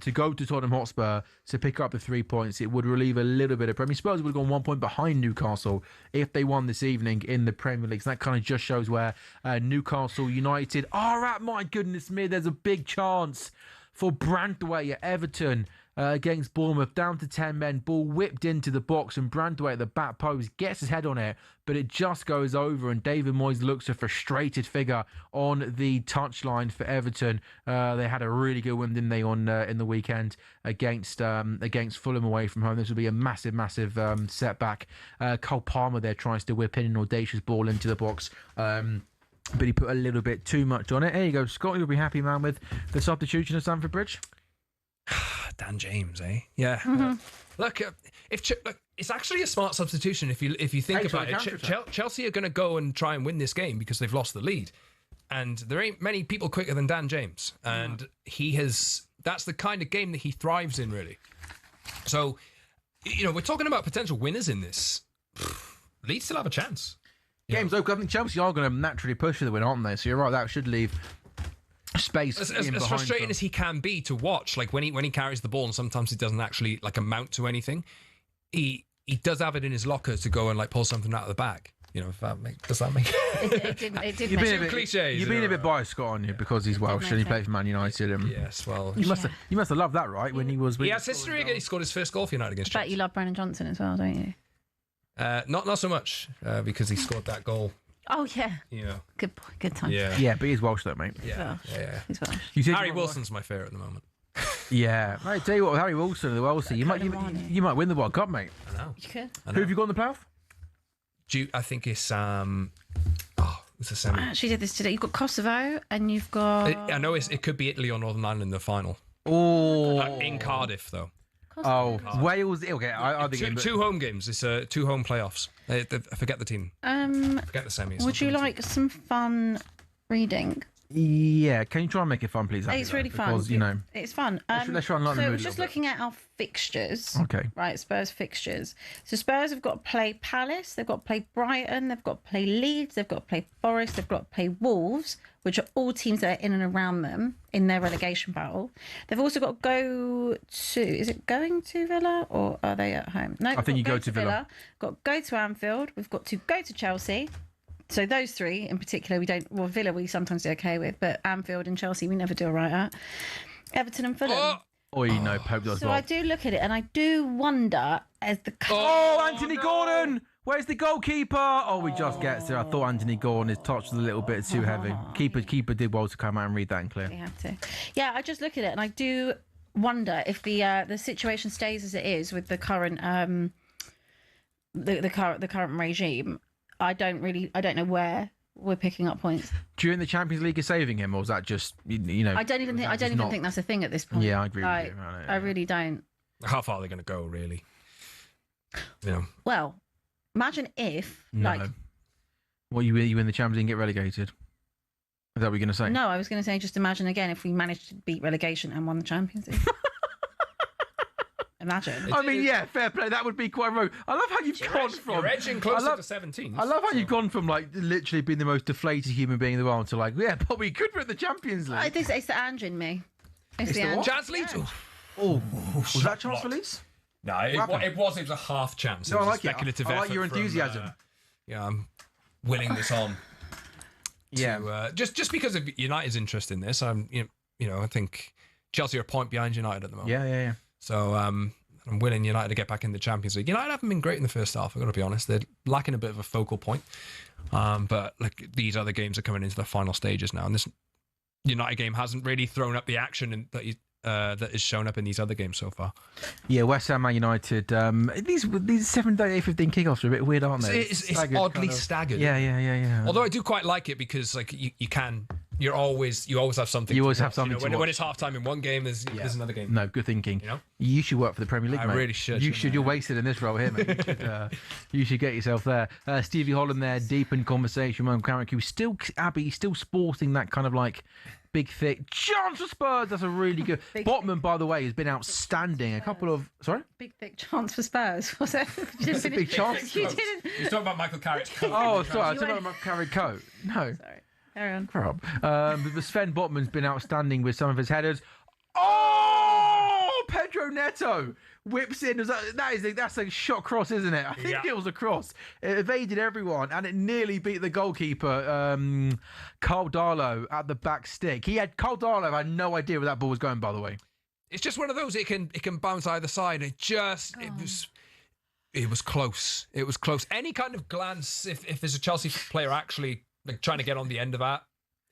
to go to Tottenham Hotspur to pick up the 3 points, it would relieve a little bit of pressure. I mean, Spurs would have gone 1 point behind Newcastle if they won this evening in the Premier League. So that kind of just shows where Newcastle United are at. My goodness me, there's a big chance for Brandway at Everton against Bournemouth. Down to 10 men. Ball whipped into the box, and Brandway at the back post gets his head on it, but it just goes over, and David Moyes looks a frustrated figure on the touchline for Everton. They had a really good win, didn't they, in the weekend against Fulham away from home. This will be a massive setback. Cole Palmer there tries to whip in an audacious ball into the box. But he put a little bit too much on it. There you go, Scott. You'll be happy, man, with the substitution of Stamford Bridge. Dan James, eh? Yeah. Look, it's actually a smart substitution if you think about it. Chelsea are going to go and try and win this game because they've lost the lead, and there ain't many people quicker than Dan James, and that's the kind of game that he thrives in, really. So, we're talking about potential winners in this. Leeds still have a chance. Games open. I think Chelsea are going to naturally push for the win, aren't they? So you're right. That should leave space. As frustrating as he can be to watch, like when he carries the ball, and sometimes it doesn't actually amount to anything. He does have it in his locker to go and pull something out of the bag. If does that make it did You've make cliches? You've been a bit biased, Scott, on you because he's Welsh and he played for Man United. And yes, well, you must have loved that, right? When he was. He has history again. He scored his first goal for United against Chelsea. But you love Brennan Johnson as well, don't you? Not so much because he scored that goal. Oh yeah. Yeah. Good boy. Good time. Yeah, but he's Welsh though, mate. Yeah. He's Welsh. Harry Wilson's my favourite at the moment. Yeah. I tell you what, Harry Wilson, the Welsh, you might win the World Cup, mate. I know. You could. Who have you got in the playoff? I think it's it's a semi. I actually did this today. You've got Kosovo and you've got. I know it could be Italy or Northern Ireland in the final. Oh. In Cardiff though. Wales. Okay, I think two home games. It's 2 home playoffs. I forget the team. Forget the semis. Would you like some fun reading? Yeah, can you try and make it fun, please? It's really fun. Because, it's fun. Let's try and lighten the mood. So we're just looking at our fixtures. Okay. Right, Spurs fixtures. So Spurs have got to play Palace, they've got to play Brighton, they've got to play Leeds, they've got to play Forest, they've got to play Wolves, which are all teams that are in and around them in their relegation battle. They've also got to go to, is it going to Villa or are they at home? No, I think you go to Villa. Got to go to Anfield. We've got to go to Chelsea. So those three in particular, Villa we sometimes do okay with, but Anfield and Chelsea we never do all right at. Everton and Fulham. Pope does So well. I do look at it and I do wonder as the... Anthony Gordon! Where's the goalkeeper? We just get there. I thought Anthony Gordon, his touch was a little bit too heavy. Keeper did well to come out and read that and clear. You have to. Yeah, I just look at it and I do wonder if the situation stays as it is with the current the current regime. I don't know where we're picking up points. Do you think the Champions League is saving him, or is that just I don't even think that's a thing at this point. Yeah, I agree with you. I really don't. How far are they going to go, really? Well, imagine if What you win the Champions League and get relegated? Is that what you're going to say? No, I was going to say just imagine again if we managed to beat relegation and won the Champions League. Imagine. I mean, yeah, fair play. That would be quite rogue. I love how you've gone from. You're edging closer to 17. I love how you've gone from literally being the most deflated human being in the world to but we could win the Champions League. It's the Ange in me. It's the Ange. Chance Leeds. Was that chance for Leeds? No, it was a half chance. No, I like it. I like your enthusiasm. I'm willing this on. Just because of United's interest in this, I think Chelsea are a point behind United at the moment. Yeah. So I'm willing United to get back in the Champions League. United haven't been great in the first half, I've got to be honest. They're lacking a bit of a focal point. But these other games are coming into the final stages now. And this United game hasn't really thrown up the action that is shown up in these other games so far. Yeah, West Ham, Man United. These 7:15 kickoffs are a bit weird, aren't they? It's oddly staggered. Yeah. Although I do quite like it because you always have something. You always have something. When it's half time in one game, there's another game. No, good thinking. You should work for the Premier League, mate. I really should. You should. You're wasted in this role here, mate. You should get yourself there. Stevie Holland there, deep in conversation with Carrick, who's still sporting that kind of big, thick chance for Spurs. That's a really good. Botman, by the way, has been outstanding. A couple of big thick chance for Spurs. Was it? It's a big chance. You didn't. He's talking about Michael Carrick's coat. Oh, sorry. I was talking about Michael Carrick's coat. No. Sorry. Carry on. But Sven Botman's been outstanding with some of his headers. Penalty! Pedro Neto whips in. That's a shot cross, isn't it? I think it was a cross. It evaded everyone, and it nearly beat the goalkeeper, Carl Darlow, at the back stick. Carl Darlow had no idea where that ball was going, by the way. It's just one of those. It can bounce either side. It was close. It was close. Any kind of glance, if there's a Chelsea player actually trying to get on the end of that,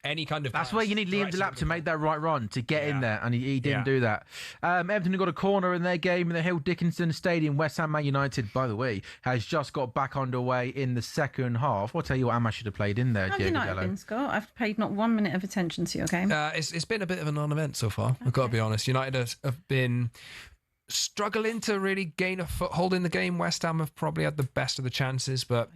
any kind of that's where you need Liam Delap to make that right run to get in there, and he didn't do that. Everton have got a corner in their game in the Hill Dickinson Stadium. West Ham Man United, by the way, has just got back underway in the second half. I'll tell you what, Emma should have played in there. How have you not been, Scott? I've paid not 1 minute of attention to your game. It's been a bit of a non-event so far. Okay. I've got to be honest. United have been struggling to really gain a foothold in the game. West Ham have probably had the best of the chances, but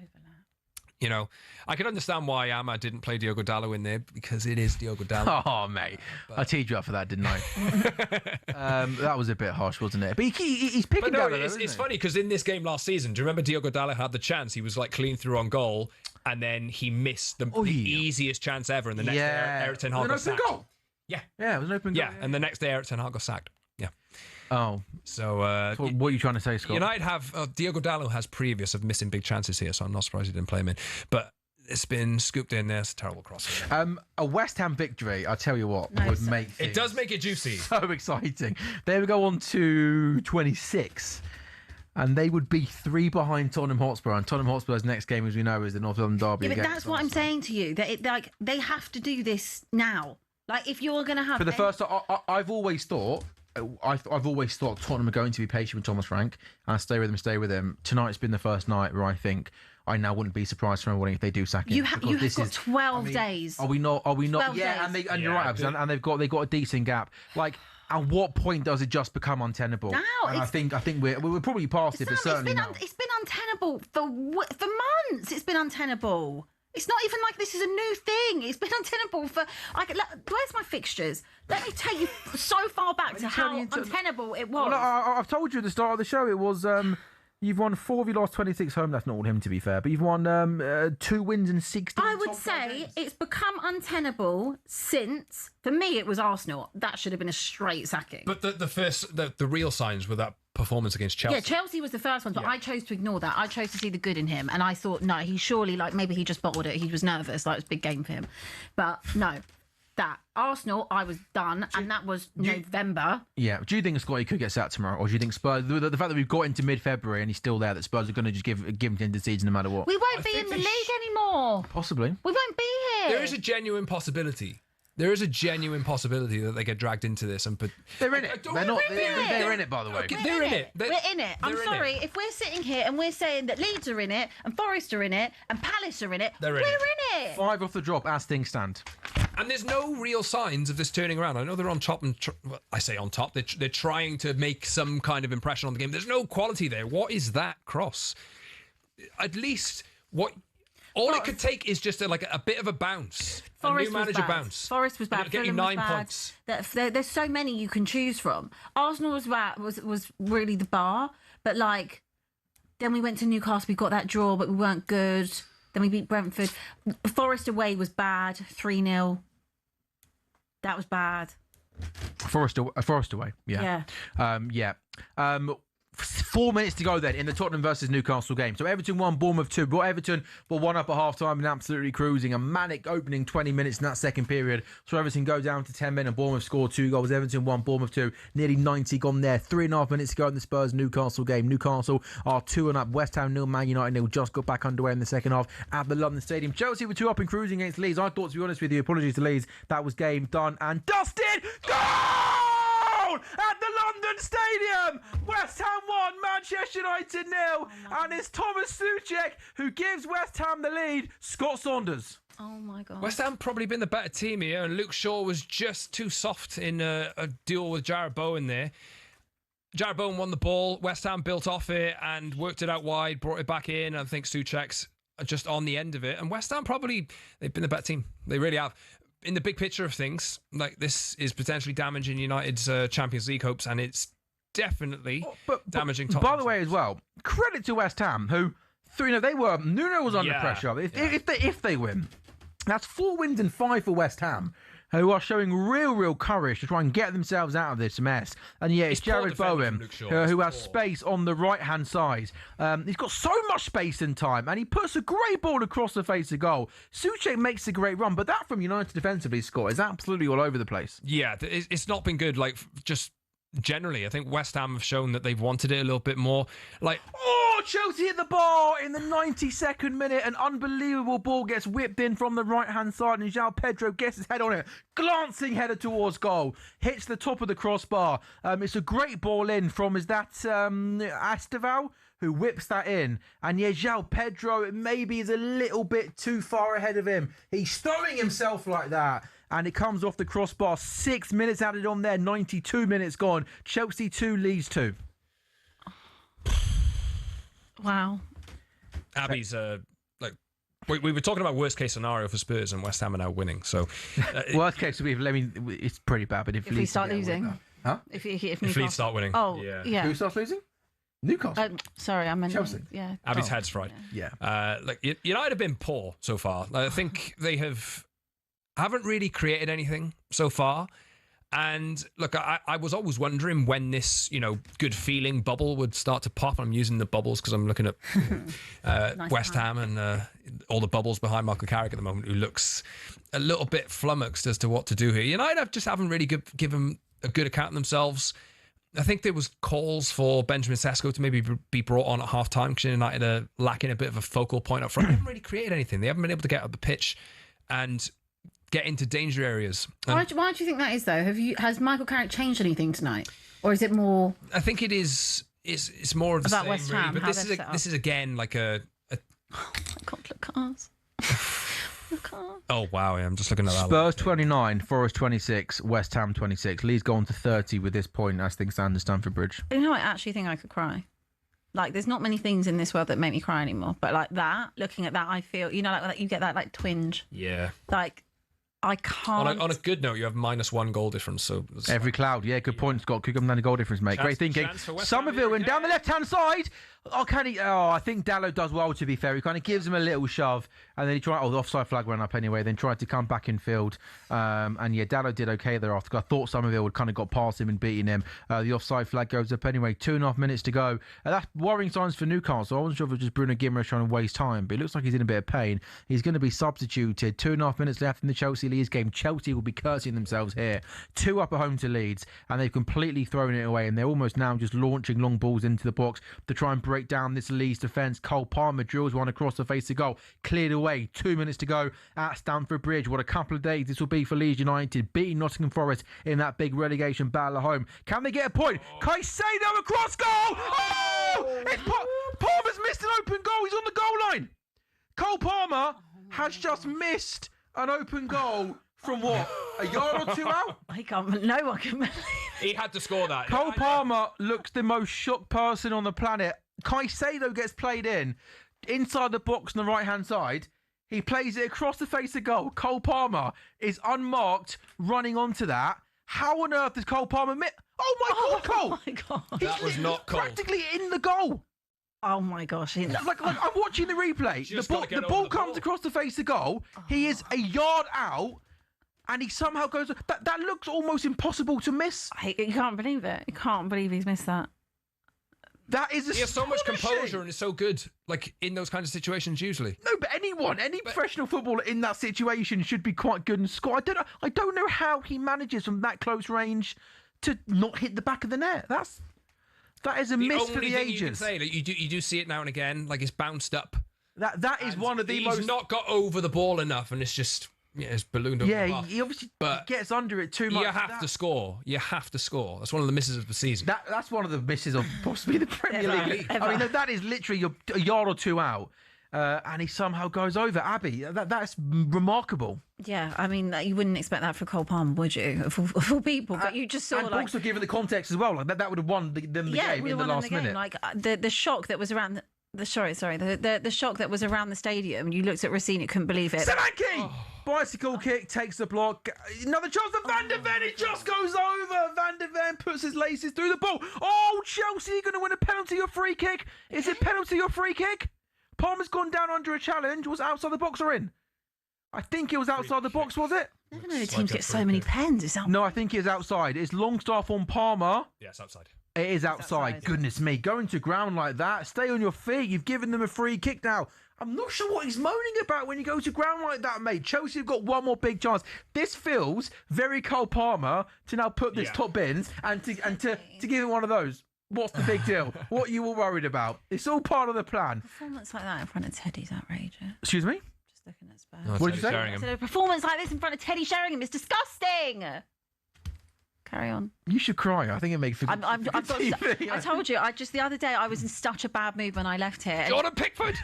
you know, I can understand why Amma didn't play Diogo Dalot in there, because it is Diogo Dalot. Oh, mate. I teed you up for that, didn't I? That was a bit harsh, wasn't it? But he's picking down. It's funny, because in this game last season, do you remember Diogo Dalot had the chance? He was like clean through on goal, and then he missed the easiest chance ever, and the next day Eric Ten Hag got sacked. Goal. Yeah, it was an open goal. Yeah, and the next day Eric Ten Hag got sacked. Yeah. Oh, so what are you trying to say, Scott? United have Diogo Dalot has previous of missing big chances here, so I'm not surprised he didn't play him in. But it's been scooped in there. It's a terrible cross. A West Ham victory, I tell you what, would make it does make it juicy. So exciting. They would go on to 26. And they would be 3 behind Tottenham Hotspur. And Tottenham Hotspur's next game, as we know, is the North London derby. Yeah, but that's what I'm saying to you. That they have to do this now. Like, if you're going to have... For the first time, I've always thought Tottenham are going to be patient with Thomas Frank and stay with him. Tonight's been the first night where I think I now wouldn't be surprised from everybody if they do sack him. You have got 12 days. Are we not? Yeah, days. and you're right, and they've got a decent gap. Like, at what point does it just become untenable? Now, and I think we're probably past it, but certainly it's been untenable for months. It's been untenable. It's not even like this is a new thing. It's been untenable for... where's my fixtures? Let me take you so far back to how untenable it was. Well, I've told you at the start of the show, it was... you've won 4 of your last 26 home. That's not all him, to be fair. But you've won 2 wins in 16. I would say it's become untenable since... For me, it was Arsenal. That should have been a straight sacking. But the real signs were that performance against Chelsea. Yeah, Chelsea was the first one, but I chose to ignore that. I chose to see the good in him, and I thought, no, he surely, maybe he just bottled it. He was nervous, it was a big game for him. But no, that Arsenal, I was done, and that was November. Yeah. Do you think Scotty could get sacked tomorrow, or do you think Spurs, the fact that we've got into mid-February and he's still there, that Spurs are going to just give him to the end of the season no matter what? We won't be in the league anymore. Possibly. We won't be here. There is a genuine possibility. There is a genuine possibility that they get dragged into this, they're in it. They're in it, by the way. They're in it. We're in it. I'm sorry if we're sitting here and we're saying that Leeds are in it and Forest are in it and Palace are in it. We're in it. 5 off the drop as things stand. And there's no real signs of this turning around. I know they're on top, and I say on top. They're trying to make some kind of impression on the game. There's no quality there. What is that cross? At least all it could take is just a bit of a bounce. Forest a new manager was bad. bounce. Forest was bad. Getting 9 points. There's so many you can choose from. Arsenal was really the bar, but then we went to Newcastle. We got that draw, but we weren't good. Then we beat Brentford. Forest away was bad. 3-0. That was bad. Forest away. Yeah. 4 minutes to go then in the Tottenham versus Newcastle game. So Everton 1, Bournemouth 2. But Everton were 1 up at half-time and absolutely cruising. A manic opening 20 minutes in that second period. So Everton go down to 10 men and Bournemouth scored 2 goals. Everton 1, Bournemouth 2. Nearly 90 gone there. 3.5 minutes to go in the Spurs-Newcastle game. Newcastle are 2 and up. West Ham 0, Man United 0. Just got back underway in the second half at the London Stadium. Chelsea were 2 up and cruising against Leeds. I thought, to be honest with you, apologies to Leeds, that was game done and dusted. Goal! At the London Stadium! West Ham 1, Manchester United 0. And it's Thomas Souček who gives West Ham the lead. Scott Saunders. Oh my God. West Ham probably been the better team here, and Luke Shaw was just too soft in a duel with Jarrod Bowen there. Jarrod Bowen won the ball. West Ham built off it and worked it out wide, brought it back in. I think Souček's just on the end of it. And West Ham they've been the better team. They really have. In the big picture of things, this is potentially damaging United's Champions League hopes, and it's definitely damaging Tottenham. By the way, as well, credit to West Ham, who, Nuno was under pressure. If they win, that's 4 wins and 5 for West Ham. who are showing real courage to try and get themselves out of this mess. And yeah, it's Jared Bowen, who has space on the right-hand side. He's got so much space and time, and he puts a great ball across the face of goal. Souček makes a great run, but that from United defensively, Scott, is absolutely all over the place. Yeah, it's not been good, like, just generally. I think West Ham have shown that they've wanted it a little bit more. Like, Chelsea hit the bar in the 92nd minute. An unbelievable ball gets whipped in from the right-hand side, and João Pedro gets his head on it. Glancing header towards goal. Hits the top of the crossbar. It's a great ball in from, is that Estevao, who whips that in. And yeah, João Pedro maybe is a little bit too far ahead of him. He's throwing himself like that. And it comes off the crossbar. 6 minutes added on there. 92 minutes gone. Chelsea 2, Leeds 2. Wow. Abby's like we were talking about worst case scenario for Spurs, and West Ham are now winning. So worst case, it's pretty bad. But if we start losing, if Leeds start winning, yeah. Who starts losing? Newcastle. Sorry, I meant Chelsea. Yeah. Abby's head's fried. Yeah. Like United have been poor so far. I think they haven't really created anything so far. And look, I was always wondering when this, good feeling bubble would start to pop. I'm using the bubbles because I'm looking at Nice West Ham and all the bubbles behind Michael Carrick at the moment, who looks a little bit flummoxed as to what to do here. United just haven't really given a good account of themselves. I think there was calls for Benjamin Sesko to maybe be brought on at half-time because United are lacking a bit of a focal point up front. They haven't really created anything. They haven't been able to get up the pitch and get into danger areas. Why do you think that is, though? Has Michael Carrick changed anything tonight, or is it more? I think it is. It's more of the about same, West Ham, really. But this is again like a. Oh my God, look cars. Oh wow! Yeah, I'm just looking at that. Spurs 29, Forest 26, West Ham 26. Leeds go on to 30 with this point as things stand at Stamford Bridge. You know, I actually think I could cry. Like, there's not many things in this world that make me cry anymore. But like that, looking at that, I feel, like you get that like twinge. Yeah. Like, I can't. On a good note, you have -1 goal difference. So every cloud, yeah, good point, Scott. Could come down the goal difference, mate. Great thinking. Somerville and down the left-hand side. Oh, can he? Oh, I think Dalot does well, to be fair. He kind of gives him a little shove, and then he tried. Oh, the offside flag went up anyway. Then tried to come back in field, and yeah, Dalot did okay thereafter. I thought Somerville would kind of got past him and beaten him. The offside flag goes up anyway. 2.5 minutes to go. That's worrying signs for Newcastle. I wasn't sure if it was just Bruno Guimaraes trying to waste time, but it looks like he's in a bit of pain. He's going to be substituted. 2.5 minutes left in the Chelsea Leeds game. Chelsea will be cursing themselves here. 2 up at home to Leeds, and they've completely thrown it away, and they're almost now just launching long balls into the box to try and break down this Leeds defence. Cole Palmer drills one across the face of goal. Cleared away. 2 minutes to go at Stamford Bridge. What a couple of days this will be for Leeds United, beating Nottingham Forest in that big relegation battle at home. Can they get a point? Caicedo across goal! Oh! Palmer's missed an open goal. He's on the goal line. Cole Palmer has just missed an open goal from what? A yard or 2 out? No one can believe it. He had to score that. Cole Palmer looks the most shocked person on the planet. Caicedo gets played inside the box on the right-hand side. He plays it across the face of goal. Cole Palmer is unmarked, running onto that. How on earth does Cole Palmer miss? Oh my God, Cole! Oh my God. That was not Cole. Practically in the goal. Oh my gosh. Like I'm watching the replay. The ball comes across the face of goal. He is a yard out. And he somehow goes. That looks almost impossible to miss. You can't believe it. You can't believe he's missed that. That is. He has so much composure and is so good, like in those kind of situations. Usually, no, but any professional footballer in that situation should be quite good and score. I don't know how he manages from that close range to not hit the back of the net. That is a miss for the ages. You can say, like, you do see it now and again, like it's bounced up. That is one of the most. He's not got over the ball enough, and it's just. Yeah, it's ballooned over the bar. He obviously gets under it too much. You have to score. You have to score. That's one of the misses of the season. That's one of the misses of possibly the Premier League. I mean, that is literally a yard or 2 out, and he somehow goes over. Abby, that's remarkable. Yeah, I mean, you wouldn't expect that for Cole Palmer, would you? For people, but you just saw and also given the context as well, like that would have won them the game in the last minute. Like the shock that was around. The shock that was around the stadium. You looked at Racine, couldn't believe it. Solanke! Bicycle kick, takes the block. Another chance for Van der Ven. It just goes over. Van der Ven puts his laces through the ball. Oh, Chelsea going to win a penalty or free kick. Is it penalty or free kick? Palmer's gone down under a challenge. Was it outside the box or in? I think it was outside the box, was it? Never know the teams get so many pens. Is that No, I think it's outside. It's Longstaff on Palmer. Yeah, it's outside. It is outside. outside. Goodness me. Going to ground like that. Stay on your feet. You've given them a free kick now. I'm not sure what he's moaning about when you go to ground like that, mate. Chelsea have got one more big chance. This feels very Cole Palmer to now put this top bins and to give him one of those. What's the big deal? What are you all worried about? It's all part of the plan. performance like that in front of Teddy's outrageous. Excuse me? Just looking at Spurs. No, What did you say? Sheringham. So a performance like this in front of Teddy Sheringham is disgusting. Carry on. You should cry. I think it makes for good I've got. TV. I told you. The other day I was in such a bad mood when I left here. Jordan Pickford.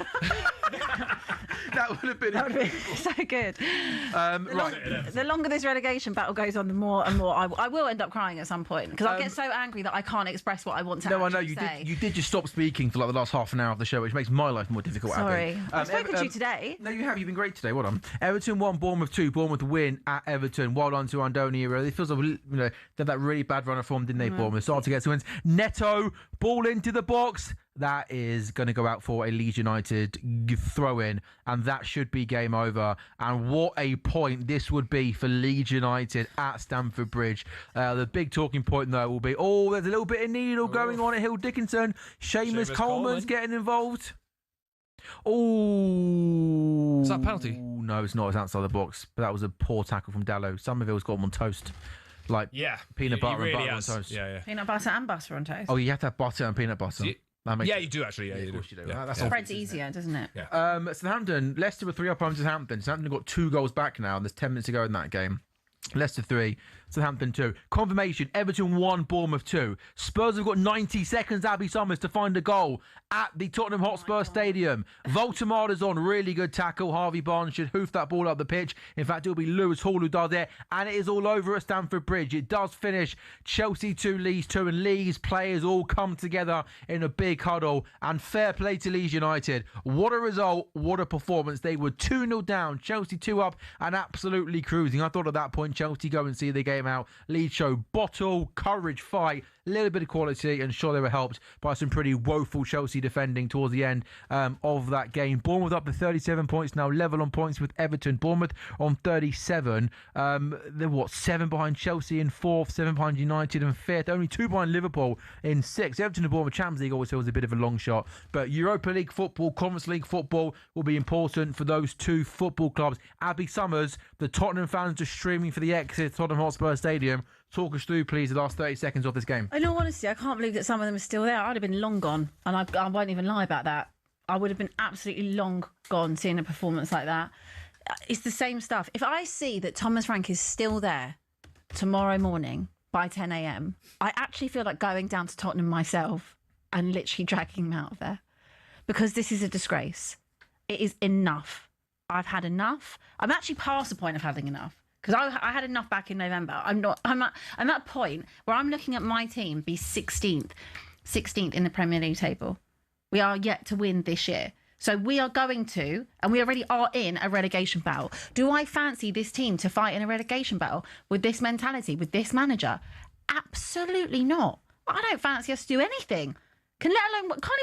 That would have been So good. right. The longer this relegation battle goes on, the more and more I will end up crying at some point because I get so angry that I can't express what I want to. No, I know actually you say. did. You did just stop speaking for like the last half an hour of the show, which makes my life more difficult. Sorry, Abby. I've spoken to you today. No, you have. You've been great today. Well done. Everton 1, Bournemouth 2. Bournemouth win at Everton. Well done to Andoni. It feels like they had that really bad run of form, didn't they? Bournemouth started to get some wins. Neto ball into the box. That is going to go out for a Leeds United throw-in, and that should be game over. And what a point this would be for Leeds United at Stamford Bridge. The big talking point, though, will be, there's a little bit of needle going on at Hill Dickinson. Seamus Coleman's getting involved. Oh. Is that a penalty? No, it's not. It's outside the box. But that was a poor tackle from Dallo. Somerville's got him on toast. Like peanut butter and butter on toast. Yeah. Peanut butter and butter on toast. Oh, you have to have butter and peanut butter. You do actually. Yeah, you do. That's Spread's easier, doesn't it? Yeah. Southampton, Leicester were 3 up on Southampton. Southampton got 2 goals back now, and there's 10 minutes to go in that game. Leicester 3, Southampton 2. Confirmation, Everton 1, Bournemouth 2. Spurs have got 90 seconds, Abby Summers, to find a goal at the Tottenham Hotspur Stadium. Voltemada's on, really good tackle. Harvey Barnes should hoof that ball up the pitch. In fact, it'll be Lewis Hall who does it, and it is all over at Stamford Bridge. It does finish Chelsea 2, Leeds 2, and Leeds players all come together in a big huddle, and fair play to Leeds United. What a result, what a performance. They were 2-0 down, Chelsea 2 up, and absolutely cruising. I thought at that point, Chelsea go and see the game out. Leeds show bottle, courage, fight, a little bit of quality, and sure they were helped by some pretty woeful Chelsea defending towards the end of that game. Bournemouth up to 37 points now, level on points with Everton. Bournemouth on 37. They're 7 behind Chelsea in 4th, 7 behind United in 5th, only 2 behind Liverpool in 6th. Everton and Bournemouth Champions League always feels a bit of a long shot, but Europa League football, Conference League football will be important for those 2 football clubs. Abby Summers, the Tottenham fans are streaming for the exit at Tottenham Hotspur Stadium. Talk us through, please, the last 30 seconds of this game. In all honesty, I can't believe that some of them are still there. I'd have been long gone, and I won't even lie about that. I would have been absolutely long gone seeing a performance like that. It's the same stuff. If I see that Thomas Frank is still there tomorrow morning by 10 a.m, I actually feel like going down to Tottenham myself and literally dragging him out of there, because this is a disgrace. It is enough. I've had enough. I'm actually past the point of having enough. Because I had enough back in November. I'm at a point where I'm looking at my team be 16th in the Premier League table. We are yet to win this year. So we are going to, and we already are in a relegation battle. Do I fancy this team to fight in a relegation battle with this mentality, with this manager? Absolutely not. I don't fancy us to do anything. Can't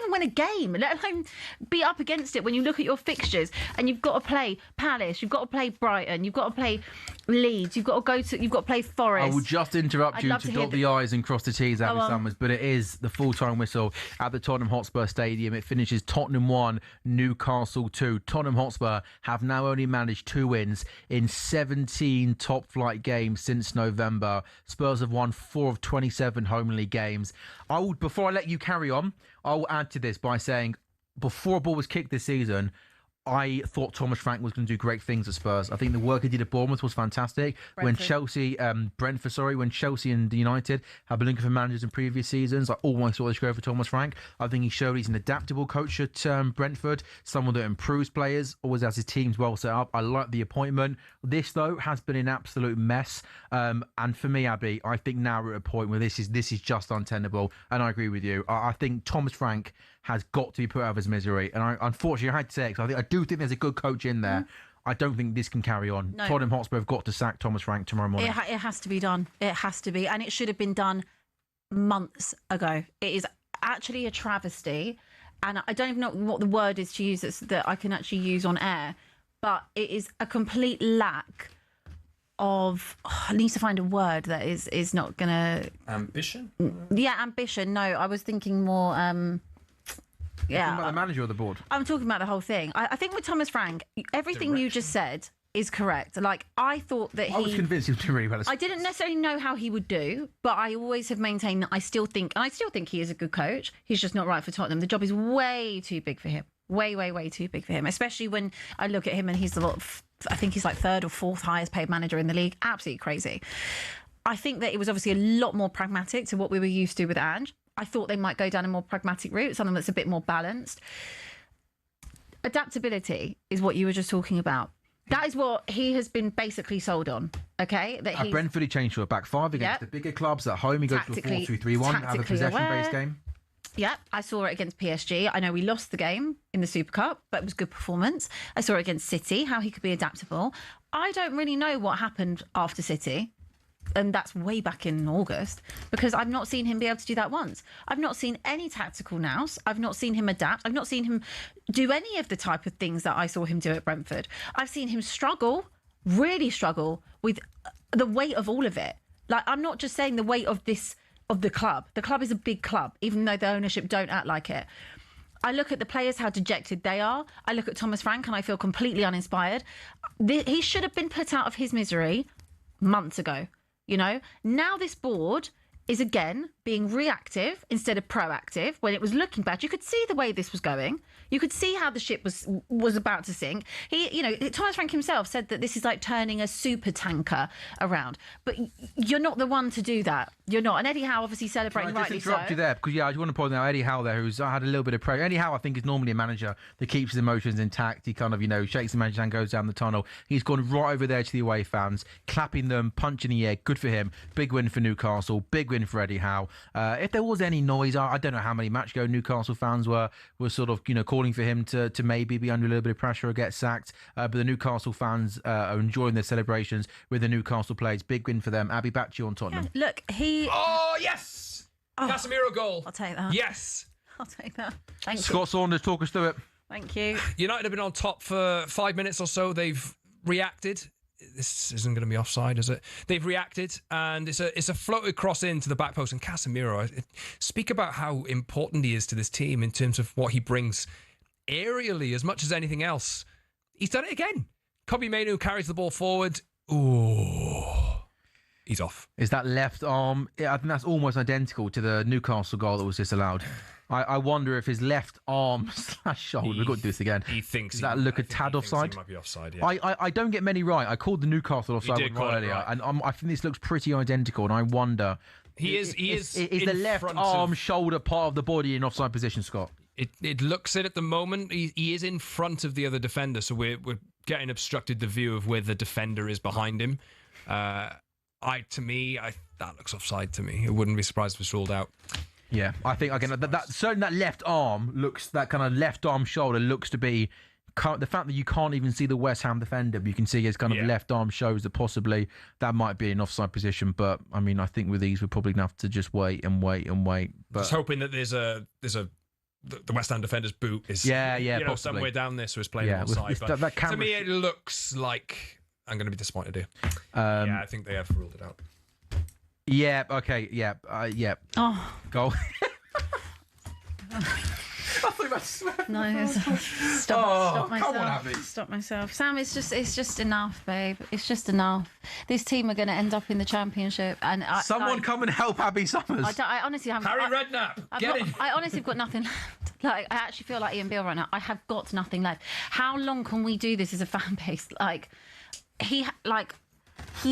even win a game, let alone be up against it when you look at your fixtures and you've got to play Palace, you've got to play Brighton, you've got to play Leeds, you've got to play Forest. I will just interrupt you to dot the I's and cross the T's, Abby Summers, but it is the full-time whistle at the Tottenham Hotspur Stadium. It finishes Tottenham 1, Newcastle 2. Tottenham Hotspur have now only managed 2 wins in 17 top-flight games since November. Spurs have won 4 of 27 home league games. Before I let you carry on, I will add to this by saying, before a ball was kicked this season, I thought Thomas Frank was going to do great things at Spurs. I think the work he did at Bournemouth was fantastic. When Chelsea and United have been looking for managers in previous seasons, I always thought they should go for Thomas Frank. I think he showed he's an adaptable coach at Brentford, someone that improves players, always has his teams well set up. I like the appointment. This, though, has been an absolute mess. And for me, Abby, I think now we're at a point where this is just untenable. And I agree with you. I think Thomas Frank has got to be put out of his misery. And unfortunately, I had to say it, because I do think there's a good coach in there. I don't think this can carry on. No. Tottenham Hotspur have got to sack Thomas Frank tomorrow morning. It has to be done. It has to be. And it should have been done months ago. It is actually a travesty. And I don't even know what the word is to use that I can actually use on air. But it is a complete lack needs to find a word that is not going to... Ambition? Yeah, ambition. No, I was thinking more... Talking about the manager or the board? I'm talking about the whole thing. I think with Thomas Frank, everything you just said is correct. Like, I thought that I was convinced he was doing really well. I didn't necessarily know how he would do, but I always have maintained that I still think he is a good coach. He's just not right for Tottenham. The job is way too big for him. Way, way, way too big for him, especially when I look at him and he's I think he's like third or fourth highest paid manager in the league. Absolutely crazy. I think that it was obviously a lot more pragmatic to what we were used to with Ange. I thought they might go down a more pragmatic route, something that's a bit more balanced. Adaptability is what you were just talking about. That is what he has been basically sold on, okay? At Brentford, he changed to a back five against the bigger clubs. At home, he goes to a 4-2-3-1, have a possession-based game. Yeah, I saw it against PSG. I know we lost the game in the Super Cup, but it was good performance. I saw it against City, how he could be adaptable. I don't really know what happened after City, and that's way back in August, because I've not seen him be able to do that once. I've not seen any tactical nous. I've not seen him adapt. I've not seen him do any of the type of things that I saw him do at Brentford. I've seen him really struggle with the weight of all of it. Like, I'm not just saying the weight of the club. The club is a big club, even though the ownership don't act like it. I look at the players, how dejected they are. I look at Thomas Frank and I feel completely uninspired. He should have been put out of his misery months ago. You know, now this board is again being reactive instead of proactive. When it was looking bad, you could see the way this was going. You could see how the ship was about to sink. Thomas Frank himself said that this is like turning a super tanker around. But you're not the one to do that. You're not. And Eddie Howe obviously celebrating rightly so. I just interrupt you there because I just want to point out Eddie Howe there, who's had a little bit of pressure. Eddie Howe, I think, is normally a manager that keeps his emotions intact. He kind of, shakes the manager and goes down the tunnel. He's gone right over there to the away fans, clapping them, punching the air. Good for him. Big win for Newcastle. Big win for Eddie Howe. If there was any noise, I don't know how many match ago Newcastle fans were sort of, calling for him to maybe be under a little bit of pressure or get sacked. But the Newcastle fans are enjoying their celebrations with the Newcastle players. Big win for them. Abby, back to you on Tottenham. Yeah, look, Oh, yes! Casemiro goal. I'll take that. Yes. I'll take that. Thank you. Scott Saunders, talk us through it. Thank you. United have been on top for 5 minutes or so. They've reacted. This isn't going to be offside, is it? They've reacted, and it's a floated cross into the back post. And Casemiro, speak about how important he is to this team in terms of what he brings aerially as much as anything else. He's done it again. Kobbie Mainoo carries the ball forward. Ooh. He's off. Is that left arm? I think that's almost identical to the Newcastle goal that was disallowed. I wonder if his left arm / shoulder. We've got to do this again. He thinks. Does that look a tad offside? He might be offside. Yeah. I don't get many right. I called the Newcastle offside one earlier, right. And I think this looks pretty identical. And I wonder. He is. Is the left arm shoulder part of the body in offside position, Scott? It looks it at the moment. He is in front of the other defender, so we're getting obstructed the view of where the defender is behind him. That looks offside to me. I wouldn't be surprised if it's ruled out. Yeah, I think again that left arm looks, that kind of left arm shoulder looks to be the fact that you can't even see the West Ham defender, but you can see his kind of left arm shows that possibly that might be an offside position. But I mean, I think with these we're probably gonna have to just wait and wait and wait. But just hoping that there's the West Ham defender's boot is somewhere down there, so it's playing offside. But that to me, it looks like I'm going to be disappointed here. I think they have ruled it out. Yeah. Okay. Yeah. Yeah. Oh. Goal. No, stop myself. Come on, Abby. Stop myself. Sam, it's just enough, babe. It's just enough. This team are going to end up in the Championship, and someone come and help Abby Summers. I honestly haven't. Harry Redknapp, I honestly have got nothing left. Like, I actually feel like Ian Beale right now. I have got nothing left. How long can we do this as a fan base? He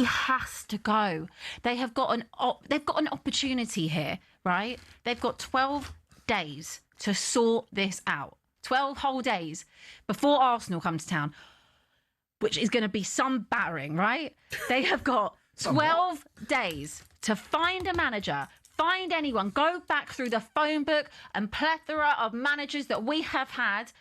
has to go. They've got an opportunity here, right? They've got 12 days to sort this out. 12 whole days before Arsenal come to town, which is going to be some battering, right? They have got 12 days to find a manager, find anyone, go back through the phone book and plethora of managers that we have had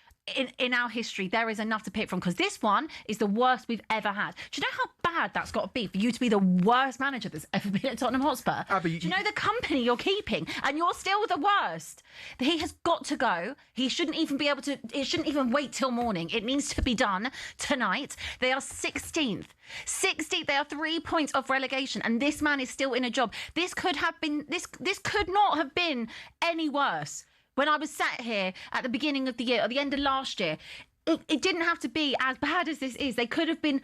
in our history, there is enough to pick from, because this one is the worst we've ever had. Do you know how bad that's got to be for you to be the worst manager that's ever been at Tottenham Hotspur? Do you know the company you're keeping, and you're still the worst? He has got to go. He shouldn't even be able to. It shouldn't even wait till morning. It needs to be done tonight. They are 16th. 16th. They are 3 points off relegation, and this man is still in a job. This could have been. This could not have been any worse. When I was sat here at the beginning of the year, or the end of last year, it didn't have to be as bad as this is. They could have been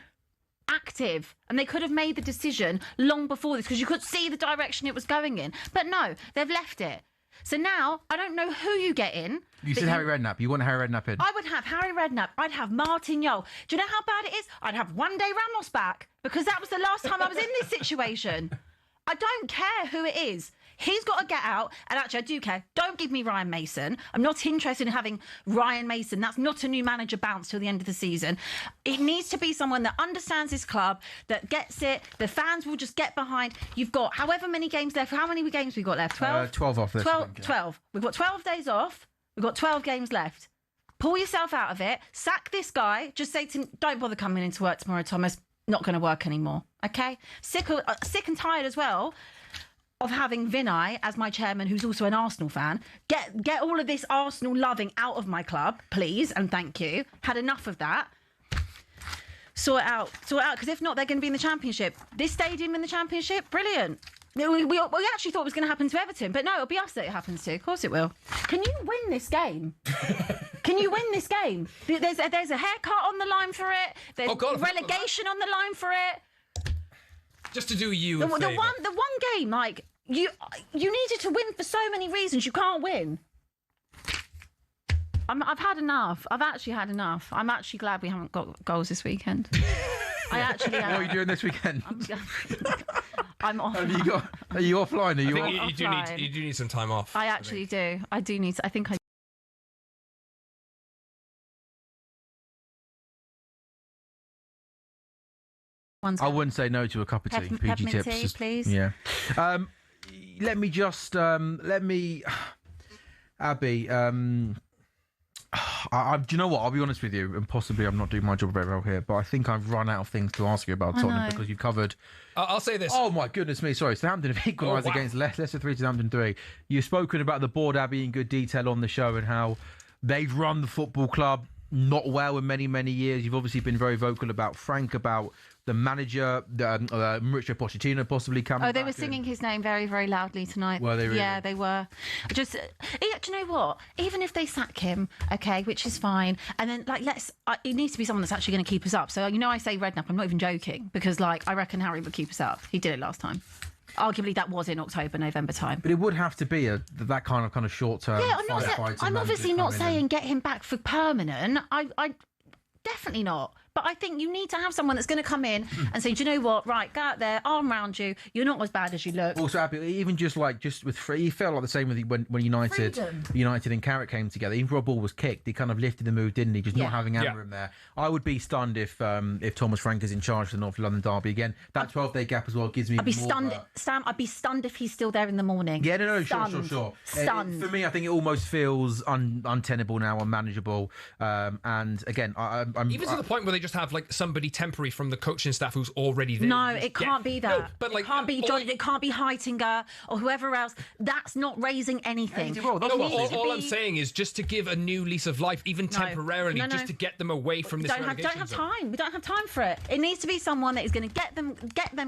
active, and they could have made the decision long before this, because you could see the direction it was going in. But no, they've left it. So now, I don't know who you get in. You said Harry Redknapp. You want Harry Redknapp in? I would have Harry Redknapp. I'd have Martin Jol. Do you know how bad it is? I'd have one day Ramos back, because that was the last time I was in this situation. I don't care who it is. He's got to get out. And actually, I do care. Don't give me Ryan Mason. I'm not interested in having Ryan Mason. That's not a new manager bounce till the end of the season. It needs to be someone that understands his club, that gets it. The fans will just get behind. You've got however many games left. How many games we got left? 12? 12 off this. 12. We've got 12 days off. We've got 12 games left. Pull yourself out of it. Sack this guy. Just say to him, don't bother coming into work tomorrow, Thomas. Not going to work anymore. Okay? Sick and tired as well of having Vinay as my chairman, who's also an Arsenal fan. Get all of this Arsenal loving out of my club, please, and thank you. Had enough of that. Sort it out, because if not, they're going to be in the Championship. This stadium in the Championship, brilliant. We actually thought it was going to happen to Everton, but no, it'll be us that it happens to. Of course it will. Can you win this game? Can you win this game? There's a haircut on the line for it. There's relegation on the line for it. Just to do you the a favour. one game, like, you needed to win for so many reasons. You can't win. I've had enough. I've actually had enough. I'm actually glad we haven't got goals this weekend. I actually am. What are you doing this weekend? I'm off. Are you offline? Are you I think you do need some time off. I actually do. I do need to. I think I. I wouldn't say no to a cup of tea. PG peppermint tips, tea, please. Yeah. Let me just Abby. Do you know what? I'll be honest with you, and possibly I'm not doing my job very well here, but I think I've run out of things to ask you about Tottenham, because you've covered. I'll say this. Oh my goodness me! Sorry, Southampton have equalised against Leicester 3 to Southampton 3. You've spoken about the board, Abby, in good detail on the show, and how they've run the football club not well in many years. You've obviously been very vocal about Frank, about the manager, Mauricio Pochettino possibly coming. Oh, they were singing his name very, very loudly tonight. Were they really? Yeah, they were. Do you know what? Even if they sack him, okay, which is fine, and then it needs to be someone that's actually going to keep us up. So I say Redknapp. I'm not even joking, because I reckon Harry would keep us up. He did it last time. Arguably, that was in October, November time. But it would have to be that kind of short term. Yeah, I'm obviously not saying get him back for permanent. I definitely not. But I think you need to have someone that's going to come in and say, do you know what? Right, go out there, arm around you. You're not as bad as you look. Also, Abby, even just with Free, he felt like the same with when United and Carrick came together. Even if a ball was kicked, he kind of lifted the move, didn't he? Just not having Amber in there. I would be stunned if Thomas Frank is in charge of the North London derby again. That 12-day gap as well gives me. I'd be stunned, Sam. I'd be stunned if he's still there in the morning. Yeah, no, stunned. sure. Stunned. For me, I think it almost feels untenable now, unmanageable. And again, I'm even to the point where they just have somebody temporary from the coaching staff who's already there. No, it can't be that. No, but it can't be John. It can't be Heitinger or whoever else. That's not raising anything. All I'm saying is just to give a new lease of life, even temporarily, just to get them away from this relegation zone. Don't have time. We don't have time for it. It needs to be someone that is going to get them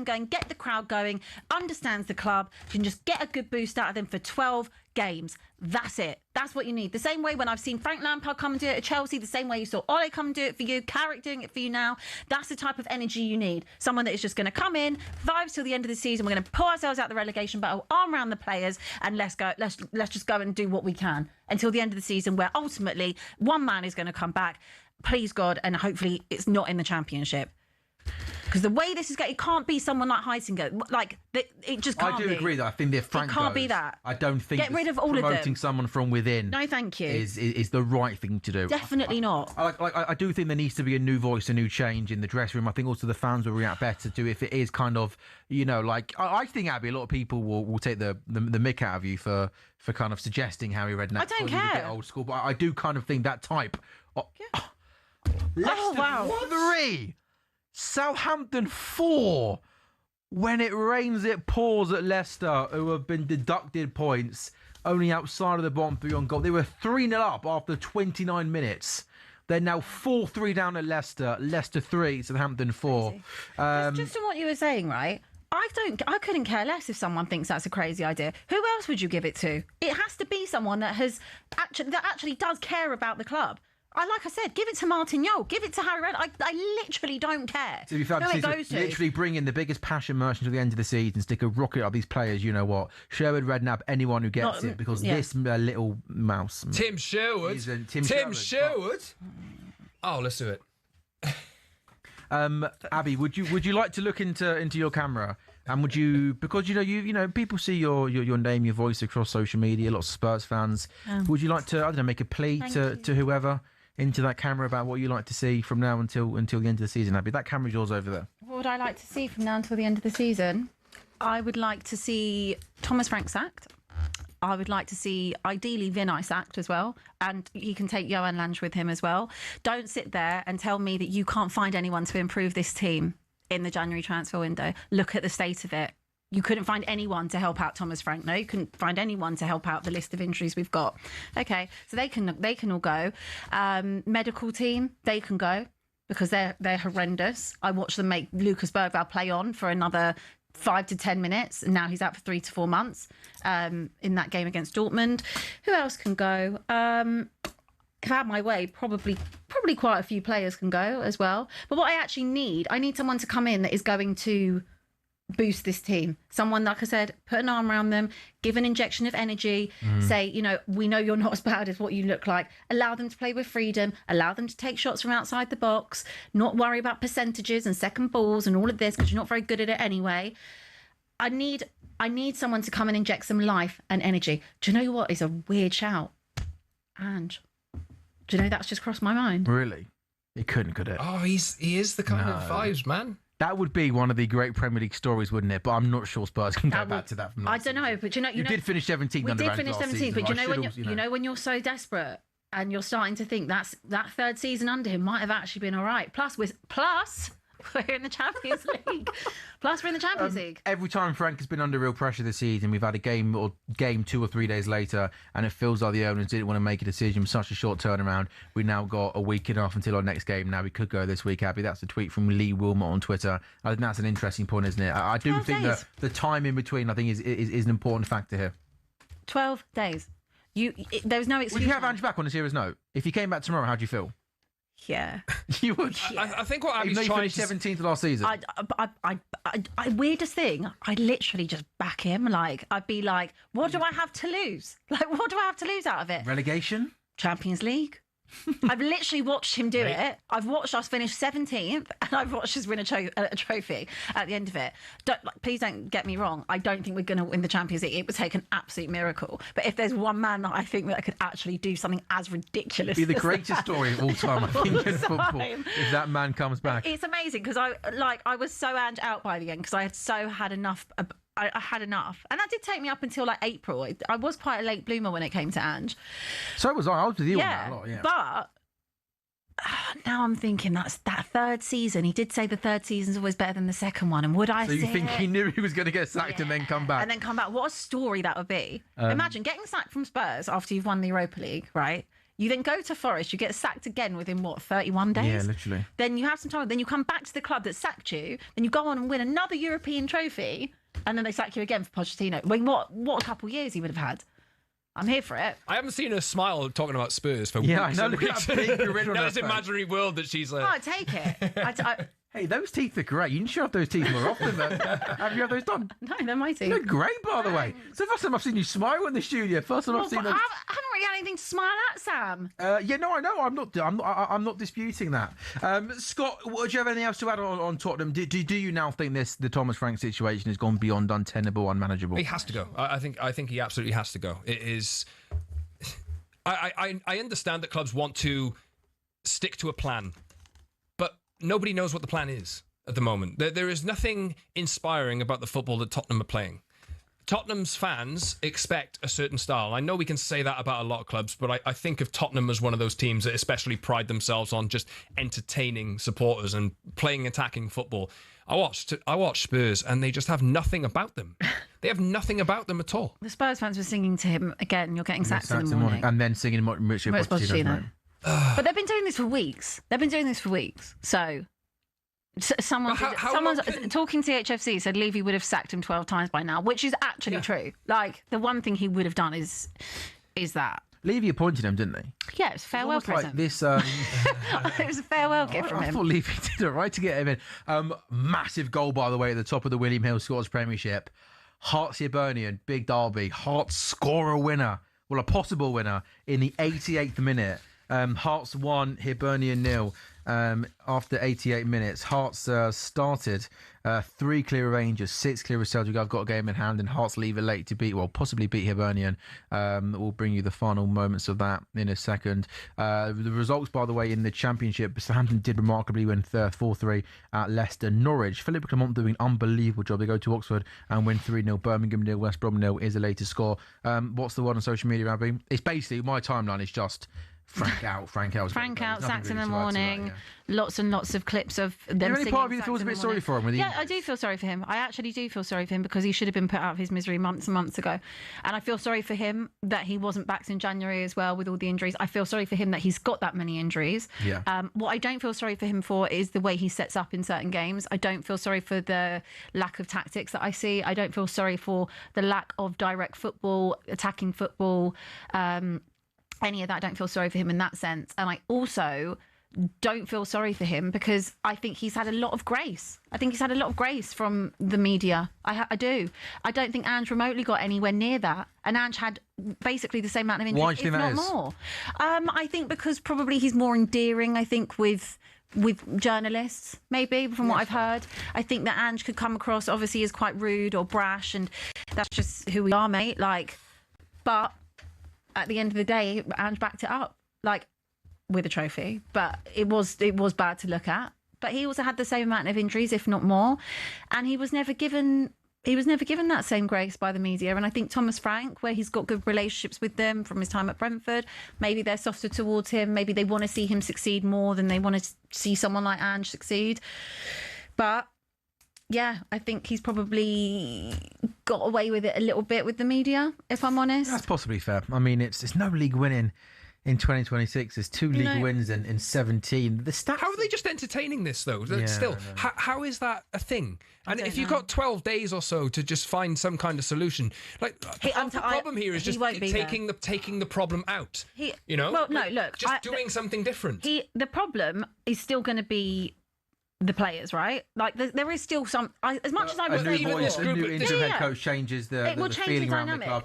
going, get the crowd going, understands the club, can just get a good boost out of them for 12 games. That's it. That's what you need. The same way when I've seen Frank Lampard come and do it at Chelsea, the same way you saw Ole come and do it for you, Carrick doing it for you now. That's the type of energy you need. Someone that is just going to come in, vibes till the end of the season. We're going to pull ourselves out the relegation battle, arm around the players, and let's just go and do what we can until the end of the season, where ultimately one man is going to come back, please God, and hopefully it's not in the Championship. Because the way this is going, it can't be someone like Heisinger. Like, it just can't be. I do agree, though. I think if Frank It can't goes, be that. I don't think Get rid of all of them. promoting someone from within No, thank you. is the right thing to do. Definitely not. I do think there needs to be a new voice, a new change in the dressing room. I think also the fans will react better to if it is kind of, like, I think, Abby, a lot of people will take the mick out of you for kind of suggesting Harry Redknapp. I don't calling you a bit care. old school, but I do kind of think that type. Leicester wow. 3, Southampton 4. When it rains, it pours at Leicester, who have been deducted points only outside of the bottom three on goal. They were 3-0 up after 29 minutes. They're now 4-3 down at Leicester. Leicester 3, Southampton 4. Just on what you were saying, right? I couldn't care less if someone thinks that's a crazy idea. Who else would you give it to? It has to be someone that actually does care about the club. Like I said, give it to Martin Yole, give it to Harry Redknapp. I literally don't care To be fair, who it goes to. literally bring in the biggest passion merchant to the end of the season, stick a rocket up these players, you know what? Sherwood, Redknapp, anyone who gets it, because this little mouse. Tim Sherwood. Tim Sherwood. Oh, let's do it. Abby, would you like to look into your camera? And would you, because you know people see your name, your voice across social media, lots of Spurs fans. Would you like to, I don't know, make a plea to whoever into that camera about what you like to see from now until the end of the season, Abby? That camera's yours over there. What would I like to see from now until the end of the season? I would like to see Thomas Frank sacked. I would like to see, ideally, Vinay sacked as well. And he can take Johan Lange with him as well. Don't sit there and tell me that you can't find anyone to improve this team in the January transfer window. Look at the state of it. You couldn't find anyone to help out Thomas Frank. No, you couldn't find anyone to help out the list of injuries we've got. Okay, so they can all go. Medical team, they can go because they're horrendous. I watched them make Lucas Bergvall play on for another 5 to 10 minutes, and now he's out for 3 to 4 months in that game against Dortmund. Who else can go? If I had my way, probably quite a few players can go as well. But what I need someone to come in that is going to boost this team. Someone, like I said, put an arm around them, give an injection of energy, say, we know you're not as bad as what you look like. Allow them to play with freedom, allow them to take shots from outside the box, not worry about percentages and second balls and all of this because you're not very good at it anyway. I need someone to come and inject some life and energy. Do you know what is a weird shout? Ange. Do you know that's just crossed my mind? Really? It couldn't, could it? Oh, he is the kind of vibes, man. That would be one of the great Premier League stories, wouldn't it? But I'm not sure Spurs can go back to that. From I don't know, but you did finish 17th. We under did Ange finish last 17th, season. but when you're so desperate and you're starting to think that third season under him might have actually been all right. Plus we're in the Champions League. Every time Frank has been under real pressure this season, we've had a game 2 or 3 days later, and it feels like the owners didn't want to make a decision. Such a short turnaround. We now got a week and a half until our next game. Now we could go this week, Abby. That's a tweet from Lee Wilmot on Twitter. I think that's an interesting point, isn't it? I do think that the time in between, I think, is an important factor here. 12 days. There was no excuse. Would you have Ange back on a serious note? If he came back tomorrow, how do you feel? Yeah. You would? Yeah. I think what Abby's trying to... 17th last season. Weirdest thing, I'd literally just back him. Like, I'd be like, what do I have to lose? Like, what do I have to lose out of it? Relegation? Champions League? I've literally watched him do it. I've watched us finish 17th, and I've watched us win a trophy at the end of it. Please don't get me wrong. I don't think we're going to win the Champions League. It would take an absolute miracle. But if there's one man that I think that could actually do something as ridiculous, it'd be the greatest story of all time, I think, in football. If that man comes back, it's amazing because I was so Ange out by the end because I had had enough. I had enough, and that did take me up until like April. I was quite a late bloomer when it came to Ange. So was I. I was with you on that a lot. Yeah, but now I'm thinking that third season. He did say the third season's always better than the second one, and would I? So you think he knew he was going to get sacked and then come back? And then come back. What a story that would be! Imagine getting sacked from Spurs after you've won the Europa League, right? You then go to Forest, you get sacked again within, 31 days? Yeah, literally. Then you have some time. Then you come back to the club that sacked you. Then you go on and win another European trophy. And then they sack you again for Pochettino. I mean, what a couple of years he would have had. I'm here for it. I haven't seen her smile talking about Spurs for weeks. I know. Look at that big grin on now her this face. imaginary world that she's like... Oh, I take it. Hey, those teeth are great. You should have those teeth more often. Have you had those done? No, they're my teeth. They're great, by the way. It's the first time I've seen you smile in the studio. First time I've seen those. I haven't really had anything to smile at, Sam. Yeah, no, I know. I'm not disputing that. Scott, do you have anything else to add on Tottenham? Do you now think the Thomas Frank situation has gone beyond untenable, unmanageable? He has to go. I think he absolutely has to go. It is. I understand that clubs want to stick to a plan, but nobody knows what the plan is at the moment. There is nothing inspiring about the football that Tottenham are playing. Tottenham's fans expect a certain style. I know we can say that about a lot of clubs, but I think of Tottenham as one of those teams that especially pride themselves on just entertaining supporters and playing attacking football. I watched Spurs and they just have nothing about them. They have nothing about them at all. The Spurs fans were singing to him again, "You're getting sacked in the morning." And then singing Mauricio Pochettino. But they've been doing this for weeks. So someone's talking to HFC said Levy would have sacked him 12 times by now, which is actually true. Like, the one thing he would have done is that. Levy appointed him, didn't he? Yeah, it was a farewell present. Like this, it was a farewell gift from him. I thought Levy did it right to get him in. Massive goal, by the way, at the top of the William Hill Scottish Premiership. Hearts Hibernian, big derby. Hearts score a winner. Well, a possible winner in the 88th minute. Hearts 1, Hibernian 0. After 88 minutes, Hearts started 3 clear of Rangers, 6 clear of Celtic. I've got a game in hand, and Hearts leave it late to possibly beat Hibernian. We'll bring you the final moments of that in a second. The results, by the way, in the Championship, Southampton did remarkably win 4-3 at Leicester. Norwich, Philippe Clement doing an unbelievable job. They go to Oxford and win 3-0. Birmingham 0, West Brom 0 is the latest score. What's the one on social media, Abby? It's basically, my timeline is just Frank out, sacked in the morning. Lots and lots of clips of them. Is there any part of you that feels a bit sorry for him? Yeah, I do feel sorry for him. I actually do feel sorry for him because he should have been put out of his misery months and months ago. And I feel sorry for him that he wasn't backed in January as well with all the injuries. I feel sorry for him that he's got that many injuries. Yeah. What I don't feel sorry for him for is the way he sets up in certain games. I don't feel sorry for the lack of tactics that I see. I don't feel sorry for the lack of direct football, attacking football. Any of that, I don't feel sorry for him in that sense. And I also don't feel sorry for him because I think he's had a lot of grace. I think he's had a lot of grace from the media. I do. I don't think Ange remotely got anywhere near that. And Ange had basically the same amount of injuries, if not more. I think because probably he's more endearing, I think, with journalists, maybe, from what I've heard. I think that Ange could come across, obviously, as quite rude or brash, and that's just who we are, mate. But at the end of the day, Ange backed it up, with a trophy. But it was bad to look at. But he also had the same amount of injuries, if not more, and he was never given that same grace by the media. And I think Thomas Frank, where he's got good relationships with them from his time at Brentford, maybe they're softer towards him. Maybe they want to see him succeed more than they want to see someone like Ange succeed. But yeah, I think he's probably got away with it a little bit with the media, if I'm honest. That's possibly fair. I mean, it's no league winning in 2026. There's 2 league wins in 17. The stats. How are they just entertaining this, though? Yeah, Still, how is that a thing? And if you've got 12 days or so to just find some kind of solution, the problem here is just taking the problem out. Doing something different. The problem is still going to be the players, right? There is still some. As much as I would say, the new interim head coach changes the feeling around the club.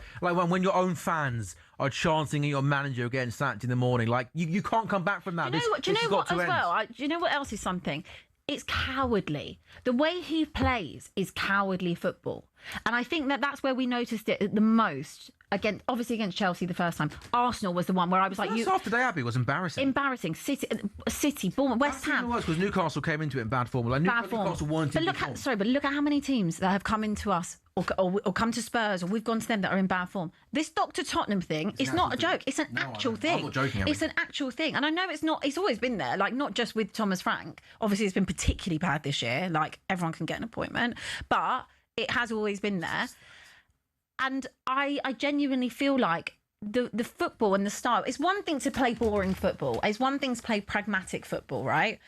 When your own fans are chanting at your manager getting sacked in the morning, you can't come back from that. Do you know what else is something? It's cowardly. The way he plays is cowardly football, and I think that's where we noticed it the most. Obviously against Chelsea the first time. Arsenal was the one where I was like, after day, Abbey, was embarrassing. City, Bournemouth, West Ham. It was because Newcastle came into it in bad form. Newcastle wanted but look at how many teams that have come into us or come to Spurs, or we've gone to them that are in bad form. This Dr. Tottenham thing is not a joke. It's an actual thing. I'm not joking. It's an actual thing. And I know it's not. It's always been there. Not just with Thomas Frank. Obviously, it's been particularly bad this year. Everyone can get an appointment, but it has always been there. And I genuinely feel like the football and the style, it's one thing to play boring football. It's one thing to play pragmatic football, right?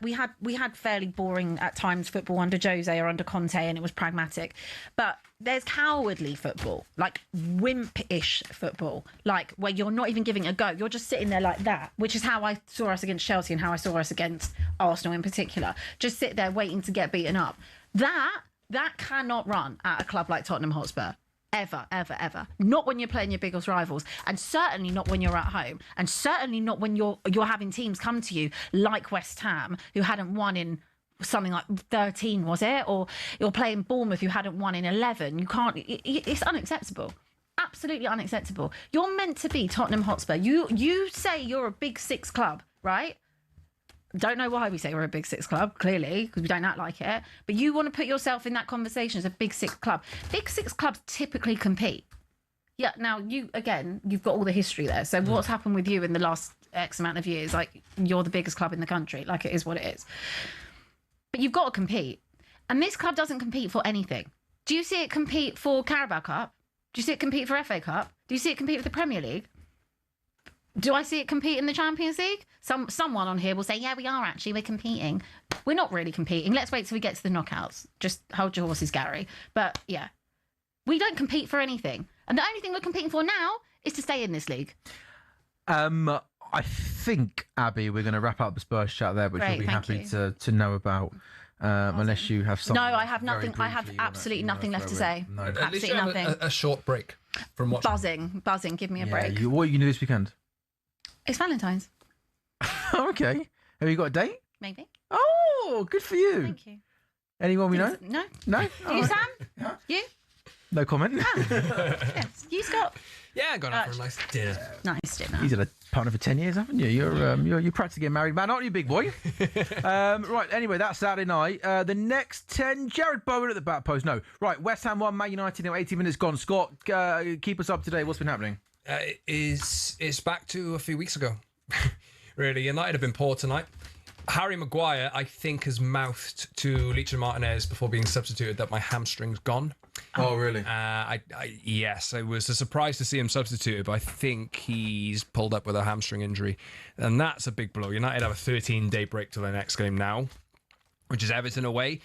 We had fairly boring at times football under Jose or under Conte, and it was pragmatic. But there's cowardly football, wimp-ish football, where you're not even giving it a go. You're just sitting there like that, which is how I saw us against Chelsea and how I saw us against Arsenal in particular, just sit there waiting to get beaten up. That cannot run at a club like Tottenham Hotspur. Ever, ever, ever. Not when you're playing your biggest rivals, and certainly not when you're at home, and certainly not when you're having teams come to you like West Ham, who hadn't won in something like 13, was it? Or you're playing Bournemouth, who hadn't won in 11. You can't. It's unacceptable. Absolutely unacceptable. You're meant to be Tottenham Hotspur. You say you're a Big Six club, right? Don't know why we say we're a Big Six club, clearly, because we don't act like it. But you want to put yourself in that conversation as a Big Six club. Big Six clubs typically compete. Yeah, now, you've got all the history there. So what's happened with you in the last X amount of years? Like, you're the biggest club in the country. Like, it is what it is. But you've got to compete. And this club doesn't compete for anything. Do you see it compete for Carabao Cup? Do you see it compete for FA Cup? Do you see it compete for the Premier League? Do I see it compete in the Champions League? Someone on here will say, yeah, we are actually. We're competing. We're not really competing. Let's wait till we get to the knockouts. Just hold your horses, Gary. But, yeah, we don't compete for anything. And the only thing we're competing for now is to stay in this league. I think, Abby, we're going to wrap up the Spurs chat there, which Great, you'll be thank happy you. to know about. Unless you have something. No, I have nothing. I have absolutely nothing left to say. No. At least Absolutely you have nothing. a short break from watching. Buzzing. Give me a break. What are you going to do this weekend? It's Valentine's. Okay. Have you got a date? Maybe. Oh, good for you. Thank you. Anyone we know? No. No? You, Sam? You? No comment. Yes. You, Scott? Yeah, going out for a nice dinner. Nice dinner. He's had a partner for 10 years, haven't you? You're practically a married man, aren't you, big boy? Right, anyway, that's Saturday night. The next 10, Jared Bowen at the back post. No. Right, West Ham 1, Man United now 80 minutes gone. Scott, keep us up to date. What's been happening? It's back to a few weeks ago. Really, United have been poor tonight. Harry Maguire, I think, has mouthed to Leach and Martinez before being substituted that my hamstring's gone. Oh, really? Yes, it was a surprise to see him substituted, but I think he's pulled up with a hamstring injury, and that's a big blow. United have a 13-day break till their next game now, which is Everton away,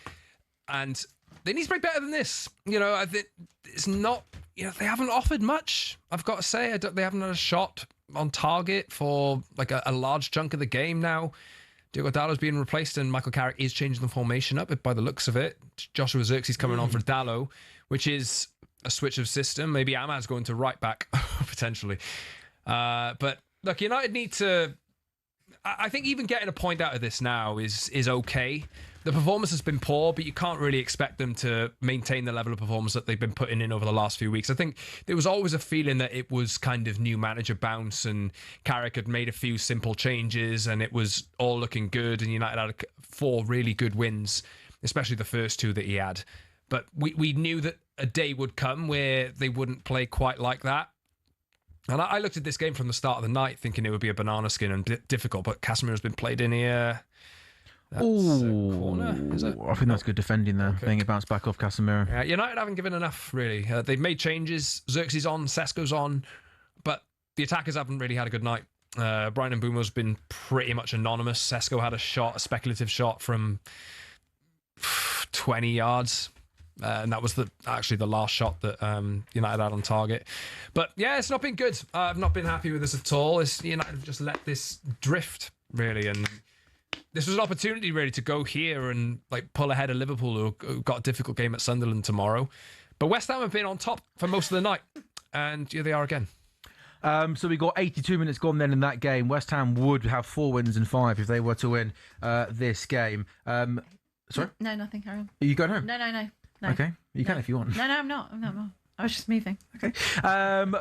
and they need to play better than this. I think it's not. They haven't offered much. I've got to say, they haven't had a shot on target for like a large chunk of the game now. Diogo Dalot's being replaced, and Michael Carrick is changing the formation up by the looks of it. Joshua Zirkzee coming on for Dalot, which is a switch of system. Maybe Ahmad's going to right back, potentially. But look, United need to... I think even getting a point out of this now is okay. The performance has been poor, but you can't really expect them to maintain the level of performance that they've been putting in over the last few weeks. I think there was always a feeling that it was kind of new manager bounce, and Carrick had made a few simple changes and it was all looking good, and United had 4 really good wins, especially the first 2 that he had. But we knew that a day would come where they wouldn't play quite like that. And I looked at this game from the start of the night thinking it would be a banana skin and difficult, but Casemiro's been played in here. That's a corner, is it? I think that's good defending there. Okay. Being it bounced back off Casemiro. Yeah, United haven't given enough, really. They've made changes. Xerxes on, Sesko's on, but the attackers haven't really had a good night. Brian Mbeumo's been pretty much anonymous. Sesko had a speculative shot from 20 yards. And that was actually the last shot that United had on target. But yeah, it's not been good. I've not been happy with this at all. United have just let this drift, really. And this was an opportunity, really, to go here and pull ahead of Liverpool, who got a difficult game at Sunderland tomorrow. But West Ham have been on top for most of the night. And here they are again. So we got 82 minutes gone then in that game. West Ham would have 4 wins and 5 if they were to win this game. Sorry? No, nothing, carry on. Are you going home? No. Okay, you can if you want. No, I'm not. I was just moving. Okay.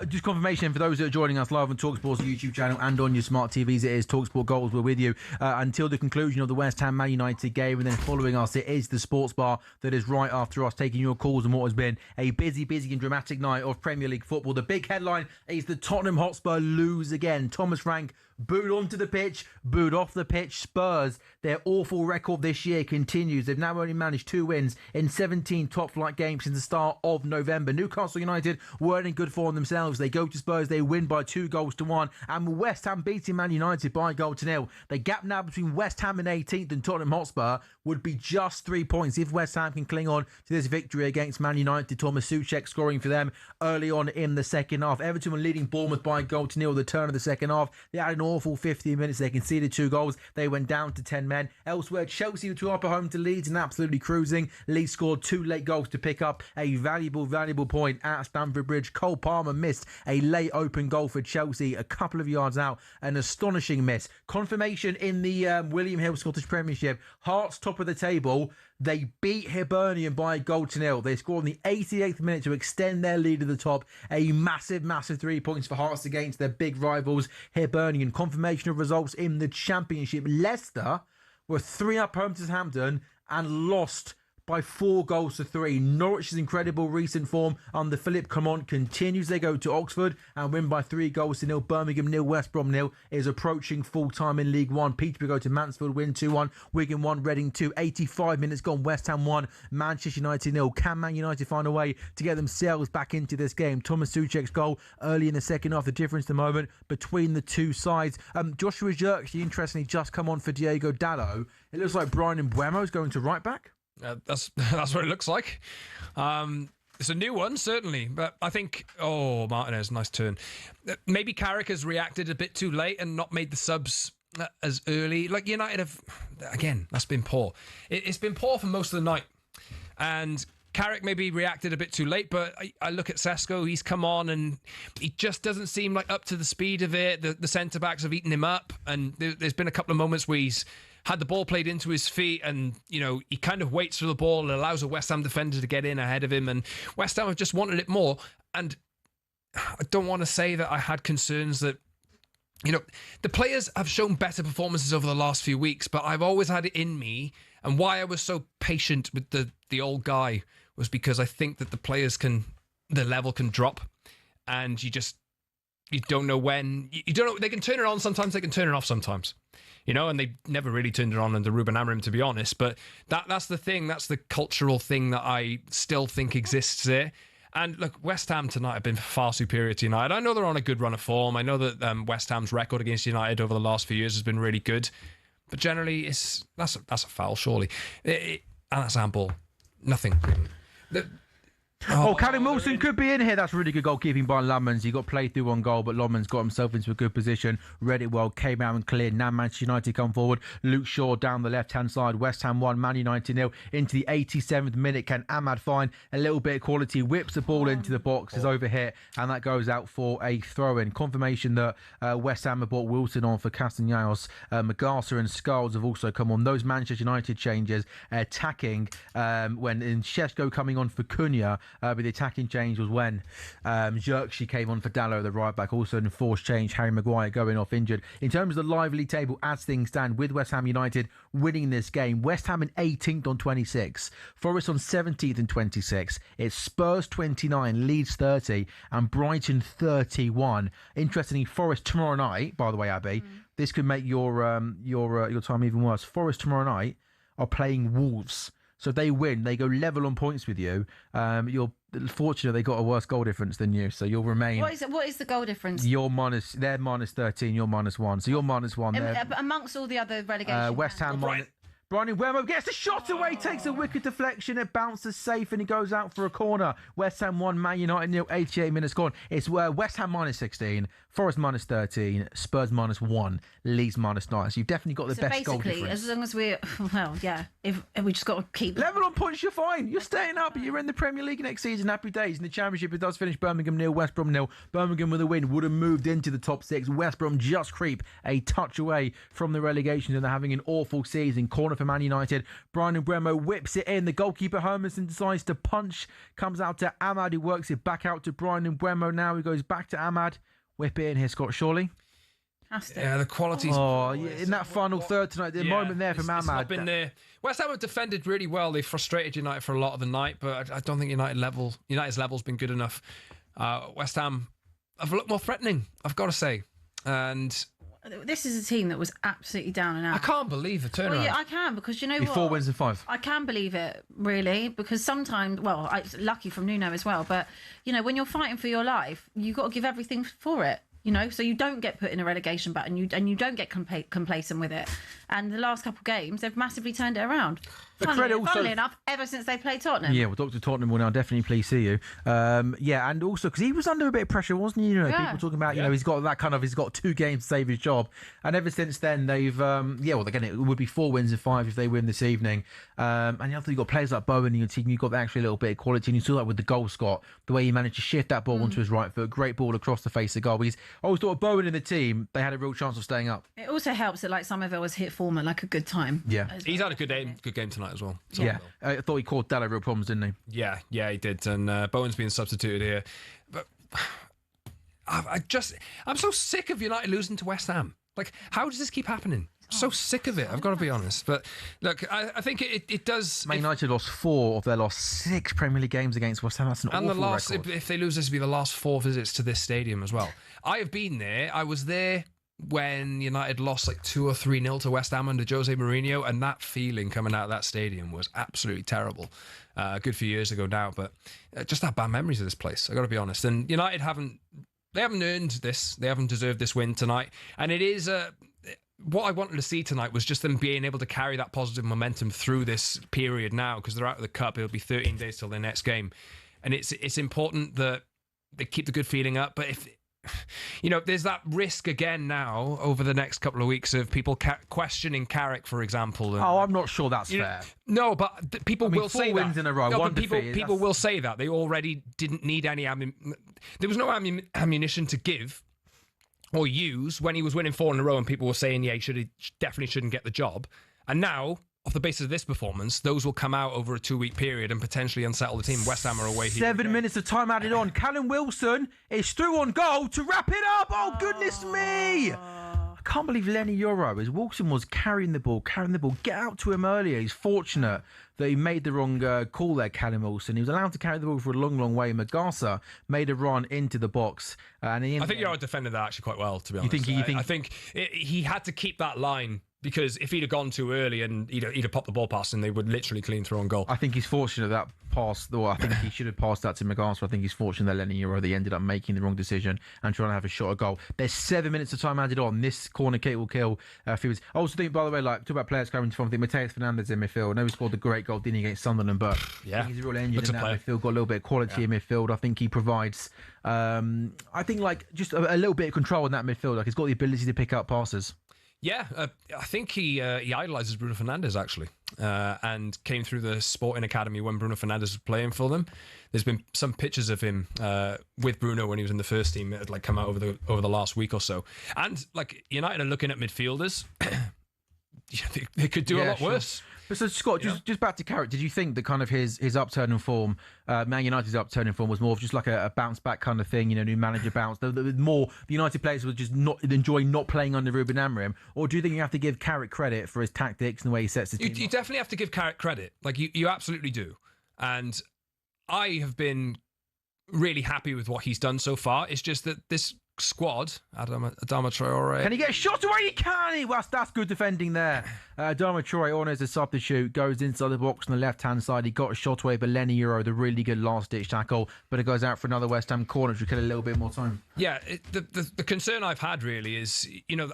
Just confirmation for those that are joining us live on talkSPORT's YouTube channel and on your smart TVs. It is talkSPORT Goals. We're with you until the conclusion of the West Ham Man United game, and then following us, it is the Sports Bar that is right after us, taking your calls on what has been a busy and dramatic night of Premier League football. The big headline is the Tottenham Hotspur lose again. Thomas Frank booed onto the pitch, booed off the pitch. Spurs, their awful record this year continues. They've now only managed 2 wins in 17 top-flight games since the start of November. Newcastle United weren't in good form themselves. They go to Spurs, they win by 2-1, and West Ham beating Man United by 1-0. The gap now between West Ham in 18th and Tottenham Hotspur would be just 3 points if West Ham can cling on to this victory against Man United. Thomas Souček scoring for them early on in the second half. Everton were leading Bournemouth by 1-0 at the turn of the second half. They added awful 15 minutes. They conceded 2 goals. They went down to 10 men. Elsewhere, Chelsea were 2 up at home to Leeds and absolutely cruising. Leeds scored 2 late goals to pick up a valuable point at Stamford Bridge. Cole Palmer missed a late open goal for Chelsea a couple of yards out. An astonishing miss. Confirmation in the William Hill Scottish Premiership. Hearts top of the table. They beat Hibernian by a goal to 0. They scored in the 88th minute to extend their lead to the top. A massive 3 points for Hearts against their big rivals, Hibernian. Confirmation of results in the Championship. Leicester were 3 up home to Southampton and lost by 4 goals to 3. Norwich's incredible recent form under Philippe Clement continues. They go to Oxford and win by 3 goals to 0. Birmingham 0, West Brom 0 is approaching full time in League One. Peterborough go to Mansfield, win 2-1. Wigan 1, Reading 2. 85 minutes gone. West Ham 1, Manchester United 0. Can Man United find a way to get themselves back into this game? Thomas Souček's goal early in the second half. The difference at the moment between the two sides. Joshua Zirkzee, interestingly, just come on for Diego Dallo. It looks like Brian Mbeumo's going to right back. That's what it looks like. It's a new one, certainly, but I think, Martinez, nice turn. Maybe Carrick has reacted a bit too late and not made the subs as early. Like United have, again, that's been poor. It's been poor for most of the night, and Carrick maybe reacted a bit too late, but I look at Sesko, he's come on and he just doesn't seem like up to the speed of it. The centre-backs have eaten him up, and there's been a couple of moments where he's had the ball played into his feet and, he kind of waits for the ball and allows a West Ham defender to get in ahead of him, and West Ham have just wanted it more. And I don't want to say that I had concerns that, the players have shown better performances over the last few weeks, but I've always had it in me, and why I was so patient with the old guy was because I think that the level can drop, and you don't know when. You don't know. They can turn it on sometimes, they can turn it off sometimes. And they never really turned it on under Ruben Amorim, to be honest. But that's the thing. That's the cultural thing that I still think exists there. And look, West Ham tonight have been far superior to United. I know they're on a good run of form. I know that West Ham's record against United over the last few years has been really good. But generally, that's a foul, surely. And that's handball. Nothing. Callum Wilson could be in here. That's really good goalkeeping by Lomans. He got played through on goal, but Lomans got himself into a good position. Read it well, came out and cleared. Now Manchester United come forward. Luke Shaw down the left-hand side. West Ham 1, Man United 0. Into the 87th minute, can Ahmad find a little bit of quality? Whips the ball into the box, is overhit, and that goes out for a throw-in. Confirmation that West Ham have brought Wilson on for Castellanos. McArthur and Skulls have also come on. Those Manchester United changes attacking when Šeško coming on for Cunha. But the attacking change was when Zirkzee came on for Dallo, the right back. Also an enforced change, Harry Maguire going off injured. In terms of the lively table as things stand, with West Ham United winning this game, West Ham in 18th on 26, Forest on 17th and 26. It's Spurs 29, Leeds 30, and Brighton 31. Interestingly, Forest tomorrow night, by the way, Abby, this could make your time even worse. Forest tomorrow night are playing Wolves. So if they win, they go level on points with you. You're fortunate they got a worse goal difference than you, so you'll remain. What is the goal difference? They're minus 13, you're minus 1. So you're minus 1 there. Amongst all the other relegation. West Ham minus. Brian Mbeumo gets the shot away, takes a wicked deflection, it bounces safe and he goes out for a corner. West Ham 1, Man United 0, 88 minutes gone. It's West Ham minus 16, Forest minus 13, Spurs minus 1, Leeds minus 9. So you've definitely got the best goal difference. As long as if we just got to keep level on points, you're fine. You're staying up. You're in the Premier League next season. Happy days. In the Championship, it does finish Birmingham 0, West Brom 0. Birmingham with a win would have moved into the top 6. West Brom just creep a touch away from the relegation, and they're having an awful season. Corner for Man United. Brian Mbeumo whips it in. The goalkeeper Hermanson decides to punch. Comes out to Ahmad, who works it back out to Brian Mbeumo. Now he goes back to Ahmad. Whip it in here, Scott, surely. Yeah, the quality's... in that final third tonight, the moment there from Ahmad. It's not been there. West Ham have defended really well. They frustrated United for a lot of the night, but I don't think United's level's been good enough. West Ham have looked more threatening, I've got to say. And... this is a team that was absolutely down and out. I can't believe the turnaround. Well, yeah, I can, because you know what? 4 wins and 5. I can believe it, really, because sometimes, it's lucky from Nuno as well, but, when you're fighting for your life, you've got to give everything for it, so you don't get put in a relegation battle and you don't get complacent with it. And the last couple of games, they've massively turned it around. Funnily enough, ever since they played Tottenham. Yeah, well, Dr. Tottenham will now definitely please see you. And also because he was under a bit of pressure, wasn't he? You know, people talking about, he's got 2 games to save his job, and ever since then they've, again, it would be 4 wins and 5 if they win this evening. And you have to, you've got players like Bowen in your team. You've got actually a little bit of quality, and you saw that with the goal, Scott, the way he managed to shift that ball onto his right foot, great ball across the face of goal. I always thought Bowen in the team, they had a real chance of staying up. It also helps that like Somerville has hit form at like a good time. Yeah, he's had a good game tonight as well. Yeah, I thought he caused Dallo real problems, didn't he? Yeah, he did. And Bowen's being substituted here. But I'm so sick of United losing to West Ham. Like, how does this keep happening? I'm so sick of it, I've got to be honest. But look, I think it does. Man United lost 4 of their last 6 Premier League games against West Ham. That's an awful record. If they lose, this will be the last 4 visits to this stadium as well. I have been there. I was there when United lost like 2 or 3-0 to West Ham under Jose Mourinho, and that feeling coming out of that stadium was absolutely terrible. Good few years ago now, but just have bad memories of this place, I got to be honest. And United haven't earned this. They haven't deserved this win tonight, and it is what I wanted to see tonight was just them being able to carry that positive momentum through this period now, because they're out of the cup. It'll be 13 days till their next game, and it's important that they keep the good feeling up. But if there's that risk again now over the next couple of weeks of people questioning Carrick, for example. And, I'm not sure that's fair. No, but people will say 4 wins in a row. No, one but defeat. People will say that they already didn't need any there was no ammunition to give or use when he was winning 4 in a row, and people were saying, he definitely shouldn't get the job. And now, off the basis of this performance, those will come out over a 2-week period and potentially unsettle the team. West Ham are away here. 7 minutes of time added on. Callum Wilson is through on goal to wrap it up. Oh, goodness me. I can't believe Lenny Euro, as Wilson was carrying the ball. Get out to him earlier. He's fortunate that he made the wrong call there, Callum Wilson. He was allowed to carry the ball for a long, long way. Magasa made a run into the box. I think Euro defended that actually quite well, to be honest. I think he had to keep that line, because if he'd have gone too early and he'd have popped the ball past him, they would literally clean through on goal. I think he's fortunate that pass, though. I think he should have passed that to McArthur. I think he's fortunate that Lenny Euro, they ended up making the wrong decision and trying to have a shot at goal. There's 7 minutes of time added on. This corner kick will kill Fields. I also think, by the way, talk about players coming to form. I think Mateus Fernandes in midfield. I know he scored the great goal, didn't he, against Sunderland, but he's a real engine in that midfield. Got a little bit of quality in midfield. I think he provides, I think, just a little bit of control in that midfield. He's got the ability to pick up passes. Yeah, I think he idolises Bruno Fernandes, actually, and came through the Sporting Academy when Bruno Fernandes was playing for them. There's been some pictures of him with Bruno when he was in the first team that had come out over the last week or so. And United are looking at midfielders. They could do a lot worse. But so, Scott, just back to Carrick, did you think that kind of his upturn in form, Man United's upturn in form, was more of just like a bounce back kind of thing, new manager bounce? The United players would just not enjoy not playing under Ruben Amorim? Or do you think you have to give Carrick credit for his tactics and the way he sets the team? You definitely have to give Carrick credit. You absolutely do. And I have been really happy with what he's done so far. It's just that this squad, Adama Traore. Can he get a shot away? He can! Well, that's good defending there. Adama Traore on as a substitute, goes inside the box on the left-hand side. He got a shot away, but Lenny Euro, the really good last-ditch tackle, but it goes out for another West Ham corner, which will kill a little bit more time. Yeah, the concern I've had really is,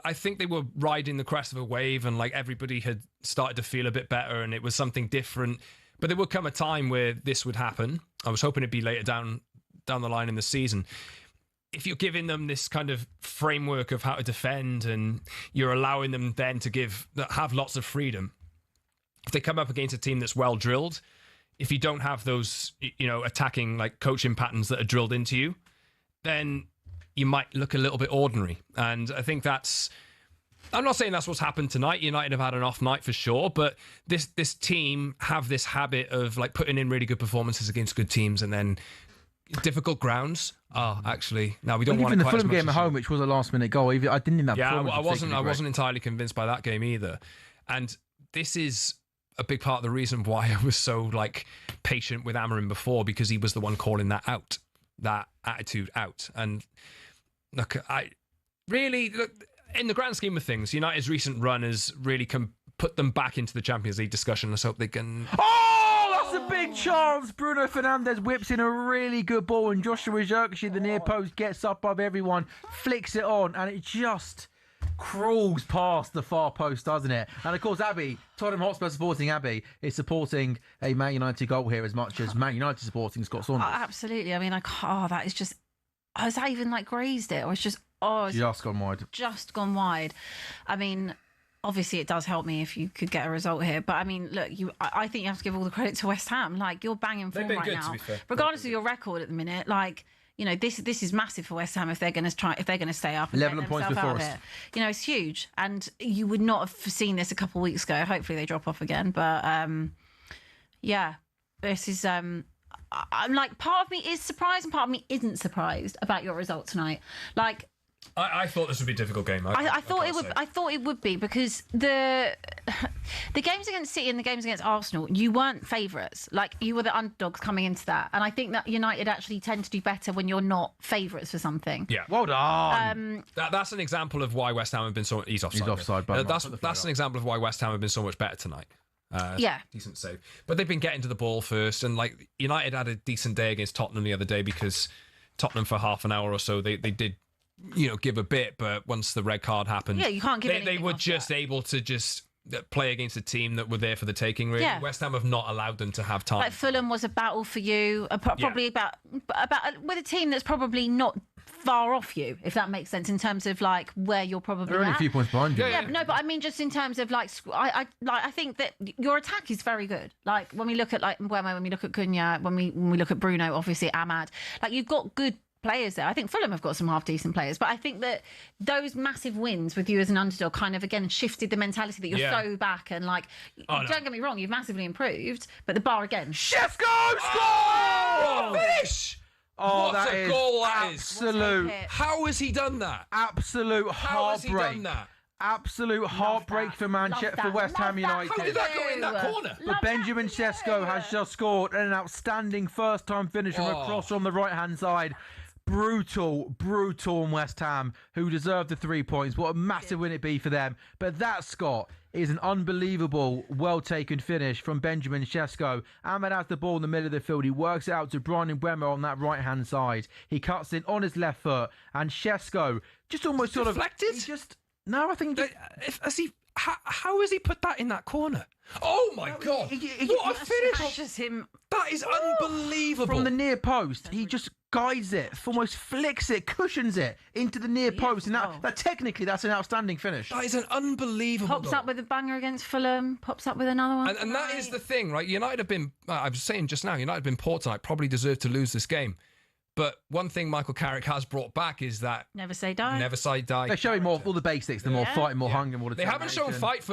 I think they were riding the crest of a wave, and everybody had started to feel a bit better, and it was something different. But there would come a time where this would happen. I was hoping it'd be later down the line in the season. If you're giving them this kind of framework of how to defend, and you're allowing them then to have lots of freedom, if they come up against a team that's well drilled, if you don't have those, attacking coaching patterns that are drilled into you, then you might look a little bit ordinary. And I think I'm not saying that's what's happened tonight. United have had an off night for sure, but this team have this habit of putting in really good performances against good teams, and then difficult grounds. Actually, no, we don't want even it the quite Fulham game at home, which was a last-minute goal. I didn't think that. Yeah, I wasn't entirely convinced by that game either. And this is a big part of the reason why I was so patient with Amorim before, because he was the one calling that out, that attitude out. And look, in the grand scheme of things, United's recent run has really put them back into the Champions League discussion. Let's hope they can. That's a big chance. Bruno Fernandes whips in a really good ball, and Joshua Zirkzee, the near post, gets up above everyone, flicks it on, and it just crawls past the far post, doesn't it? And of course, Abby, Tottenham Hotspur supporting Abby, is supporting a Man United goal here as much as Man United supporting Scott Saunders. Absolutely. I mean, that is just. Has that even grazed it? Or it's just. It's just gone wide. Just gone wide. I mean, obviously it does help me if you could get a result here. But I mean, look, I think you have to give all the credit to West Ham. You're banging form right now. Regardless of your record at the minute, this is massive for West Ham if they're going to stay up. 11 points for Forest. It's huge, and you would not have foreseen this a couple of weeks ago. Hopefully they drop off again, but this is. I'm part of me is surprised and part of me isn't surprised about your result tonight. I thought this would be a difficult game. I thought it would. I thought it would be because the games against City and the games against Arsenal, you weren't favourites. You were the underdogs coming into that, and I think that United actually tend to do better when you're not favourites for something. Yeah, well done. That's an example of why West Ham have been so. He's offside. He's offside. But that's an example of why West Ham have been so much better tonight. Decent save, but they've been getting to the ball first, and United had a decent day against Tottenham the other day because Tottenham for half an hour or so they did. Give a bit, but once the red card happened, you can't give. They were just able to just play against a team that were there for the taking. Really, West Ham have not allowed them to have time. Fulham was a battle for you, probably about with a team that's probably not far off you, if that makes sense, in terms of where you're probably. They're only a few points behind you. Yeah, but I mean just in terms of I think that your attack is very good. When we look at Mbeumo, when we look at Cunha, when we look at Bruno, obviously Ahmad, you've got good players there. I think Fulham have got some half decent players, but I think that those massive wins with you as an underdog kind of again shifted the mentality that you're so back and don't get me wrong, you've massively improved, but the bar again. Shefko score! Finish! Oh, what a goal that is! Absolute. How has he done that? Absolute heartbreak. How has he done that? Absolute heartbreak for West Ham United. How did that go in that corner? But Benjamin Sesko has just scored an outstanding first-time finish from a cross on the right-hand side. Brutal on West Ham, who deserved the 3 points. What a massive win it be for them. But that, Scott, is an unbelievable, well-taken finish from Benjamin Sesko. Ahmed has the ball in the middle of the field. He works it out to Brian Mbeumo on that right-hand side. He cuts in on his left foot, and Sesko just almost sort of... Deflected? No, I think... How has he put that in that corner? Oh my God! What a finish! That is unbelievable. From the near post, he just guides it, almost flicks it, cushions it into the near post, and that technically that's an outstanding finish. That is an unbelievable. Pops up with a banger against Fulham. Pops up with another one. And that is the thing, right? United have been. I was saying just now, United have been poor tonight. Probably deserved to lose this game. But one thing Michael Carrick has brought back is that never say die. Never say die. They're showing more all the basics. They're more fighting, more hunger, more determination. They haven't shown fight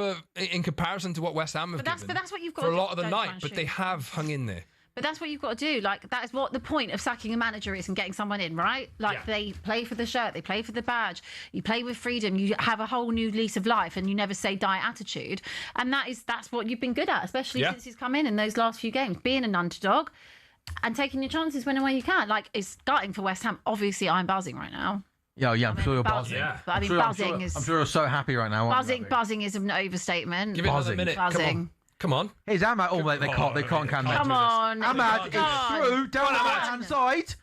in comparison to what West Ham have given. But that's what you've got for to a lot of the night. But they have hung in there. But that's what you've got to do. That is what the point of sacking a manager is and getting someone in, right? They play for the shirt, they play for the badge. You play with freedom. You have a whole new lease of life, and you never say die attitude. And that's what you've been good at, especially since he's come in those last few games, being an underdog. And taking your chances whenever you can. It's starting for West Ham. Obviously, I'm buzzing right now. Yeah, I'm sure you're buzzing. Yeah. But buzzing is... I'm sure you're so happy right now. Buzzing is an overstatement. Give it another minute. Buzzing. Come on. Here's Ahmad. Oh, they can't come on. Ahmad is through, down the right-hand side.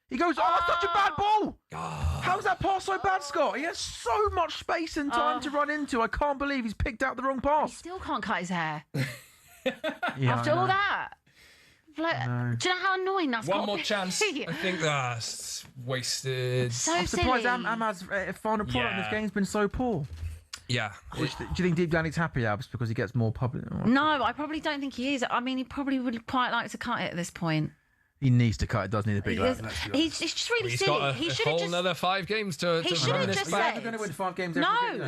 He goes, that's such a bad ball. How's that pass so bad, Scott? He has so much space and time to run into. I can't believe he's picked out the wrong pass. He still can't cut his hair. After all that. Do you know how annoying that's One more chance. I think that's wasted. I'm surprised Ahmad's final product in this game's been so poor. Yeah. Do you think deep down he's happy, Abs, because he gets more public? No, I probably don't think he is. I mean, he probably would quite like to cut it at this point. He needs to cut. It does need a big lap. He's just really silly. He should have just another 5 games to run this back. They're going to win 5 games.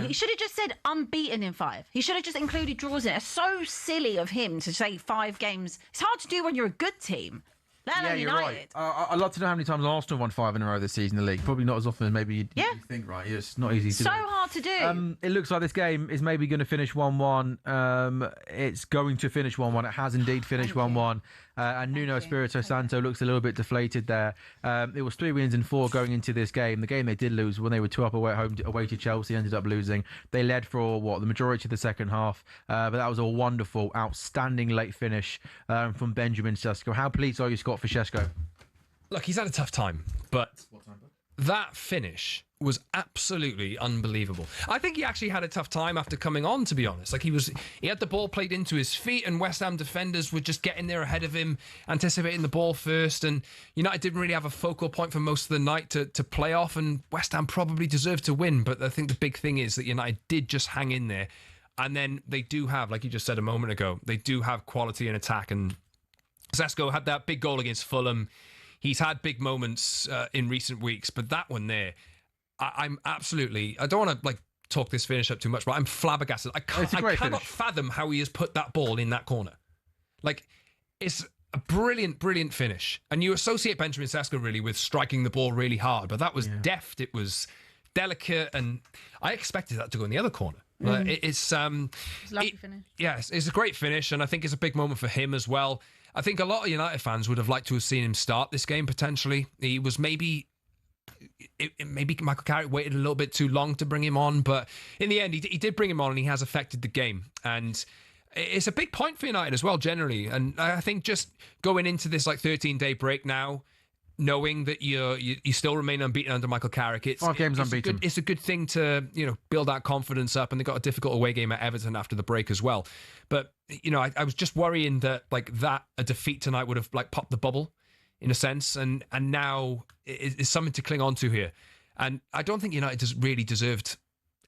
He should have just said unbeaten in 5. He should have just included draws in it. It's so silly of him to say 5 games. It's hard to do when you're a good team. Yeah, you're right. I'd love to know how many times Arsenal won 5 in a row this season in the league. Probably not as often as maybe you think, right? It's not easy to do. So hard to do. It looks like this game is maybe going to finish 1-1. It's going to finish 1-1. It has indeed finished 1-1. And Nuno Espirito Santo looks a little bit deflated there. It was 3 wins and 4 going into this game. The game they did lose when they were 2 up away to Chelsea, ended up losing. They led for the majority of the second half. But that was a wonderful, outstanding late finish from Benjamin Sesko. How pleased are you, Scott, for Sesko? Look, he's had a tough time, but that finish was absolutely unbelievable. I think he actually had a tough time after coming on, to be honest. Like he had the ball played into his feet, and West Ham defenders were just getting there ahead of him, anticipating the ball first, and United didn't really have a focal point for most of the night to play off, and West Ham probably deserved to win. But I think the big thing is that United did just hang in there, and then they do have, like you just said a moment ago, they do have quality in attack, and Sesko had that big goal against Fulham. He's had big moments in recent weeks, but that one there, I'm absolutely... I don't want to talk this finish up too much, but I'm flabbergasted. I cannot fathom how he has put that ball in that corner. It's a brilliant, brilliant finish. And you associate Benjamin Sesko really with striking the ball really hard, but that was deft, it was delicate, and I expected that to go in the other corner. It's a lovely finish. Yes, it's a great finish, and I think it's a big moment for him as well. I think a lot of United fans would have liked to have seen him start this game, potentially. He was maybe Michael Carrick waited a little bit too long to bring him on, but in the end, he did bring him on, and he has affected the game. And it's a big point for United as well, generally. And I think just going into this 13-day break now, knowing that you still remain unbeaten under Michael Carrick, it's 5 games unbeaten. It's a good thing to build that confidence up, and they got a difficult away game at Everton after the break as well. But I was just worrying that a defeat tonight would have popped the bubble in a sense, and now it's something to cling on to here. And I don't think United really deserved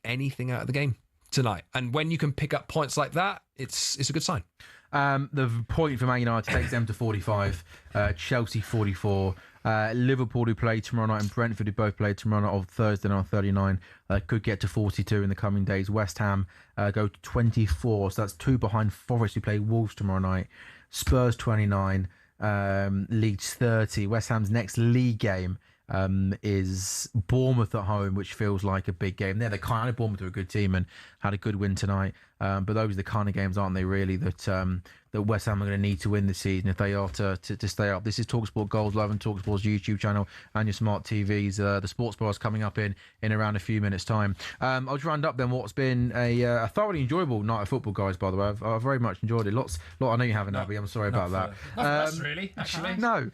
anything out of the game tonight. And when you can pick up points like that, it's a good sign. The point for Man United takes them to 45, Chelsea 44. Liverpool, who play tomorrow night, and Brentford, who both play tomorrow night on Thursday night on 39, could get to 42 in the coming days. West Ham go to 24, so that's 2 behind Forest, who play Wolves tomorrow night. Spurs 29, Leeds 30. West Ham's next league game is Bournemouth at home, which feels like a big game. They're the kind of Bournemouth are a good team and had a good win tonight. But those are the kind of games, aren't they, really, that West Ham are going to need to win this season if they are to stay up. This is talkSPORT Goals Live on talkSPORT's YouTube channel and your smart TVs. The Sports Bar is coming up in around a few minutes' time. I'll just round up then what's been a thoroughly enjoyable night of football, guys, by the way. I've very much enjoyed it. I know you haven't, Abby. I'm sorry about that. Not for us, really, actually. No.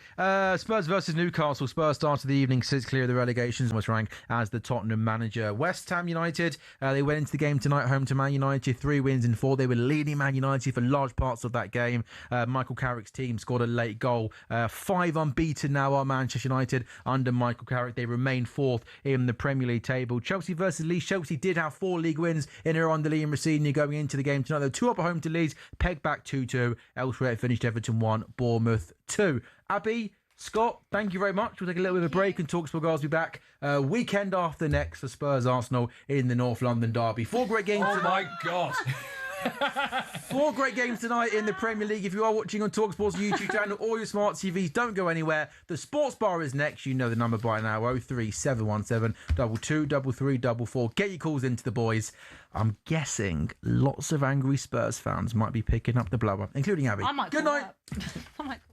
Spurs versus Newcastle. Spurs started the evening, sits clear of the relegations, was ranked as the Tottenham manager. West Ham United, they went into the game tonight home to Man United, 3 wins in 4. They were leading Man United for large parts of that game. Michael Carrick's team scored a late goal. 5 unbeaten now are Manchester United under Michael Carrick. They remain 4th in the Premier League table. Chelsea versus Leeds. Chelsea did have 4 league wins in or under Liam Rossini going into the game tonight. They were 2 up at home to Leeds, pegged back 2-2. Elsewhere it finished Everton 1, Bournemouth 2. Abby, Scott, thank you very much. We'll take a little bit of a break, and talkSPORT Girls will be back weekend after next for Spurs Arsenal in the North London derby. 4 great games tonight. My God. 4 great games tonight in the Premier League. If you are watching on talkSPORT's YouTube channel or your smart TVs, don't go anywhere. The Sports Bar is next. You know the number by now, 03717 223344. Get your calls into the boys. I'm guessing lots of angry Spurs fans might be picking up the blower, including Abby. Good night. I might call.